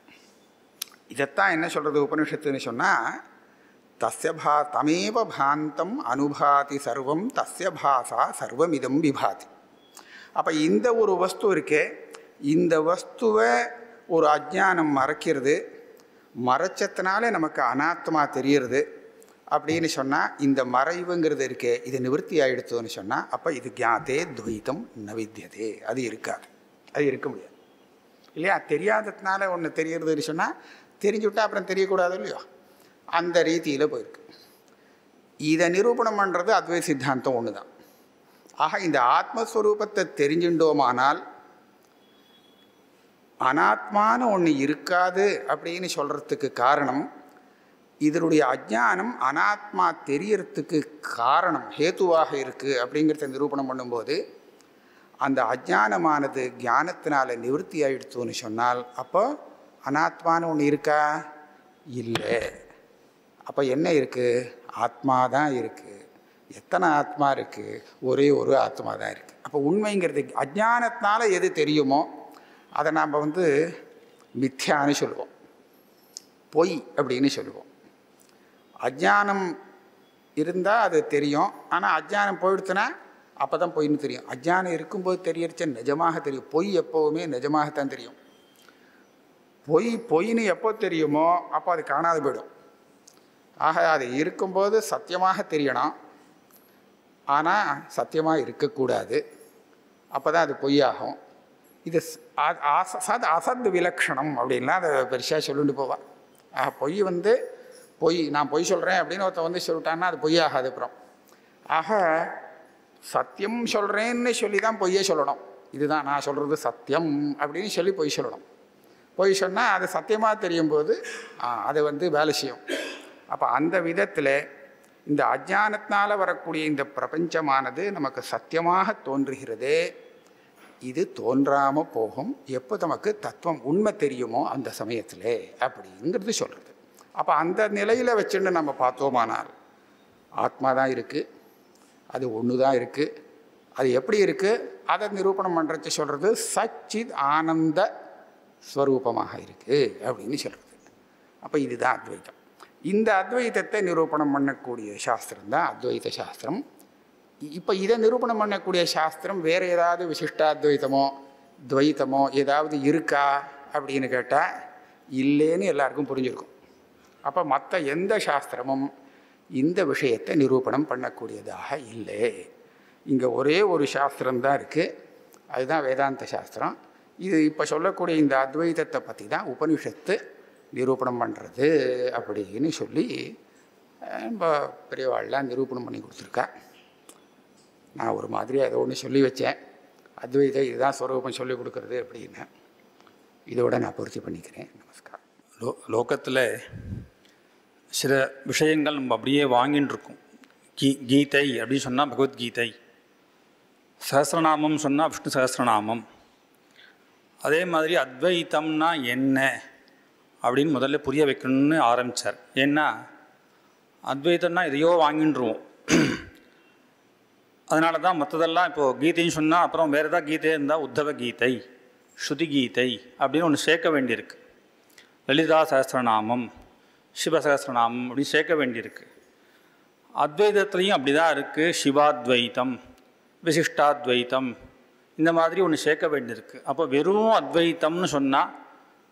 இதைத்தான் என்ன சொல்கிறது உபனிஷத்துன்னு சொன்னால், தமேவ பாந்தம் அனுபாதி சர்வம் தஸ்ய பாசா சர்வமிதம் விபாதி. அப்போ இந்த ஒரு வஸ்து இருக்கே, இந்த வஸ்துவை ஒரு அஜ்ஞானம் மறைக்கிறது, மறைச்சத்தினால நமக்கு அனாத்மா தெரிகிறது அப்படின்னு சொன்னால், இந்த மறைவுங்கிறது இருக்கே இது நிவர்த்தி ஆகிடுத்தோன்னு சொன்னால், அப்போ இது கியாதே துவைத்தம் நவித்தியதே, அது இருக்காது, அது இருக்க முடியாது இல்லையா? தெரியாததுனால ஒன்று தெரிகிறதுன்னு சொன்னால் தெரிஞ்சுவிட்டால் அப்புறம் தெரியக்கூடாது இல்லையோ, அந்த ரீதியில் போயிருக்கு. இதை நிரூபணம் பண்ணுறது அத்வைத சித்தாந்தம் ஒன்று தான். ஆக இந்த ஆத்மஸ்வரூபத்தை தெரிஞ்சுட்டோமானால் அனாத்மான ஒன்று இருக்காது அப்படின்னு சொல்கிறதுக்கு காரணம், இதனுடைய அஜ்ஞானம் அனாத்மா தெரியறதுக்கு காரணம் ஹேத்துவாக இருக்குது அப்படிங்கிறத நிரூபணம் பண்ணும்போது, அந்த அஜ்ஞானமானது ஞானத்தினால நிவர்த்தி ஆகிடுத்தோன்னு சொன்னால் அப்போ அனாத்மான ஒன்று இருக்கா? இல்லை. அப்போ என்ன இருக்குது? ஆத்மா தான் இருக்குது. எத்தனை ஆத்மா இருக்குது? ஒரே ஒரு ஆத்மா தான் இருக்குது. அப்போ உண்மைங்கிறது அஜ்ஞானத்தினால எது தெரியுமோ அதை நாம் மித்யான்னு சொல்லுவோம், பொய் அப்படின்னு சொல்லுவோம். அஜ்ஞானம் இருந்தால் அது தெரியும், ஆனால் அஜ்ஞானம் போயிடுத்துனா அப்போ தான் பொய்ன்னு தெரியும். அஜ்ஞானம் இருக்கும்போது தெரியறச்ச நிஜமாக தெரியும். பொய் எப்போவுமே நிஜமாகத்தான் தெரியும். பொய்ன்னு எப்போ தெரியுமோ அப்போ அது காணாது போயிடும். ஆக அது இருக்கும்போது சத்தியமாக தெரியணும், ஆனால் சத்தியமாக இருக்கக்கூடாது. அப்போ தான் அது பொய்யாகும். இது அசத் விலக்ஷணம் அப்படின்லாம் அதை பெருசாக சொல்லிட்டு போவாள். பொய் வந்து நான் பொய் சொல்கிறேன் அப்படின்னு ஒருத்த வந்து சொல்லிட்டான்னா அது பொய்யாகாது. அப்புறம் சத்தியம் சொல்கிறேன்னு சொல்லி தான் பொய்யே சொல்லணும். இதுதான் நான் சொல்கிறது சத்தியம் அப்படின்னு சொல்லி பொய் சொல்லணும். பொய் சொன்னால் அது சத்தியமாக தெரியும் போது அது வந்து வேலை செய்யும். அப்போ அந்த விதத்தில் இந்த அஜானத்தினால் வரக்கூடிய இந்த பிரபஞ்சமானது நமக்கு சத்தியமாக தோன்றுகிறதே, இது தோன்றாமல் போகும் எப்போ நமக்கு தத்துவம் உண்மை தெரியுமோ அந்த சமயத்தில் அப்படிங்கிறது சொல்கிறது. அப்போ அந்த நிலையில் வச்சுன்னு நம்ம பார்த்தோமானால் ஆத்மா தான் இருக்குது, அது ஒன்று தான் இருக்குது. அது எப்படி இருக்குது அதை நிரூபணம் பண்ணுறச்சு சொல்கிறது சச்சித் ஆனந்த ஸ்வரூபமாக இருக்குது அப்படின்னு சொல்கிறது. அப்போ இதுதான் அத்வைதம். இந்த அத்வைதத்தை நிரூபணம் பண்ணக்கூடிய சாஸ்திரம் தான் அத்வைத சாஸ்திரம். இப்போ இதை நிரூபணம் பண்ணக்கூடிய சாஸ்திரம் வேறு ஏதாவது விசிஷ்டாத்வைத்தமோ துவைத்தமோ ஏதாவது இருக்கா அப்படின்னு கேட்டால் இல்லைன்னு எல்லாருக்கும் புரிஞ்சிருக்கும். அப்போ மற்ற எந்த சாஸ்திரமும் இந்த விஷயத்தை நிரூபணம் பண்ணக்கூடியதாக இல்லை. இங்கே ஒரே ஒரு சாஸ்திரம்தான் இருக்குது, அதுதான் வேதாந்த சாஸ்திரம். இது இப்போ சொல்லக்கூடிய இந்த அத்வைதத்தை பற்றி தான் உபனிஷத்து நிரூபணம் பண்ணுறது அப்படின்னு சொல்லி நம்ம பெரியவாள்லாம் நிரூபணம் பண்ணி கொடுத்துருக்கா. நான் ஒரு மாதிரி அதை ஒன்று சொல்லி வச்சேன், அத்வைதம் இதுதான் ஸ்வரூபம் சொல்லி கொடுக்குறது அப்படின்னு. இதோட நான் பூர்த்தி பண்ணிக்கிறேன். நமஸ்காரம். லோகத்தில் சில விஷயங்கள் நம்ம அப்படியே வாங்கின்னு இருக்கோம். கீதை அப்படின்னு சொன்னால் பகவத்கீதை, சஹஸ்ரநாமம் சொன்னால் விஷ்ணு சஹஸ்ரநாமம். அதே மாதிரி அத்வைத்தம்னா என்ன அப்படின்னு முதல்ல புரிய வைக்கணும்னு ஆரம்பித்தார். ஏன்னா அத்வைத்தம்னா எதையோ வாங்கின்றுவோம். அதனால தான் மற்றதெல்லாம் இப்போது கீதைன்னு சொன்னால் அப்புறம் வேறு ஏதாவது கீதை இருந்தால் உத்தவ கீதை, ஸ்ருதி கீதை அப்படின்னு ஒன்று சேர்க்க வேண்டியிருக்கு. லலிதா சஹஸ்ரநாமம், சிவசஹஸ்ரநாமம் அப்படின்னு சேர்க்க வேண்டியிருக்கு. அத்வைதத்துலேயும் அப்படி தான் இருக்குது. சிவாத்வைத்தம், விசிஷ்டாத்வைத்தம் இந்த மாதிரி ஒன்று சேர்க்க வேண்டியிருக்கு. அப்போ வெறும் அத்வைத்தம்னு சொன்னால்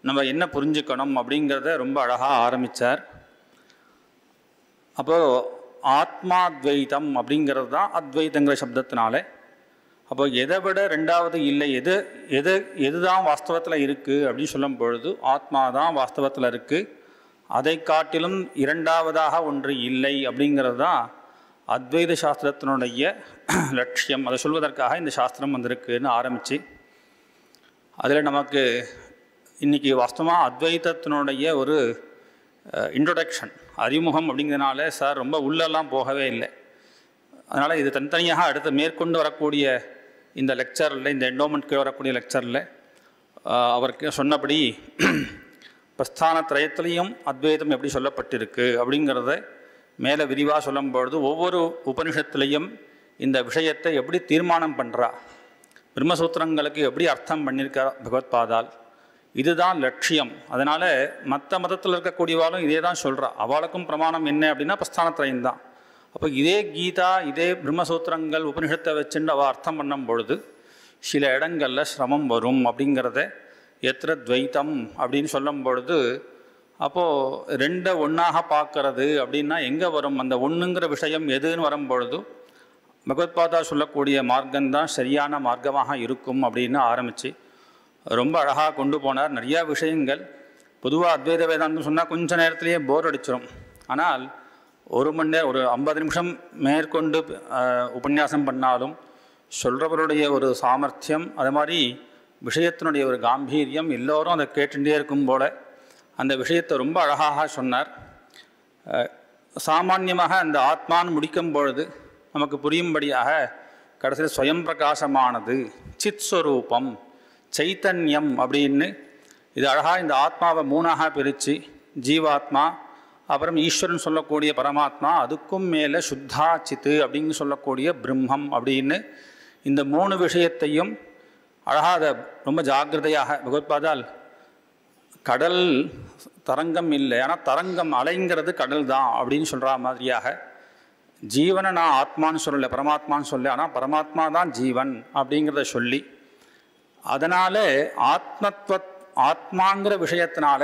நம்ம என்ன புரிஞ்சுக்கணும் அப்படிங்கிறத ரொம்ப அழகாக ஆரம்பித்தார். அப்போது ஆத்மாத்வைத்தம் அப்படிங்கிறது தான் அத்வைத்தங்கிற சப்தத்தினால. அப்போ எதை விட ரெண்டாவது இல்லை, எதுதான் வாஸ்தவத்தில் இருக்குது அப்படின்னு சொல்லும் பொழுது ஆத்மா தான் வாஸ்தவத்தில் இருக்குது, அதை காட்டிலும் இரண்டாவதாக ஒன்று இல்லை அப்படிங்கிறது தான் அத்வைத சாஸ்திரத்தினுடைய லட்சியம். அதை சொல்வதற்காக இந்த சாஸ்திரம் வந்திருக்குன்னு ஆரம்பித்து அதில் நமக்கு இன்றைக்கி வாஸ்தவமாக அத்வைதத்தினுடைய ஒரு இன்ட்ரொடக்ஷன், அறிமுகம் அப்படிங்கிறதுனால சார் ரொம்ப உள்ளெல்லாம் போகவே இல்லை. அதனால் இது தனித்தனியாக அடுத்து மேற்கொண்டு வரக்கூடிய இந்த லெக்சரில், இந்த என்டோமெண்ட்க்கு வரக்கூடிய லெக்சரில் அவருக்கு சொன்னபடி பிரஸ்தானத்ரயத்திலையும் அத்வைதம் எப்படி சொல்லப்பட்டிருக்கு அப்படிங்கிறத மேலே விரிவாக சொல்லும்பொழுது ஒவ்வொரு உபனிஷத்துலேயும் இந்த விஷயத்தை எப்படி தீர்மானம் பண்ணுறா, பிரம்மசூத்திரங்களுக்கு எப்படி அர்த்தம் பண்ணியிருக்கா பகவத்பாதால், இதுதான் லட்சியம். அதனால் மற்ற மதத்தில் இருக்கக்கூடியவாளும் இதே தான் சொல்கிறா. அவளுக்கும் பிரமாணம் என்ன அப்படின்னா பிரஸ்தானத்ரயம் தான். அப்போ இதே கீதா, இதே பிரம்மசூத்திரங்கள் உபனிஷத்தை வச்சுட்டு அவள் அர்த்தம் பண்ணும் பொழுது சில இடங்களில் சிரமம் வரும் அப்படிங்கிறத எத்திர துவைத்தம் அப்படின்னு சொல்லும் பொழுது அப்போது ரெண்டை ஒன்றாக பார்க்கறது அப்படின்னா எங்கே வரும், அந்த ஒன்றுங்கிற விஷயம் எதுன்னு வரும்பொழுது பகவத்பாதா சொல்லக்கூடிய மார்க்கம்தான் சரியான மார்க்கமாக இருக்கும் அப்படின்னு ஆரம்பித்து ரொம்ப அழகாக கொண்டு போனார். நிறையா விஷயங்கள் பொதுவாக அத்வைத வேதாந்தம் சொன்னால் கொஞ்சம் நேரத்துலேயே போர் அடிச்சிடும். ஆனால் ஒரு மணி நேரம், ஒரு 50 நிமிஷம் மேற்கொண்டு உபன்யாசம் பண்ணாலும் சொல்கிறவருடைய ஒரு சாமர்த்தியம், அது மாதிரி விஷயத்தினுடைய ஒரு காம்பீரியம், எல்லோரும் அதை கேட்டுகிட்டே இருக்கும் போல் அந்த விஷயத்தை ரொம்ப அழகாக சொன்னார். சாமான்யமாக அந்த ஆத்மான்னு முடிக்கும் பொழுது நமக்கு புரியும்படியாக கடைசியில் ஸ்வயம் பிரகாசமானது, சித் ஸ்வரூபம், சைத்தன்யம் அப்படின்னு இது அழகாக இந்த ஆத்மாவை 3ஆக பிரித்து ஜீவாத்மா, அப்புறம் ஈஸ்வரன் சொல்லக்கூடிய பரமாத்மா, அதுக்கும் மேலே சுத்தா சித்து அப்படின்னு சொல்லக்கூடிய பிரம்மம் அப்படின்னு இந்த 3 விஷயத்தையும் அழகாக அதை ரொம்ப ஜாக்கிரதையாக பகவத்பாதால் கடல் தரங்கம் இல்லை, ஆனால் தரங்கம் அலைங்கிறது கடல் தான் அப்படின்னு சொல்கிற மாதிரியாக ஜீவனை நான் ஆத்மான்னு சொல்லலை, பரமாத்மான்னு சொல்ல, ஆனால் பரமாத்மா தான் ஜீவன் அப்படிங்கிறத சொல்லி அதனால் ஆத்மாங்கிற விஷயத்தினால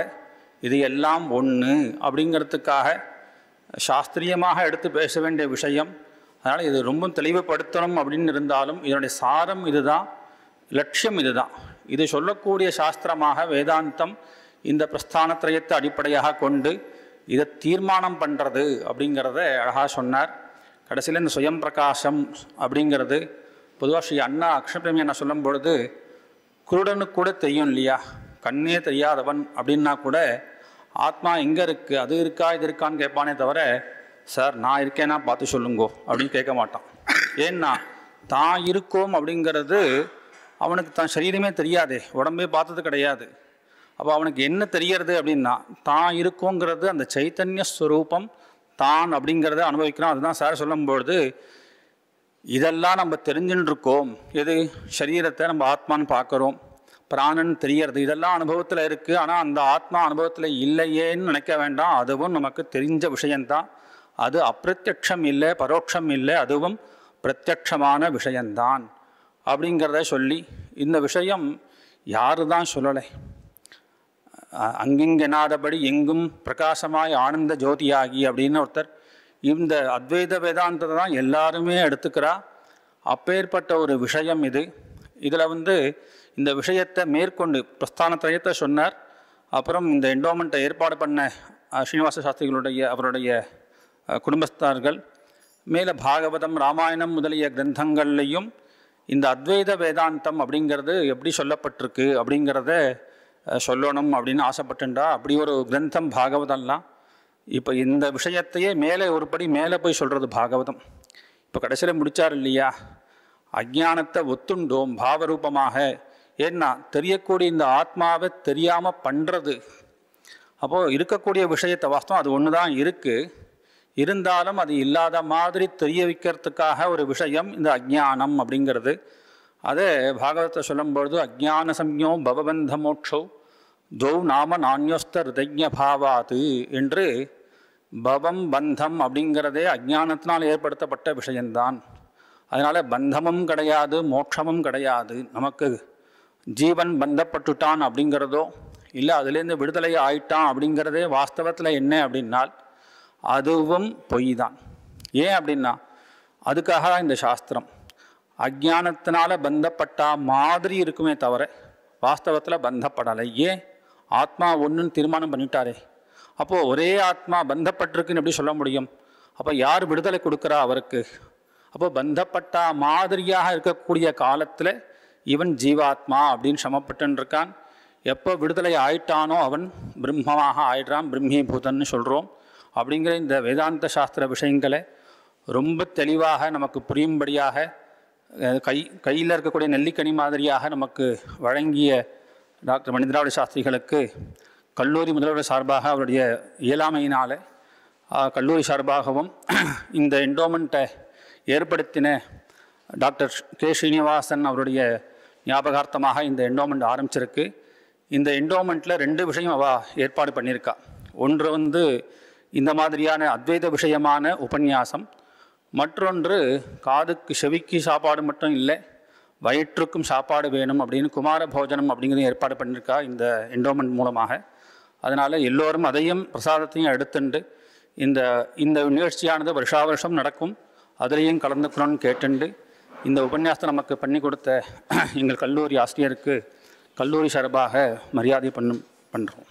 இது எல்லாம் ஒன்று அப்படிங்கிறதுக்காக சாஸ்திரியமாக எடுத்து பேச வேண்டிய விஷயம். அதனால் இது ரொம்ப தெளிவுபடுத்தணும் அப்படின்னு இருந்தாலும் இதனுடைய சாரம் இதுதான். லட்சியம் இதுதான். இது சொல்லக்கூடிய சாஸ்திரமாக வேதாந்தம் இந்த பிரஸ்தானத்ரயத்தை அடிப்படையாக கொண்டு இதை தீர்மானம் பண்ணுறது அப்படிங்கிறத அழகாக சொன்னார். கடைசியில் இந்த சுயம் பிரகாசம் அப்படிங்கிறது பொதுவாக ஸ்ரீ அண்ணா அக்ஷரபிரமி என்ன சொல்லும் பொழுது, குருடனுக்கு கூட தெரியும் இல்லையா, கண்ணே தெரியாதவன் அப்படின்னா கூட ஆத்மா எங்கே இருக்குது, அது இருக்கா இது இருக்கான்னு கேட்பானே தவிர, சார் நான் இருக்கேன்னா பார்த்து சொல்லுங்கோ அப்படின்னு கேட்க மாட்டான். ஏன்னா தான் இருக்கோம் அப்படிங்கிறது அவனுக்கு தான் சரீரமே தெரியாதே, உடம்பே பார்த்தது கிடையாது. அப்போ அவனுக்கு என்ன தெரியறது அப்படின்னா, தான் இருக்கோங்கிறது அந்த சைத்தன்ய ஸ்வரூபம் தான் அப்படிங்கிறத அனுபவிக்கிறான். அதுதான் சார் சொல்லும்பொழுது, இதெல்லாம் நம்ம தெரிஞ்சுன்னு இருக்கோம், எது சரீரத்தை நம்ம ஆத்மான்னு பார்க்குறோம், பிராணன் தெரியறது, இதெல்லாம் அனுபவத்தில் இருக்குது. ஆனால் அந்த ஆத்மா அனுபவத்தில் இல்லையேன்னு நினைக்க வேண்டாம், அதுவும் நமக்கு தெரிஞ்ச விஷயந்தான். அது அப்பிரத்யட்சம் இல்லை, பரோட்சம் இல்லை, அதுவும் பிரத்யட்சமான விஷயந்தான் அப்படிங்கிறத சொல்லி, இந்த விஷயம் யாரு தான் சொல்லலை, அங்கிங்கெனாதபடி எங்கும் பிரகாசமாய் ஆனந்த ஜோதியாகி அப்படின்னு ஒருத்தர் இந்த அத்வைத வேதாந்தத்தை தான் எல்லாருமே எடுத்துக்கிறா. அப்பேற்பட்ட ஒரு விஷயம் இது. இதில் இந்த விஷயத்தை மேற்கொண்டு பிரஸ்தானத்ரயத்தை சொன்னார். அப்புறம் இந்த என்டோமெண்ட்டை ஏற்பாடு பண்ண ஸ்ரீனிவாச சாஸ்திரிகளுடைய அவருடைய குடும்பஸ்தார்கள் மேலே பாகவதம் ராமாயணம் முதலிய கிரந்தங்கள்லையும் இந்த அத்வைத வேதாந்தம் அப்படிங்கிறது எப்படி சொல்லப்பட்டிருக்கு அப்படிங்கிறத சொல்லணும் அப்படின்னு ஆசைப்பட்டுண்டா. அப்படி ஒரு கிரந்தம் பாகவதம்லாம். இப்போ இந்த விஷயத்தையே மேலே ஒரு படி மேலே போய் சொல்கிறது பாகவதம். இப்போ கடைசியில் முடித்தார் இல்லையா, அஜ்ஞானத்தை ஒத்துண்டோம் பாவரூபமாக. ஏன்னா தெரியக்கூடிய இந்த ஆத்மாவை தெரியாமல் பண்ணுறது. அப்போது இருக்கக்கூடிய விஷயத்தை வாஸ்தவம் அது ஒன்று தான் இருக்குது, இருந்தாலும் அது இல்லாத மாதிரி தெரிய வைக்கிறதுக்காக ஒரு விஷயம் இந்த அஜ்ஞானம் அப்படிங்கிறது. அதை பாகவதத்தை சொல்லும்பொழுது, அஜ்ஞான சம்ஞோ பவபந்த மோட்சோ தௌ நாம நானியோஸ்த ஹிருதஜ்ஞ பாவாத்து என்று பவம் பந்தம் அப்படிங்கிறதே அஜ்ஞானத்தினால் ஏற்படுத்தப்பட்ட விஷயந்தான். அதனால் பந்தமும் கிடையாது, மோட்சமும் கிடையாது. நமக்கு ஜீவன் பந்தப்பட்டுட்டான் அப்படிங்கிறதோ இல்லை அதுலேருந்து விடுதலை ஆயிட்டான் அப்படிங்கிறதே வாஸ்தவத்தில் என்ன அப்படின்னால் அதுவும் பொய் தான். ஏன் அப்படின்னா அதுக்காக தான் இந்த சாஸ்திரம். அஜ்ஞானத்தினால பந்தப்பட்டா மாதிரி இருக்குமே தவிர வாஸ்தவத்தில் பந்தப்படலை. ஏன்? ஆத்மா ஒன்றுன்னு தீர்மானம் பண்ணிட்டாரே. அப்போது ஒரே ஆத்மா பந்தப்பட்டிருக்குன்னு எப்படி சொல்ல முடியும்? அப்போ யார் விடுதலை கொடுக்குறா அவருக்கு? அப்போ பந்தப்பட்டா மாதிரியாக இருக்கக்கூடிய காலத்தில் இவன் ஜீவாத்மா அப்படின்னு சமப்பட்டுருக்கான். எப்போ விடுதலை ஆயிட்டானோ அவன் பிரம்மமாக ஆயிடுறான், பிரம்மீபூதன்னு சொல்கிறோம். அப்படிங்கிற இந்த வேதாந்த சாஸ்திர விஷயங்களை ரொம்ப தெளிவாக நமக்கு புரியும்படியாக கையில் இருக்கக்கூடிய நெல்லிக்கனி மாதிரியாக நமக்கு வழங்கிய டாக்டர் மணிதிராவிட சாஸ்திரிகளுக்கு கல்லூரி முதல்வர் சார்பாக அவருடைய இயலாமையினால் கல்லூரி சார்பாகவும் இந்த என்டோமெண்ட்டை ஏற்படுத்தின டாக்டர் கே ஸ்ரீனிவாசன் அவருடைய ஞாபகார்த்தமாக இந்த என்டோமெண்ட் ஆரம்பிச்சிருக்கு. இந்த என்டோமெண்ட்டில் 2 விஷயம் ஏற்பாடு பண்ணியிருக்கா. ஒன்று இந்த மாதிரியான அத்வைத விஷயமான உபன்யாசம், மற்றொன்று காதுக்கு செவிக்கு சாப்பாடு மட்டும் இல்லை, வயிற்றுக்கும் சாப்பாடு வேணும் அப்படின்னு குமார போஜனம் அப்படிங்கிறதையும் ஏற்பாடு பண்ணியிருக்கா இந்த என்டோமெண்ட் மூலமாக. அதனால் எல்லோரும் அதையும் பிரசாதத்தையும் எடுத்துண்டு இந்த நிகழ்ச்சியானது வருஷா வருஷம் நடக்கும், அதிலையும் கலந்துக்கணும்னு கேட்டுண்டு இந்த உபன்யாசத்தை நமக்கு பண்ணி கொடுத்த எங்கள் கல்லூரி ஆசிரியருக்கு கல்லூரி சார்பாக மரியாதை பண்ணுறோம்.